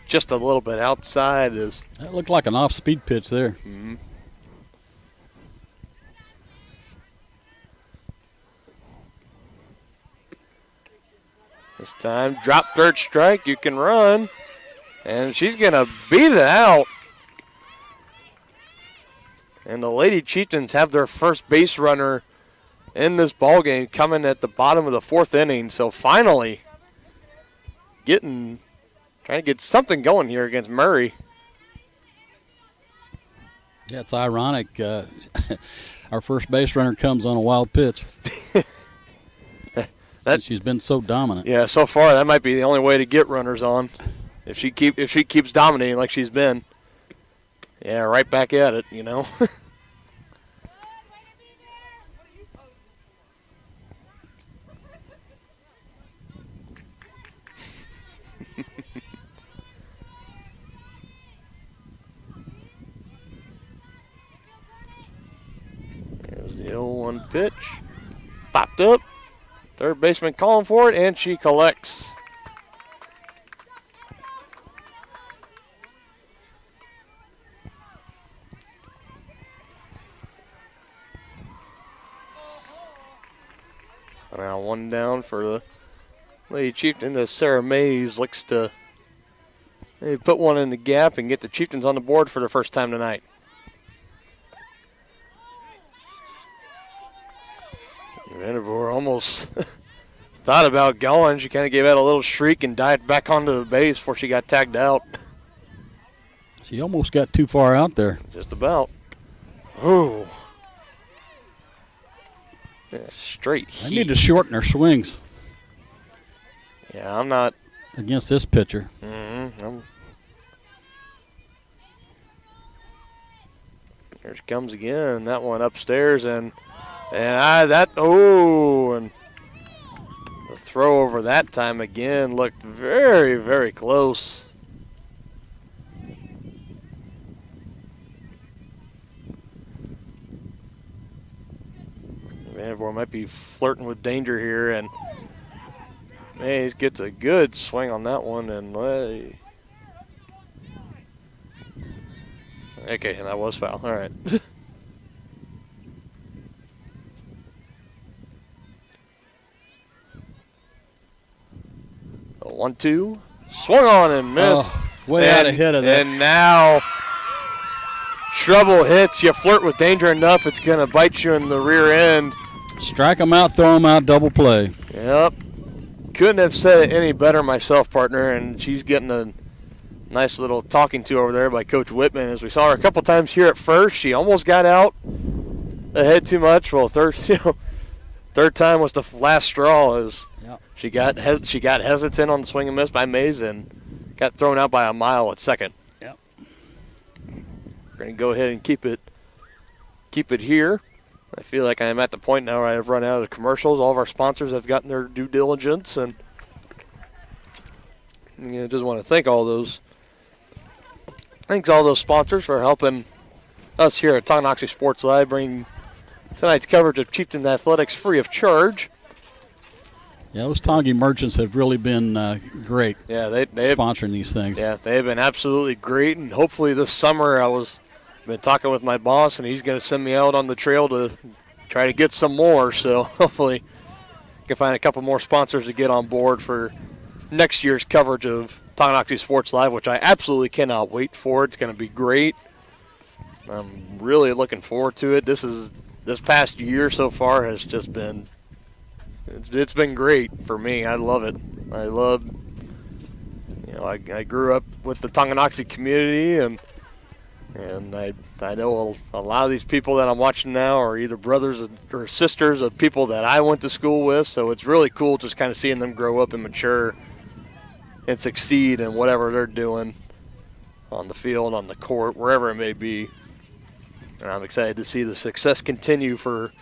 just a little bit outside is. That looked like an off-speed pitch there. Mm-hmm. This time, drop third strike. You can run, and she's gonna beat it out. And the Lady Chieftains have their first base runner in this ball game coming at the bottom of the fourth inning. So finally trying to get something going here against Murray. Yeah, it's ironic. Our first base runner comes on a wild pitch. She's been so dominant. Yeah, so far that might be the only way to get runners on. If she keeps dominating like she's been. Yeah, right back at it, There's the 0-1 pitch. Popped up. Third baseman calling for it, and she collects. Now one down for the Lady Chieftain. The Sarah Mays looks to put one in the gap and get the Chieftains on the board for the first time tonight. Vandervoort almost thought about going. She kind of gave out a little shriek and dived back onto the base before she got tagged out. She almost got too far out there. Just about. Ooh. Yeah, straight heat. I need to shorten her swings. Yeah, I'm not. Against this pitcher. Mm-hmm. Here she comes again. That one upstairs, and the throw over that time again looked very, very close. Vandervoort might be flirting with danger here, and Mays gets a good swing on that one, and okay, and that was foul. All right. 1-2, swung on and missed. Oh, Way out ahead of that. And now trouble hits. You flirt with danger enough, it's going to bite you in the rear end. Strike them out, throw them out, double play. Yep. Couldn't have said it any better myself, partner, and she's getting a nice little talking to over there by Coach Whitman. As we saw her a couple times here at first, she almost got out ahead too much. Well, third time was the last straw as she got hesitant on the swing and miss by Mays and got thrown out by a mile at second. Yep. We're going to go ahead and keep it here. I feel like I am at the point now where I have run out of commercials. All of our sponsors have gotten their due diligence, and just want to thank all those sponsors for helping us here at Tonganoxie Sports Live bring tonight's coverage of Chieftains athletics free of charge. Yeah, those Tongi merchants have really been great. Yeah, they sponsoring these things. Yeah, they've been absolutely great, and hopefully this summer been talking with my boss, and he's going to send me out on the trail to try to get some more. So hopefully I can find a couple more sponsors to get on board for next year's coverage of Tonganoxie Sports Live, which I absolutely cannot wait for. It's going to be great. I'm really looking forward to it. This past year so far has just been it's been great for me. I love it. I grew up with the Tonganoxie community, and I know a lot of these people that I'm watching now are either brothers or sisters of people that I went to school with, so it's really cool just kind of seeing them grow up and mature and succeed in whatever they're doing on the field, on the court, wherever it may be. And I'm excited to see the success continue for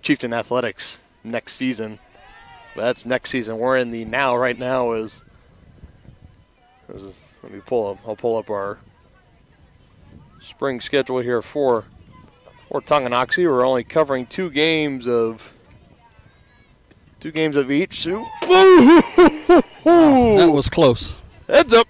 Chieftain Athletics next season. But that's next season. We're in the now. Right now is I'll pull up our spring schedule here for Tonganoxie. We're only covering two games of each. So, that was close. Heads up.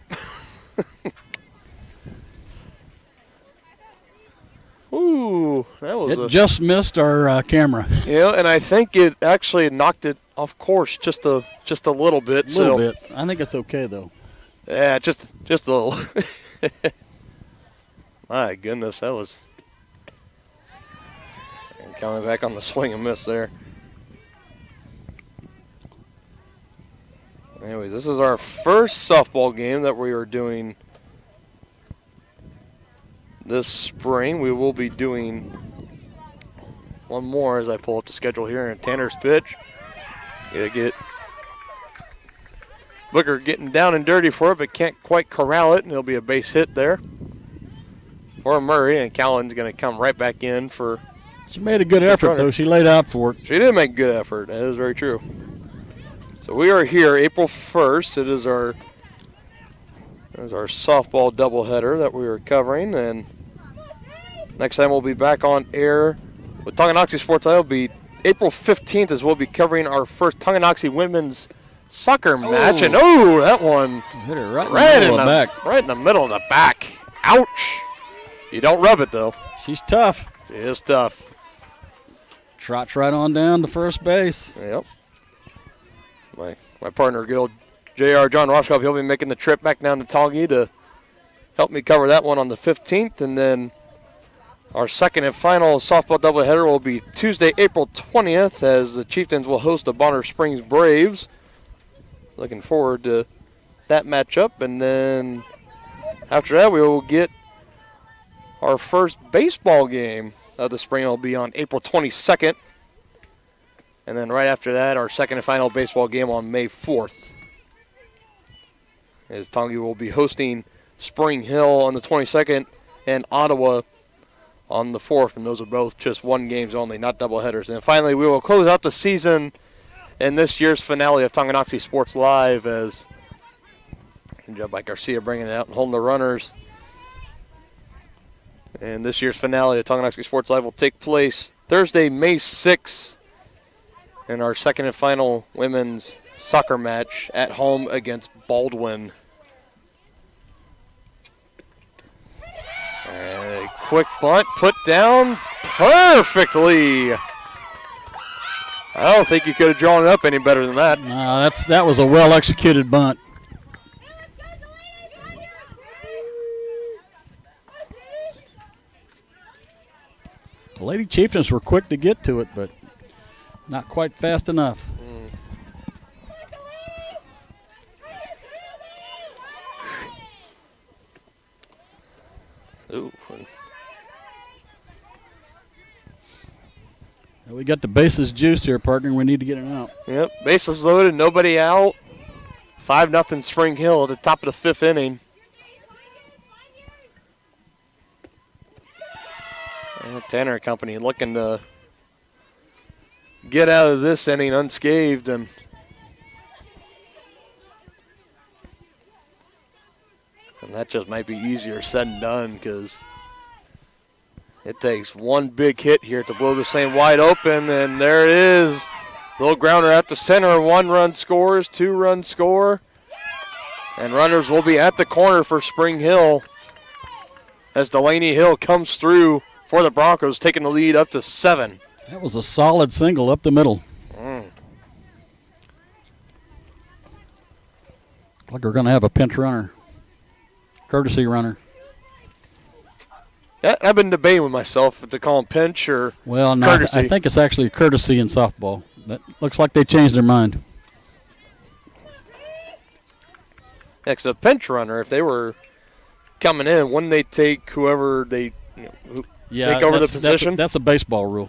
Ooh, that was just missed our camera. Yeah, and I think it actually knocked it off course just a little bit. A little bit. I think it's okay though. Yeah, just a little. My goodness, that was coming back on the swing and miss there. Anyways, this is our first softball game that we are doing this spring. We will be doing one more as I pull up the schedule here. And Tanner's pitch. Get Booker getting down and dirty for it, but can't quite corral it, and it'll be a base hit there for Murray. And Callan's going to come right back in for. She made a good effort, though. She laid out for it. She did make a good effort. That is very true. So we are here April 1st. It is our softball doubleheader that we are covering, and next time we'll be back on air with Tonganoxie Sports. I'll be April 15th as we'll be covering our first Tonganoxie women's soccer match. And that one hit her right in the back. Right in the middle of the back. Ouch. You don't rub it though. She's tough. She is tough. Trots right on down to first base. Yep. My partner, Gil JR John Roshkop, he'll be making the trip back down to Tongi to help me cover that one on the 15th. And then our second and final softball doubleheader will be Tuesday, April 20th, as the Chieftains will host the Bonner Springs Braves. Looking forward to that matchup. And then after that, we will get our first baseball game of the spring. Will be on April 22nd. And then right after that, our second and final baseball game on May 4th. As Tongi will be hosting Spring Hill on the 22nd and Ottawa on the 4th. And those are both just one games only, not doubleheaders. And finally, we will close out the season in this year's finale of Tonganoxie Sports Live as job by Garcia bringing it out and holding the runners. And this year's finale of Tonganoxie Sports Live will take place Thursday, May 6th. In our second and final women's soccer match at home against Baldwin. And a quick bunt put down perfectly. I don't think you could have drawn it up any better than that. No, that was a well-executed bunt. The Lady Chieftains were quick to get to it, but not quite fast enough. Ooh. We got the bases juiced here, partner. We need to get it out. Yep, bases loaded, nobody out. 5-0 Spring Hill at the top of the 5th inning. And Tanner Company looking to get out of this inning unscathed, and that just might be easier said than done because it takes one big hit here to blow this thing wide open, and there it is. Little grounder at the center. 1 run scores, 2 runs score. And runners will be at the corner for Spring Hill as Delaney Hill comes through for the Broncos, taking the lead up to 7. That was a solid single up the middle. Like we're going to have a pinch runner. Courtesy runner. Yeah, I've been debating with myself if to call him pinch or courtesy. I think it's actually courtesy in softball. That looks like they changed their mind. Next, a pinch runner, if they were coming in, wouldn't they take whoever they take over the position? That's a baseball rule.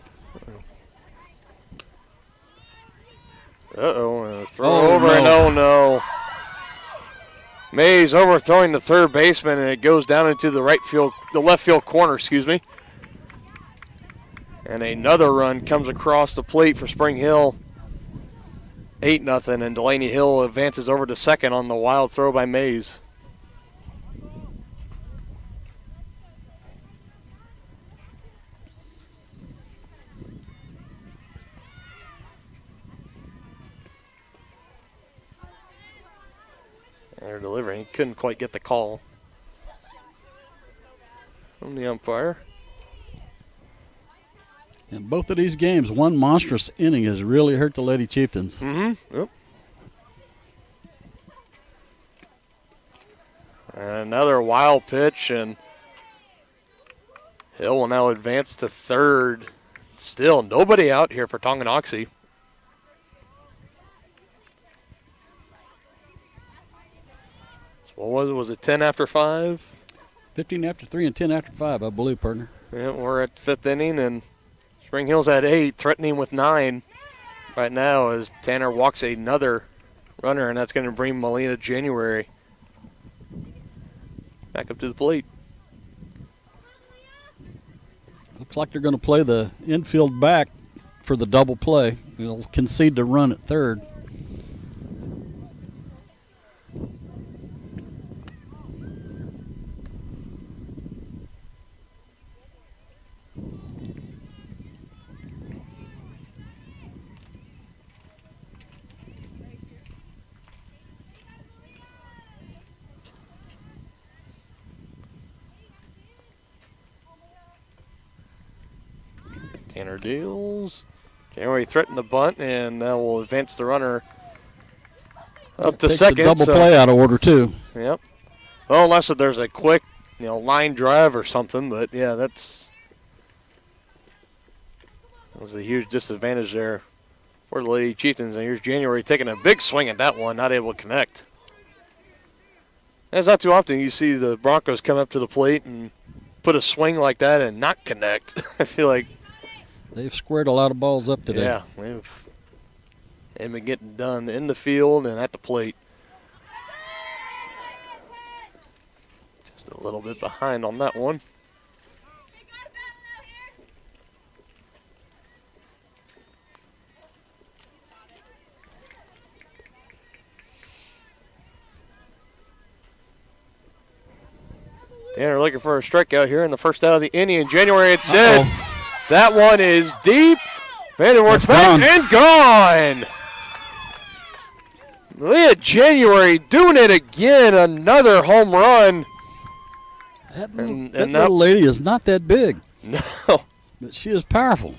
Throw over and oh no. Mays overthrowing the third baseman, and it goes down into the left field corner, And another run comes across the plate for Spring Hill. 8-0, and Delaney Hill advances over to second on the wild throw by Mays. They're delivering. He couldn't quite get the call from the umpire. In both of these games, one monstrous inning has really hurt the Lady Chieftains. Yep. And another wild pitch, and Hill will now advance to third. Still nobody out here for Tonganoxie. What was it? Was it 10 after 5? 15 after 3 and 10 after 5, I believe, partner. Yeah, we're at the 5th inning, and Spring Hill's at 8, threatening with 9 right now as Tanner walks another runner, and that's going to bring Melina January back up to the plate. Looks like they're going to play the infield back for the double play. They'll concede the run at third. Tanner deals. January threatened the bunt, and that will advance the runner up to second. Double play out of order, too. Yep. Well, unless there's a quick, line drive or something, but yeah, that was a huge disadvantage there for the Lady Chieftains. And here's January taking a big swing at that one, not able to connect. It's not too often you see the Broncos come up to the plate and put a swing like that and not connect. I feel like they've squared a lot of balls up today. Yeah, they've been getting done in the field and at the plate. Just a little bit behind on that one. Tanner looking for a strikeout here in the first out of the inning. In January instead. That one is deep. Vanderwert's back and gone. Leah January doing it again. Another home run. That little lady is not that big. No. But she is powerful.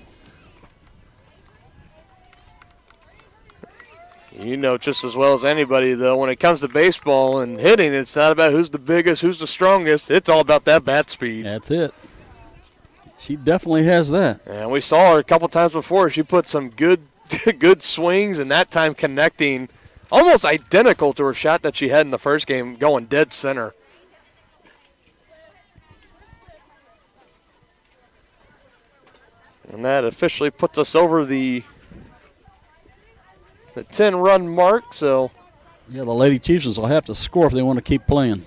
You know just as well as anybody, though, when it comes to baseball and hitting, it's not about who's the biggest, who's the strongest. It's all about that bat speed. That's it. She definitely has that. And we saw her a couple times before. She put some good good swings, and that time connecting almost identical to her shot that she had in the first game, going dead center. And that officially puts us over the 10-run mark. So, yeah, the Lady Chieftains will have to score if they want to keep playing.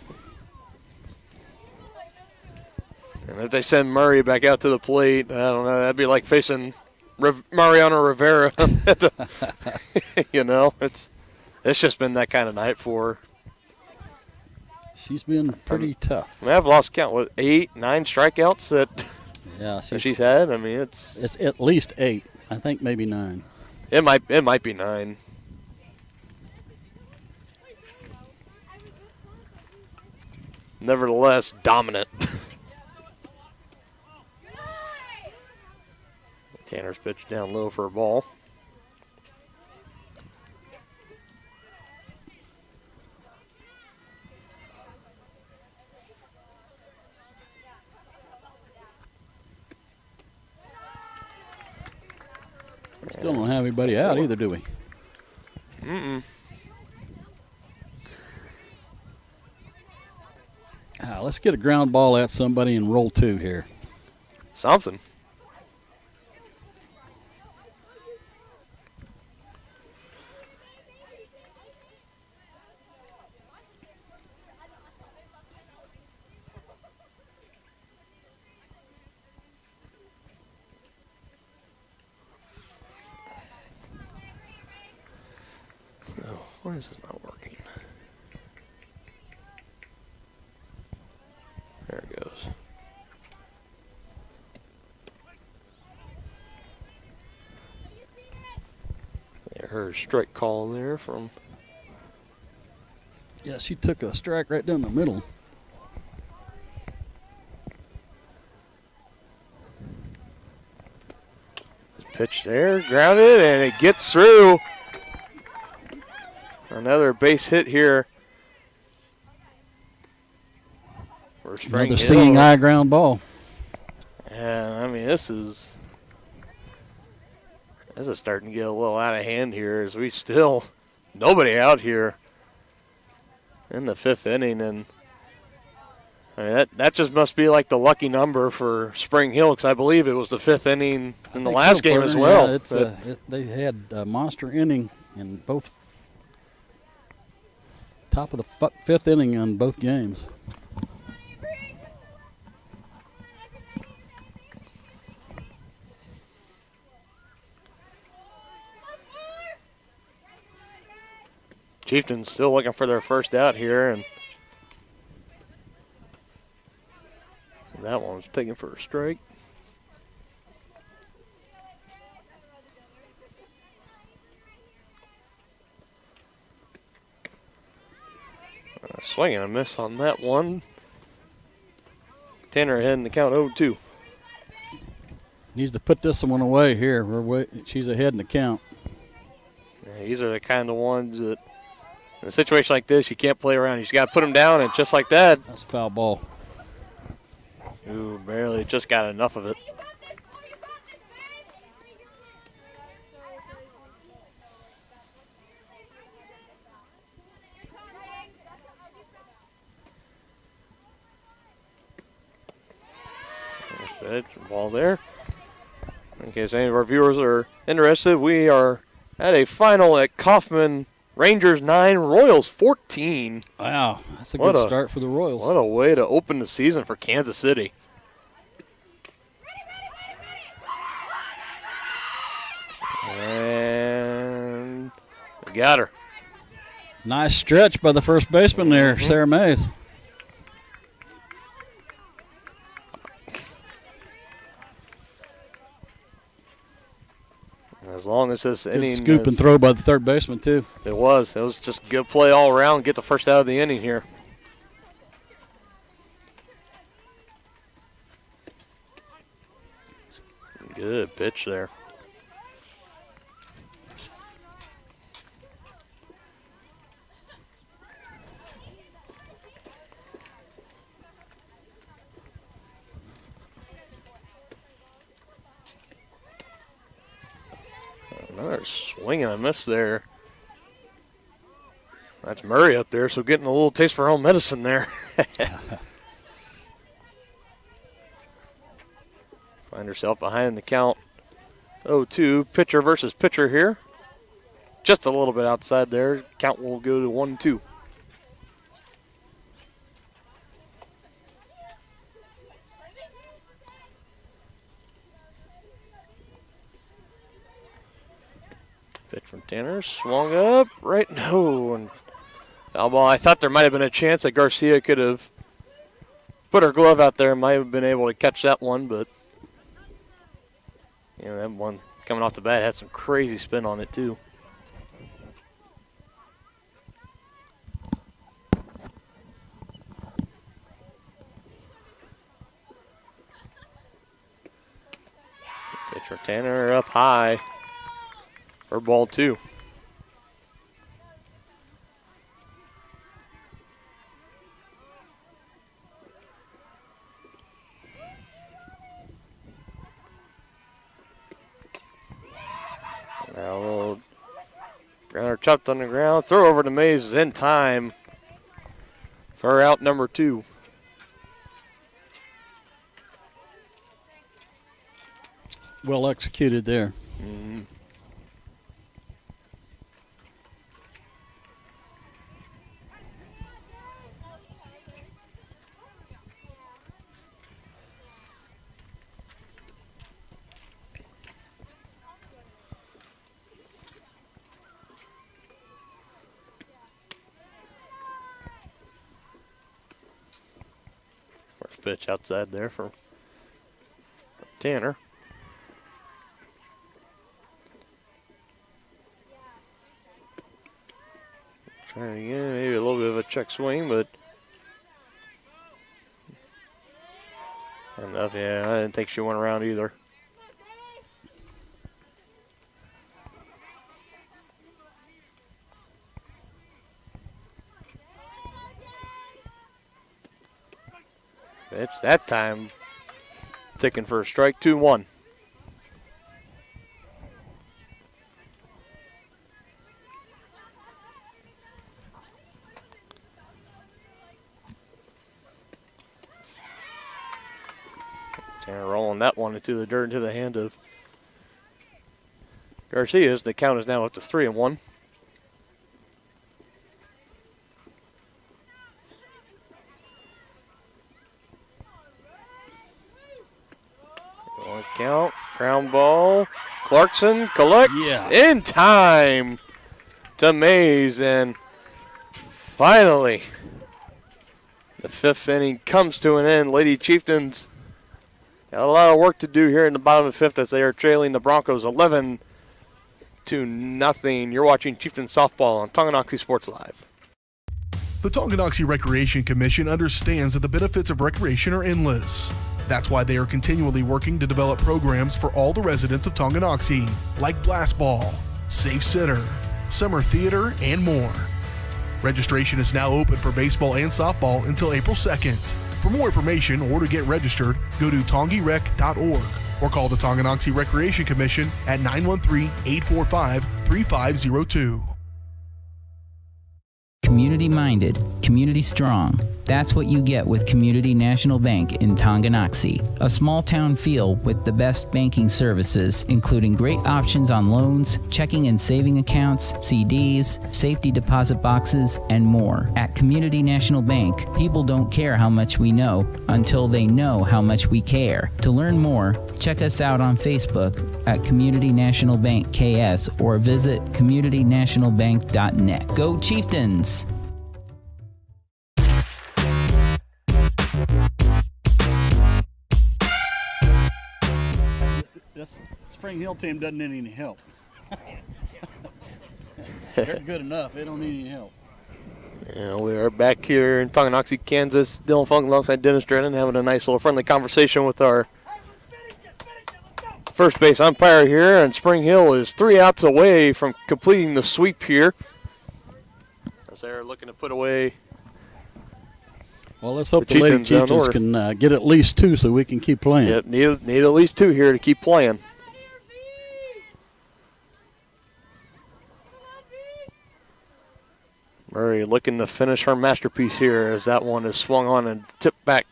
And if they send Murray back out to the plate, I don't know, that'd be like facing Mariano Rivera. You know, it's just been that kind of night for her. She's been pretty tough. I mean, I've lost count. What, 8, 9 strikeouts that she's had? I mean, it's at least 8. I think maybe 9. It might be 9. Nevertheless, dominant. Tanner's pitch down low for a ball. Still don't have anybody out either, do we? Mm-mm. Let's get a ground ball at somebody and roll 2 here. Something. Why is this not working? There it goes. I heard a strike call there from. Yeah, she took a strike right down the middle. Pitch there, grounded, and it gets through. Another base hit here. Another seeing eye ground ball. And I mean, this is starting to get a little out of hand here as we still nobody out here in the 5th inning, and I mean that just must be like the lucky number for Spring Hill, because I believe it was the 5th inning in the last game as well. Yeah, they had a monster inning in both. Top of the 5th inning on both games. Chieftains still looking for their first out here, and that one's taken for a strike. Swing and a miss on that one. Tanner ahead in the count 0-2. Needs to put this one away here. She's ahead in the count. Yeah, these are the kind of ones that, in a situation like this, you can't play around. You just got to put them down, and just like that. That's a foul ball. Ooh, barely just got enough of it. Pitch, ball there. In case any of our viewers are interested, we are at a final at Kaufman. Rangers 9, Royals 14. Wow, that's a good start for the Royals. What a way to open the season for Kansas City. And we got her. Nice stretch by the first baseman there, Sarah Mays. As long as this inning. Scoop and throw by the third baseman, too. It was. It was just good play all around. Get the first out of the inning here. Good pitch there. Another swing and a miss there. That's Murray up there, so getting a little taste for her own medicine there. Find herself behind the count. 0-2, pitcher versus pitcher here. Just a little bit outside there. Count will go to 1-2. Pitch from Tanner, swung up, right, no, and foul ball. I thought there might have been a chance that Garcia could have put her glove out there, might have been able to catch that one, but that one coming off the bat had some crazy spin on it too. Pitch for Tanner up high. For ball 2. Now a little grounder chopped on the ground. Throw over to Mays is in time for out number 2. Well executed there. Mm-hmm. First pitch outside there for Tanner. Trying again, maybe a little bit of a check swing, but enough. Yeah, I didn't think she went around either. Pitch that time, ticking for a strike, 2-1. Rolling that one into the dirt, into the hand of Garcia. The count is now up to 3-1. One count, ground ball. Clarkson collects in time to Mays, and finally the 5th inning comes to an end. Lady Chieftains got a lot of work to do here in the bottom of the 5th as they are trailing the Broncos 11-0. You're watching Chieftains softball on Tonganoxie Sports Live. The Tonganoxie Recreation Commission understands that the benefits of recreation are endless. That's why they are continually working to develop programs for all the residents of Tonganoxie, like Blast Ball, Safe Sitter, Summer Theater, and more. Registration is now open for baseball and softball until April 2nd. For more information or to get registered, go to tongirec.org or call the Tonganoxie Recreation Commission at 913-845-3502. Community-minded, community-strong. That's what you get with Community National Bank in Tonganoxie, a small-town feel with the best banking services, including great options on loans, checking and saving accounts, CDs, safety deposit boxes, and more. At Community National Bank, people don't care how much we know until they know how much we care. To learn more, check us out on Facebook at Community National Bank KS or visit communitynationalbank.net. Go Chieftains! This Spring Hill team doesn't need any help. They're good enough. They don't need any help. Yeah, we are back here in Tonganoxie, Kansas. Dylan Funk alongside Dennis Drennan having a nice little friendly conversation with our first base umpire here. And Spring Hill is 3 outs away from completing the sweep here, as they're looking to put away. Well, let's hope the Lady Chieftains can get at least 2 so we can keep playing. Yep, need at least 2 here to keep playing. Murray looking to finish her masterpiece here as that one is swung on and tipped back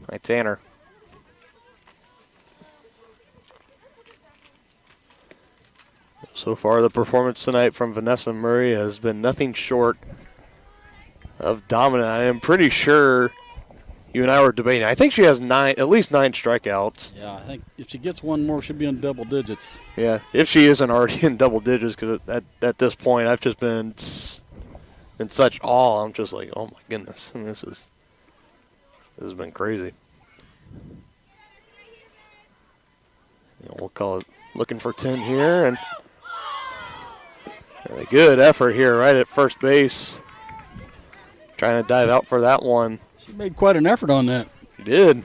by Tanner. So far, the performance tonight from Vanessa Murray has been nothing short of dominant. I am pretty sure you and I were debating. I think she has at least nine strikeouts. Yeah, I think if she gets one more, she'll be in double digits. Yeah, if she isn't already in double digits, because at this point, I've just been in such awe. I'm just like, oh my goodness, I mean, this has been crazy. We'll call it looking for 10 here, and a good effort here right at first base. Trying to dive out for that one. She made quite an effort on that. She did.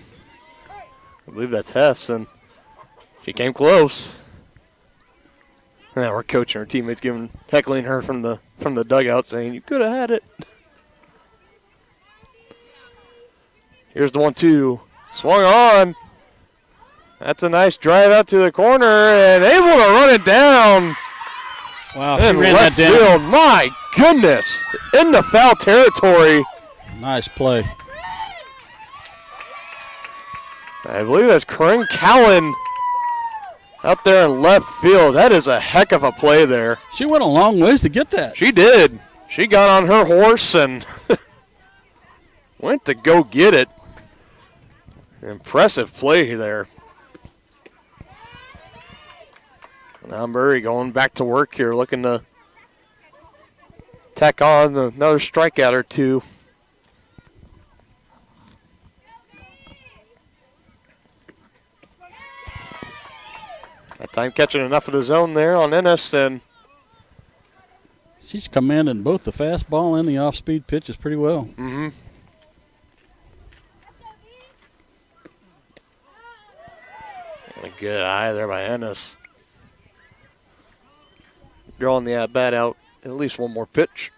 I believe that's Hess, and she came close. And now we're coaching her teammates, heckling her from the dugout, saying, "You could have had it." Here's the 1-2. Swung on. That's a nice drive out to the corner, and able to run it down. Wow, in she ran left that down. field. My goodness. In the foul territory. Nice play. I believe that's Corinne Cowan out there in left field. That is a heck of a play there. She went a long ways to get that. She did. She got on her horse and went to go get it. Impressive play there. Now Murray going back to work here, looking to tack on another strikeout or two. That time catching enough of the zone there on Ennis, and she's commanding both the fastball and the off-speed pitches pretty well. Mm-hmm. A good eye there by Ennis. Drawing the at-bat out at least one more pitch.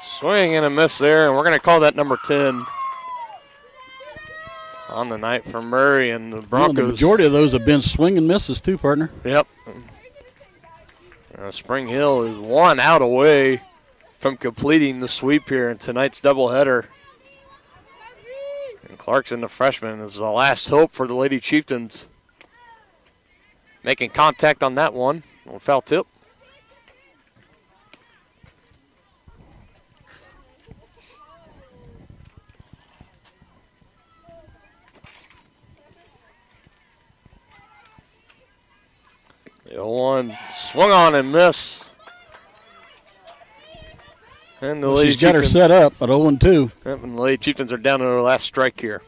Swing and a miss there, and we're going to call that number 10 on the night for Murray and the Broncos. The majority of those have been swing and misses too, partner. Yep. Spring Hill is 1 out away from completing the sweep here in tonight's doubleheader. And Clarkson, the freshman, is the last hope for the Lady Chieftains. Making contact on that one. Foul tip. The 0-1 swung on and missed. And the Lady She's got her Chieftains set up at 0-2. Yep, and the Lady Chieftains are down to their last strike here.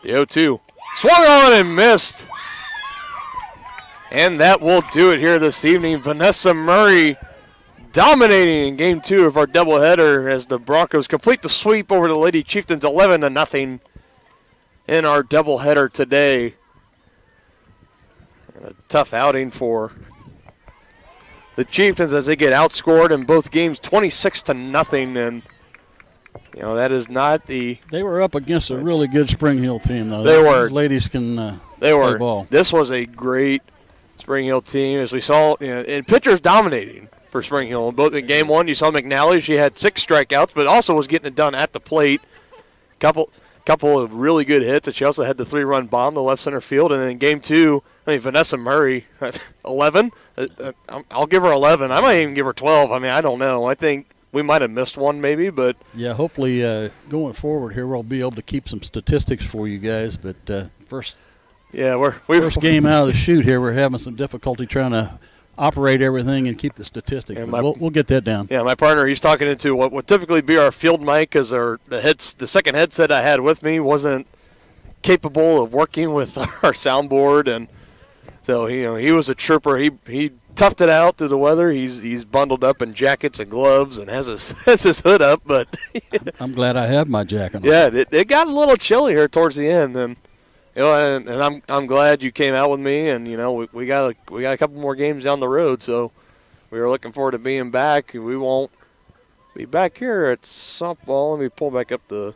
The 0-2 swung on and missed. And that will do it here this evening. Vanessa Murray dominating in game 2 of our doubleheader as the Broncos complete the sweep over the Lady Chieftains 11-0 in our doubleheader today. And a tough outing for the Chieftains as they get outscored in both games 26-0. And you know, that is not the. They were up against a really good Spring Hill team, though. They were. These ladies can they play were. ball. This was a great Spring Hill team, as we saw. You know, and pitchers dominating for Spring Hill. Both in game 1, you saw McNally. She had 6 strikeouts, but also was getting it done at the plate. Couple of really good hits, and she also had the 3-run bomb to left center field. And then in game 2, I mean, Vanessa Murray, 11. I'll give her 11. I might even give her 12. I mean, I don't know. I think we might have missed one maybe, but. Yeah, hopefully going forward here we'll be able to keep some statistics for you guys. But first game out of the chute here, we're having some difficulty trying to operate everything and keep the statistics. We'll get that down. Yeah, my partner, he's talking into what would typically be our field mic, because the second headset I had with me wasn't capable of working with our soundboard, and so he was a trooper. He toughed it out through the weather. He's bundled up in jackets and gloves and has his hood up. But I'm glad I have my jacket on. Yeah, it got a little chilly here towards the end, and I'm glad you came out with me. And we got a couple more games down the road, so we were looking forward to being back. We won't be back here at softball. Let me pull back up the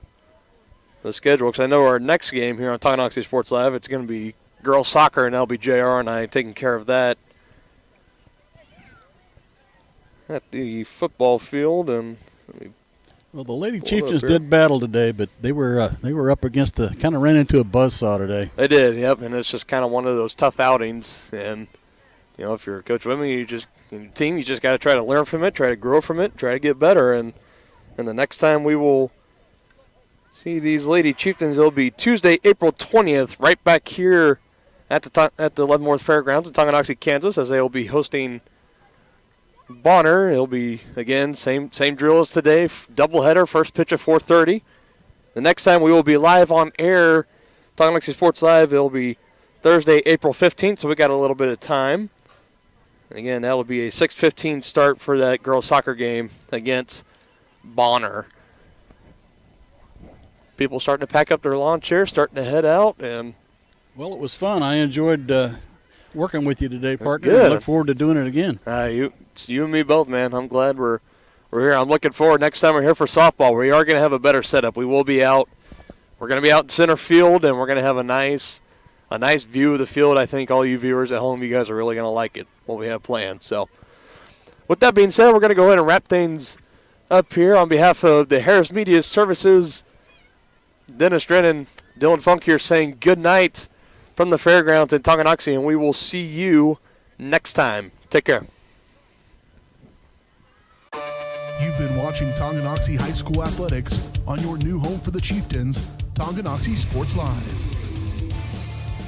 the schedule, because I know our next game here on Tonganoxie Sports Live, it's going to be girls soccer, and that'll be JR and I taking care of that at the football field. And well, the Lady Chieftains did battle today, but they were up against kind of ran into a buzzsaw today. They did, yep, and it's just kind of one of those tough outings. And if you're Coach Whitman, you just got to try to learn from it, try to grow from it, try to get better. And the next time we will see these Lady Chieftains, it'll be Tuesday, April 20th, right back here at the Leavenworth Fairgrounds in Tonganoxie, Kansas, as they will be hosting Bonner. It'll be, again, same drill as today, doubleheader, first pitch at 4:30. The next time we will be live on air, Tonganoxie Sports Live, it'll be Thursday, April 15th, so we got a little bit of time. And again, that'll be a 6:15 start for that girls soccer game against Bonner. People starting to pack up their lawn chairs, starting to head out. And well, it was fun. I enjoyed working with you today, partner. Good. I look forward to doing it again. It's you and me both, man. I'm glad we're here. I'm looking forward. Next time we're here for softball, we are going to have a better setup. We will be out. We're going to be out in center field, and we're going to have a nice view of the field. I think all you viewers at home, you guys are really going to like it, what we have planned. So with that being said, we're going to go ahead and wrap things up here on behalf of the Harris Media Services. Dennis Drennan, Dylan Funk here saying good night from the fairgrounds in Tonganoxie, and we will see you next time. Take care. You've been watching Tonganoxie High School Athletics on your new home for the Chieftains, Tonganoxie Sports Live.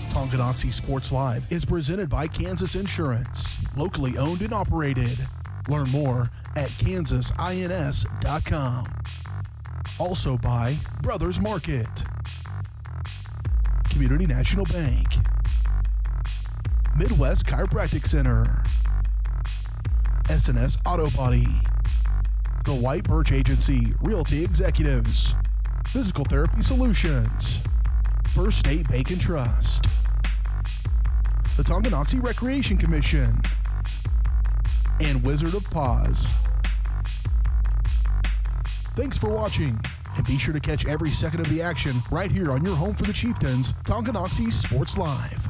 Tonganoxie Sports Live is presented by Kansas Insurance, locally owned and operated. Learn more at kansasins.com. Also by Brothers Market, Community National Bank, Midwest Chiropractic Center, SNS Auto Body, The White Birch Agency Realty Executives, Physical Therapy Solutions, First State Bank and Trust, the Tonganoxie Recreation Commission, and Wizard of Paws. Thanks for watching, and be sure to catch every second of the action right here on your home for the Chieftains, Tonganoxie Sports Live.